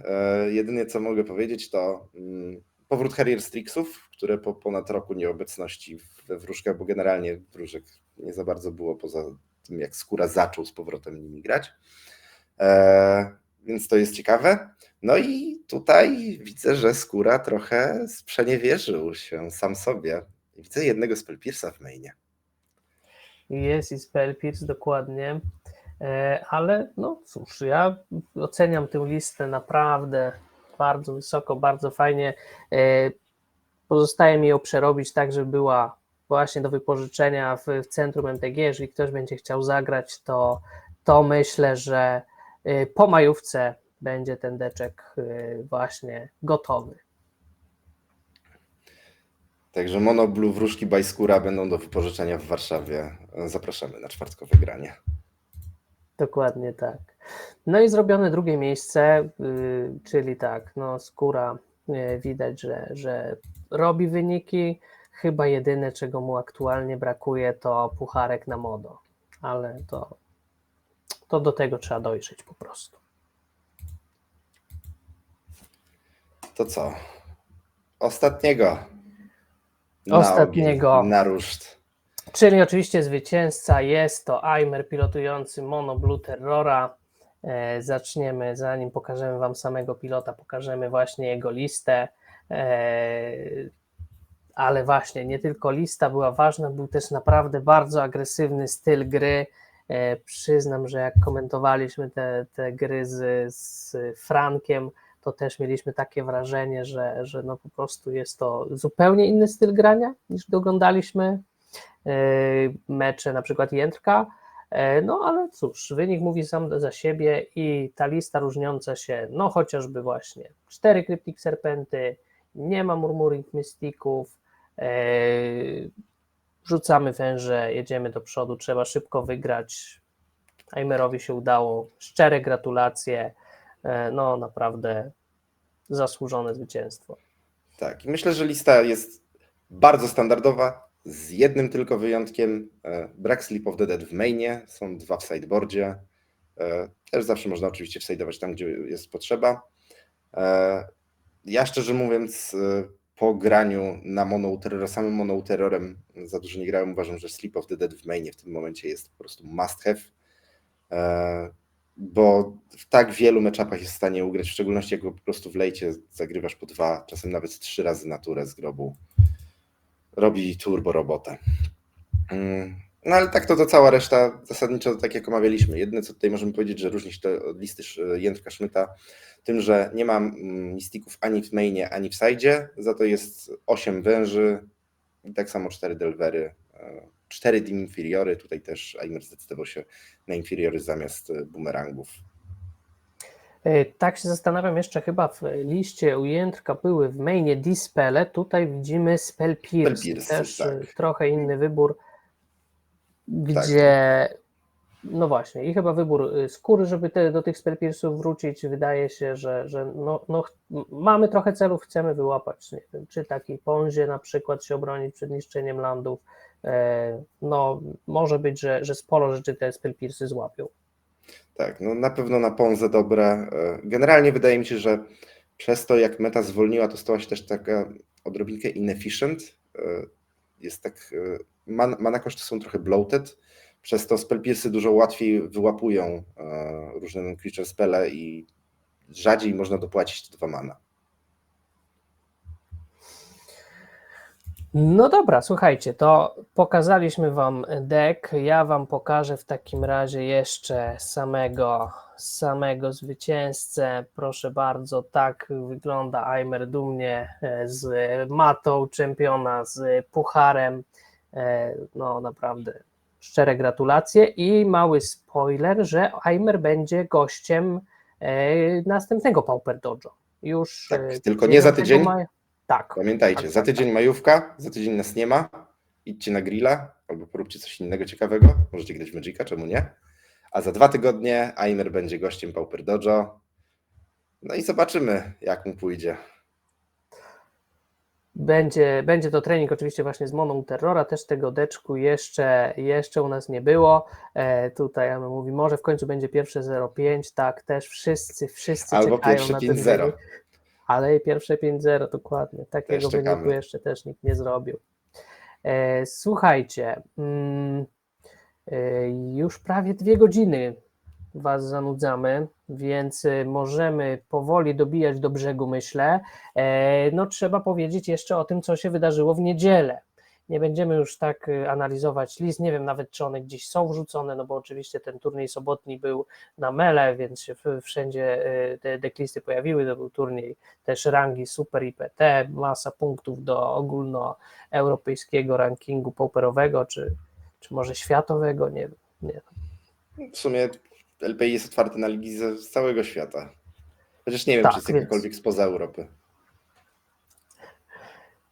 jedynie co mogę powiedzieć, to powrót Harrier Strixów, które po ponad roku nieobecności we wróżkach, bo generalnie wróżek nie za bardzo było, poza tym jak Skóra zaczął z powrotem nimi grać. Więc to jest ciekawe. No i tutaj widzę, że Skóra trochę sprzeniewierzył się sam sobie. Widzę jednego Spellpierce'a w mainie. Jest i Spellpierce, dokładnie. Ale no cóż, ja oceniam tę listę naprawdę bardzo wysoko, bardzo fajnie. Pozostaje mi ją przerobić tak, żeby była właśnie do wypożyczenia w centrum MTG. Jeżeli ktoś będzie chciał zagrać, to myślę, że po majówce będzie ten deczek właśnie gotowy. Także Mono Blue wróżki by Skóra będą do wypożyczenia w Warszawie. Zapraszamy na czwartkowe granie. Dokładnie tak. No i zrobione drugie miejsce, czyli tak, no Skóra widać, że robi wyniki. Chyba jedyne, czego mu aktualnie brakuje, to pucharek na modo, ale to do tego trzeba dojrzeć po prostu. To co? Ostatniego. Na ruszt. Czyli oczywiście zwycięzca jest to Aimer pilotujący Mono Blue Terrora. Zaczniemy, zanim pokażemy wam samego pilota, pokażemy właśnie jego listę. Ale właśnie nie tylko lista była ważna, był też naprawdę bardzo agresywny styl gry. Przyznam, że jak komentowaliśmy te gry z Frankiem, to też mieliśmy takie wrażenie, że no po prostu jest to zupełnie inny styl grania niż gdy oglądaliśmy mecze na przykład Jędrka. No ale cóż, wynik mówi sam za siebie i ta lista różniąca się, no chociażby właśnie 4 Cryptic Serpenty, nie ma Murmuring Mystików, rzucamy węże, jedziemy do przodu, trzeba szybko wygrać. Aimerowi się udało, szczere gratulacje, no naprawdę zasłużone zwycięstwo. Tak, i myślę, że lista jest bardzo standardowa, z jednym tylko wyjątkiem. Brak Sleep of the Dead w mainie, są 2 w sideboardzie. Też zawsze można oczywiście wsajdować tam, gdzie jest potrzeba. Ja szczerze mówiąc, po graniu na Mono-Terror, samym Mono-Terrorem za dużo nie grałem. Uważam, że Sleep of the Dead w mainie w tym momencie jest po prostu must have, bo w tak wielu matchupach jest w stanie ugrać, w szczególności jak go po prostu w lejcie zagrywasz po 2, czasem nawet 3 razy naturę z grobu. Robi turbo robotę. No ale tak to cała reszta zasadniczo tak jak omawialiśmy. Jedyne co tutaj możemy powiedzieć, że różni się to od listy Jędrka Szmyta tym, że nie ma mistików ani w mainie, ani w sidzie, za to jest 8 węży i tak samo 4 delvery, 4 Dim Inferiory. Tutaj też Aimer zdecydował się na Inferiory zamiast bumerangów. Tak się zastanawiam, jeszcze chyba w liście u Jędrka były w mainie Dispele, tutaj widzimy Spell Pierce, też tak. trochę inny wybór, gdzie no właśnie i chyba wybór skóry, żeby do tych Spell Pierce'ów wrócić, wydaje się, że mamy trochę celów, chcemy wyłapać, nie wiem, czy takiej Ponzie na przykład się obronić przed niszczeniem landów, no może być, że sporo rzeczy te Spell Pierce'y złapią. Tak, no na pewno na Ponze dobre. Generalnie wydaje mi się, że przez to jak meta zwolniła, to stała się też taka odrobinkę inefficient. Jest tak, mana koszty są trochę bloated, przez to spell pierce'y dużo łatwiej wyłapują różne creature spele i rzadziej można dopłacić te 2 mana. No dobra, słuchajcie, to pokazaliśmy wam deck, ja wam pokażę w takim razie jeszcze samego zwycięzcę, proszę bardzo, tak wygląda Aimer dumnie z matą czempiona, z pucharem, no naprawdę szczere gratulacje i mały spoiler, że Aimer będzie gościem następnego Pauper Dojo. Już tak, tylko nie za tydzień. Tak. Pamiętajcie, tak, za tydzień tak. majówka, za tydzień nas nie ma, idźcie na grilla albo poróbcie coś innego ciekawego, możecie grać w Magica, czemu nie? A za 2 tygodnie Aimer będzie gościem Pauper Dojo, no i zobaczymy jak mu pójdzie. Będzie to trening oczywiście właśnie z Moną Terrora, też tego deczku jeszcze u nas nie było. Tutaj Aimer mówi, może w końcu będzie pierwsze 0,5, tak, też wszyscy Albo czekają pierwsze na ten 5-0. wynik. Ale pierwsze 5-0, dokładnie. Takiego wyniku jeszcze też nikt nie zrobił. Słuchajcie, już prawie 2 godziny was zanudzamy, więc możemy powoli dobijać do brzegu, myślę. No trzeba powiedzieć jeszcze o tym, co się wydarzyło w niedzielę. Nie będziemy już tak analizować list, nie wiem nawet, czy one gdzieś są wrzucone, no bo oczywiście ten turniej sobotni był na mele, więc się wszędzie te decklisty pojawiły, to był turniej też rangi Super IPT, masa punktów do ogólnoeuropejskiego rankingu pauperowego, czy może światowego, nie wiem. W sumie LPI jest otwarty na ligi z całego świata. Chociaż nie wiem, tak, czy jest jakakolwiek spoza Europy.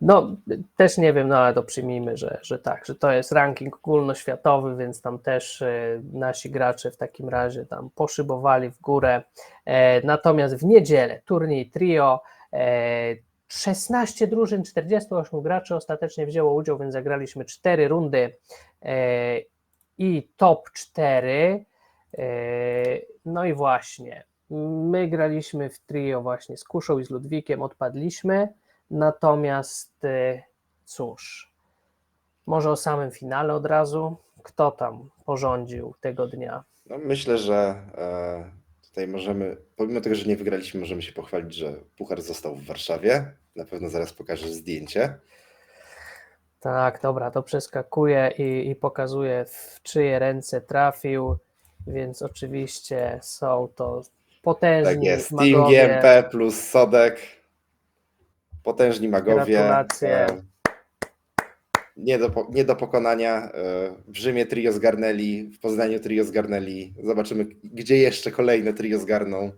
No, też nie wiem, no ale to przyjmijmy, że tak, że to jest ranking ogólnoświatowy, więc tam też nasi gracze w takim razie tam poszybowali w górę. Natomiast w niedzielę turniej trio, 16 drużyn, 48 graczy ostatecznie wzięło udział, więc zagraliśmy 4 rundy i top 4. No i właśnie, my graliśmy w trio właśnie z Kuszą i z Ludwikiem, odpadliśmy. Natomiast cóż, może o samym finale od razu, kto tam porządził tego dnia? No, myślę, że tutaj możemy, pomimo tego, że nie wygraliśmy, możemy się pochwalić, że puchar został w Warszawie. Na pewno zaraz pokażę zdjęcie. Tak, dobra, to przeskakuję i pokazuję, w czyje ręce trafił, więc oczywiście są to potężni Tak jest, magowie. Team GMP plus Sodek. Potężni magowie. Gratulacje. Nie do pokonania. W Rzymie trio zgarnęli, w Poznaniu trio zgarnęli. Zobaczymy, gdzie jeszcze kolejne trio zgarną.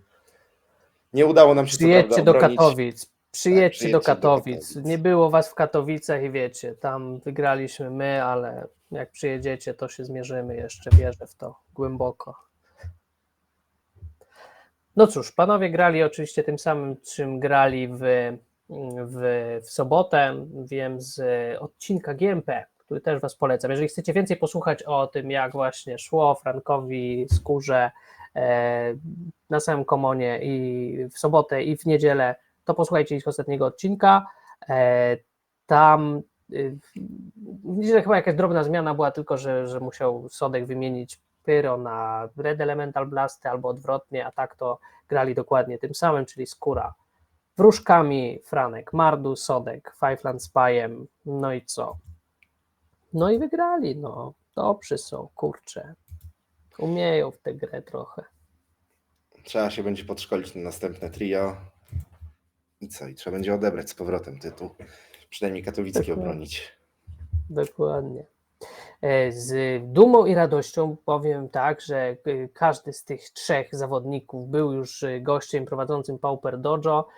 Nie udało nam się co prawda Przyjedźcie do obronić. Katowic, Przyjedźcie do przyjedźcie do Katowic. Katowic. Nie było was w Katowicach i wiecie, tam wygraliśmy my, ale jak przyjedziecie, to się zmierzymy jeszcze, wierzę w to głęboko. No cóż, panowie grali oczywiście tym samym, czym grali w sobotę, wiem z odcinka GMP, który też was polecam. Jeżeli chcecie więcej posłuchać o tym, jak właśnie szło Frankowi, Skórze na samym Komonie i w sobotę i w niedzielę, to posłuchajcie ich ostatniego odcinka. Tam w niedzielę chyba jakaś drobna zmiana była, tylko że musiał Sodek wymienić Pyro na Red Elemental Blasty albo odwrotnie, a tak to grali dokładnie tym samym, czyli Skóra wróżkami, Franek Mardu, Sodek Fiveland Spyem, no i co? No i wygrali, no dobrzy są, kurczę, umieją w tę grę trochę. Trzeba się będzie podszkolić na następne trio. I co? I trzeba będzie odebrać z powrotem tytuł. Przynajmniej katowicki Dokładnie. obronić. Dokładnie. Z dumą i radością powiem tak, że każdy z tych trzech zawodników był już gościem prowadzącym Pauper Dojo,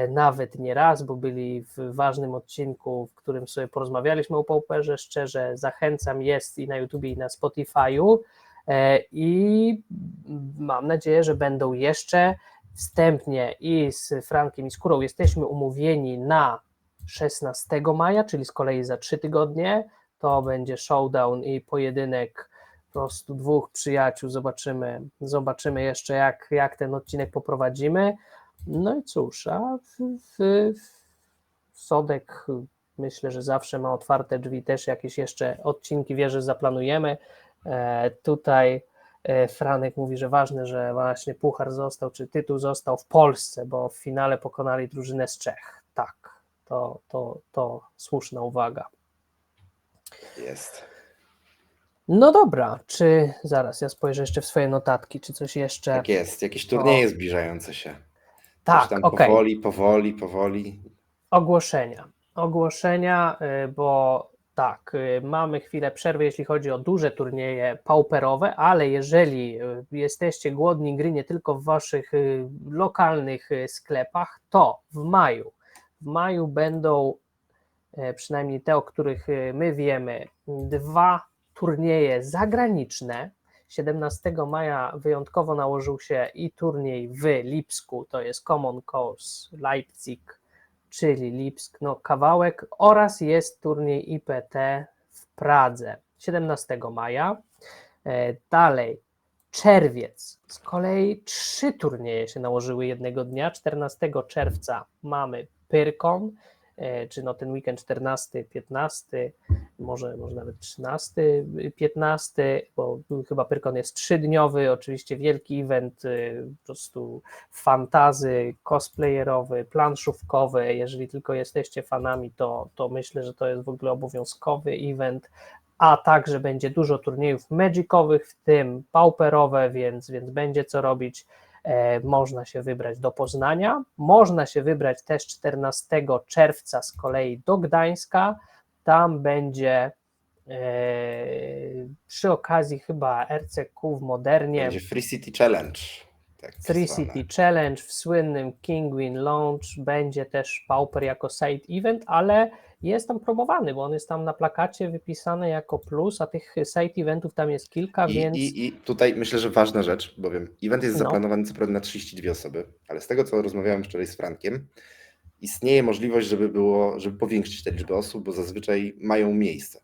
nawet nie raz, bo byli w ważnym odcinku, w którym sobie porozmawialiśmy o Pauperze. Szczerze zachęcam, jest i na YouTubie, i na Spotify'u i mam nadzieję, że będą jeszcze. Wstępnie i z Frankiem i Skórą jesteśmy umówieni na 16 maja, czyli z kolei za 3 tygodnie. To będzie showdown i pojedynek po prostu dwóch przyjaciół. Zobaczymy jeszcze, jak ten odcinek poprowadzimy. No i cóż, a Sodek myślę, że zawsze ma otwarte drzwi, też jakieś jeszcze odcinki, wierzę, zaplanujemy. Tutaj Franek mówi, że ważne, że właśnie puchar został, czy tytuł został w Polsce, bo w finale pokonali drużynę z Czech. Tak, to słuszna uwaga. Jest. No dobra, czy zaraz ja spojrzę jeszcze w swoje notatki, czy coś jeszcze. Tak jest. Jakieś turnieje zbliżające się. Coś Tak, tam okej. powoli. Ogłoszenia, bo tak, mamy chwilę przerwy, jeśli chodzi o duże turnieje pauperowe, ale jeżeli jesteście głodni gry nie tylko w waszych lokalnych sklepach, to w maju będą, przynajmniej te, o których my wiemy, 2 turnieje zagraniczne. 17 maja wyjątkowo nałożył się i turniej w Lipsku, to jest Common Course Leipzig, czyli Lipsk, no kawałek, oraz jest turniej IPT w Pradze 17 maja. Dalej, czerwiec, z kolei 3 turnieje się nałożyły jednego dnia. 14 czerwca mamy Pyrkon, czy no ten weekend 14, 15, może nawet 13, 15, bo chyba Pyrkon jest 3-dniowy, oczywiście wielki event, po prostu fantazy, cosplayerowy, planszówkowy. Jeżeli tylko jesteście fanami, to myślę, że to jest w ogóle obowiązkowy event, a także będzie dużo turniejów magicowych, w tym pauperowe, więc będzie co robić. Można się wybrać do Poznania, można się wybrać też 14 czerwca z kolei do Gdańska, tam będzie przy okazji chyba RCQ w Modernie. Będzie Free City Challenge. Tak Free zwane. City Challenge w słynnym Kinguin Lounge, będzie też Pauper jako side event, ale jest tam promowany, bo on jest tam na plakacie wypisany jako plus, a tych side eventów tam jest kilka, więc... I tutaj myślę, że ważna rzecz, bowiem event jest zaplanowany co prawda na 32 osoby, ale z tego, co rozmawiałem wczoraj z Frankiem, istnieje możliwość, żeby powiększyć te liczby osób, bo zazwyczaj mają miejsce.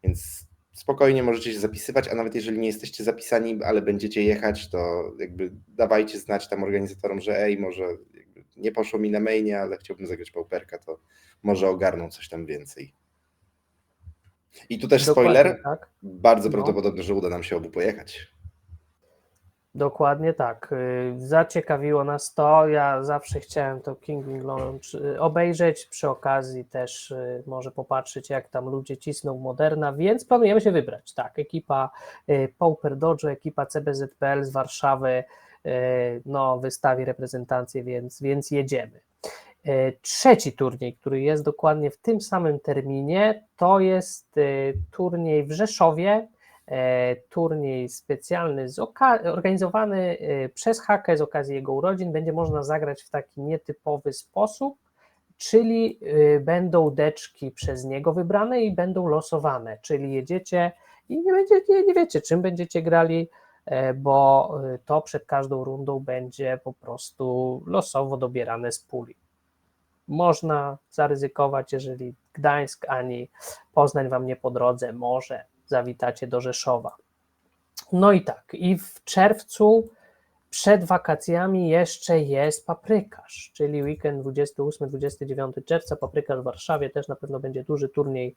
Więc spokojnie możecie się zapisywać, a nawet jeżeli nie jesteście zapisani, ale będziecie jechać, to jakby dawajcie znać tam organizatorom, że może jakby nie poszło mi na mainie, ale chciałbym zagrać pauperka, to może ogarną coś tam więcej. I tu też Dokładnie spoiler, tak. bardzo prawdopodobne, że uda nam się obu pojechać. Dokładnie tak. Zaciekawiło nas to. Ja zawsze chciałem to Kinguin Lounge obejrzeć. Przy okazji też może popatrzeć, jak tam ludzie cisną Moderna, więc planujemy się wybrać. Tak, ekipa Pauper Dojo, ekipa CBZPL z Warszawy wystawi reprezentację, więc jedziemy. Trzeci turniej, który jest dokładnie w tym samym terminie, to jest turniej w Rzeszowie. Turniej specjalny organizowany przez Hakę z okazji jego urodzin. Będzie można zagrać w taki nietypowy sposób. czyli będą deczki przez niego wybrane i będą losowane, czyli jedziecie i nie wiecie, czym będziecie grali, bo to przed każdą rundą będzie po prostu losowo dobierane z puli. Można zaryzykować, jeżeli Gdańsk ani Poznań wam nie po drodze, może zawitacie do Rzeszowa. No i tak, i w czerwcu przed wakacjami jeszcze jest Paprykarz, czyli weekend 28-29 czerwca, Paprykarz w Warszawie, też na pewno będzie duży turniej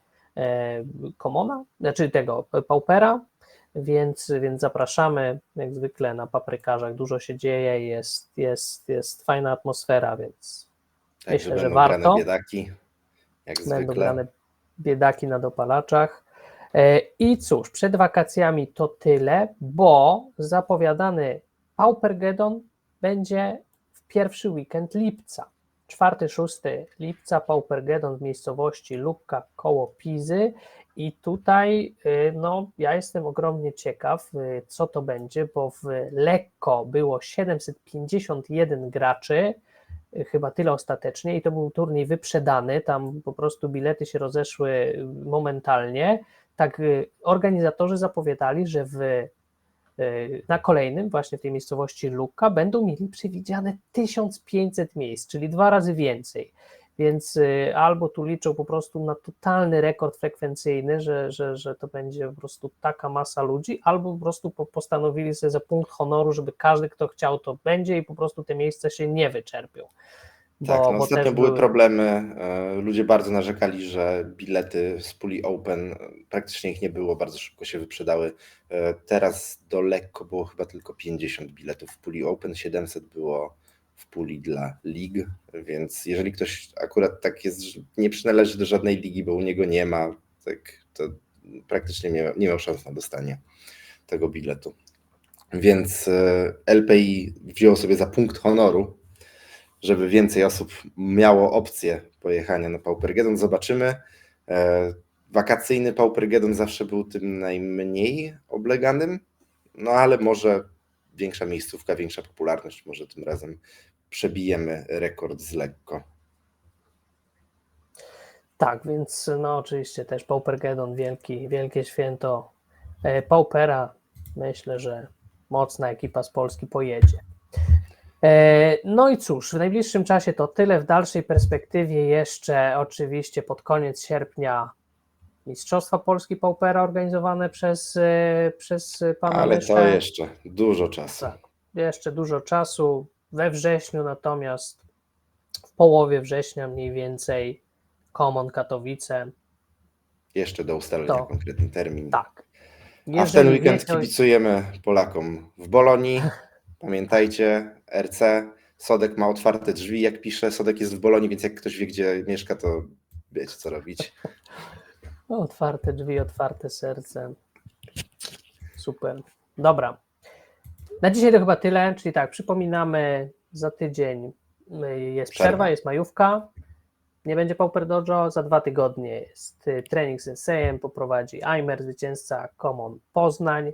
Commona, znaczy tego Paupera, więc zapraszamy, jak zwykle na Paprykarzach dużo się dzieje, jest fajna atmosfera, więc Także myślę, że będą warto. grane biedaki, jak Będą zwykle. grane biedaki na dopalaczach. I cóż, przed wakacjami to tyle, bo zapowiadany Paupergedon będzie w pierwszy weekend lipca. 4-6 lipca Paupergedon w miejscowości Lubka koło Pizy i tutaj no, ja jestem ogromnie ciekaw, co to będzie, bo w lekko było 751 graczy, chyba tyle ostatecznie i to był turniej wyprzedany, tam po prostu bilety się rozeszły momentalnie. Tak organizatorzy zapowiadali, że na kolejnym właśnie w tej miejscowości Lubka będą mieli przewidziane 1500 miejsc, czyli 2 razy więcej, więc albo tu liczą po prostu na totalny rekord frekwencyjny, że to będzie po prostu taka masa ludzi, albo po prostu postanowili sobie za punkt honoru, żeby każdy, kto chciał, to będzie i po prostu te miejsca się nie wyczerpią. Tak, no ostatnio też były problemy, ludzie bardzo narzekali, że bilety z puli Open, praktycznie ich nie było, bardzo szybko się wyprzedały. Teraz do lekko było chyba tylko 50 biletów w puli Open, 700 było w puli dla lig, więc jeżeli ktoś akurat tak jest, że nie przynależy do żadnej ligi, bo u niego nie ma, tak, to praktycznie nie miał szans na dostanie tego biletu. Więc LPI wziął sobie za punkt honoru, żeby więcej osób miało opcję pojechania na Paupergedon. Zobaczymy. Wakacyjny Paupergedon zawsze był tym najmniej obleganym, no ale może większa miejscówka, większa popularność, może tym razem przebijemy rekord z lekko. Tak, więc no oczywiście też Paupergedon, wielkie święto Paupera. Myślę, że mocna ekipa z Polski pojedzie. No i cóż, w najbliższym czasie to tyle, w dalszej perspektywie jeszcze oczywiście pod koniec sierpnia Mistrzostwa Polski Paupera organizowane przez pana Ale Myszkę. to jeszcze dużo czasu. Tak, jeszcze dużo czasu, we wrześniu natomiast w połowie września mniej więcej Common Katowice. Jeszcze do ustalenia To- konkretny termin. Tak. A w ten Jeżeli weekend wiecie- kibicujemy Polakom w Bolonii. Pamiętajcie, RC, Sodek ma otwarte drzwi, jak pisze, Sodek jest w Bolonii, więc jak ktoś wie, gdzie mieszka, to wiecie, co robić. Otwarte drzwi, otwarte serce. Super. Dobra. Na dzisiaj to chyba tyle, czyli tak, przypominamy, za tydzień jest przerwa, jest majówka, nie będzie Pauper Dojo, za 2 tygodnie jest trening z Sensejem, poprowadzi Aimer, zwycięzca Common Poznań,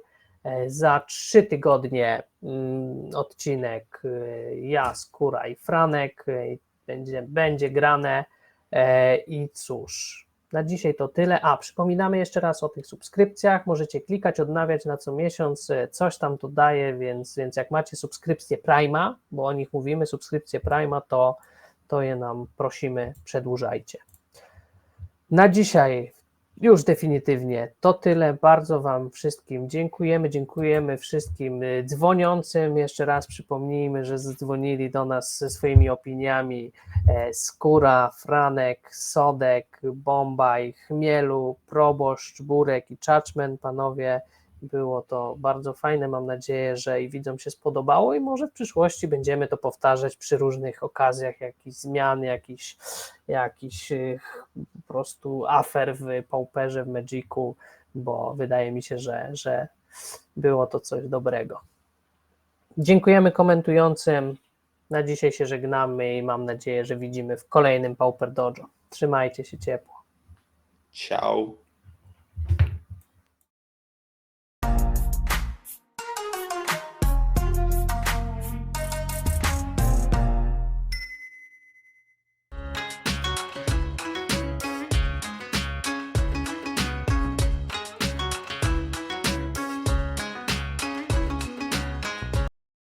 za 3 tygodnie odcinek ja, Skóra i Franek, będzie grane i cóż, na dzisiaj to tyle. Przypominamy jeszcze raz o tych subskrypcjach, możecie klikać, odnawiać na co miesiąc, coś tam to daje, więc jak macie subskrypcję Prima, bo o nich mówimy, subskrypcję Prima, to je nam prosimy, przedłużajcie. Na dzisiaj już definitywnie to tyle. Bardzo Wam wszystkim dziękujemy wszystkim dzwoniącym. Jeszcze raz przypomnijmy, że zadzwonili do nas ze swoimi opiniami Skóra, Franek, Sodek, Bombaj, Chmielu, Proboszcz, Burek i Czaczmen. Panowie, było to bardzo fajne. Mam nadzieję, że i widzom się spodobało i może w przyszłości będziemy to powtarzać przy różnych okazjach, jakichś zmian, jakichś po prostu afer w Pauperze, w Magicu, bo wydaje mi się, że było to coś dobrego. Dziękujemy komentującym. Na dzisiaj się żegnamy i mam nadzieję, że widzimy w kolejnym Pauper Dojo. Trzymajcie się ciepło. Ciao.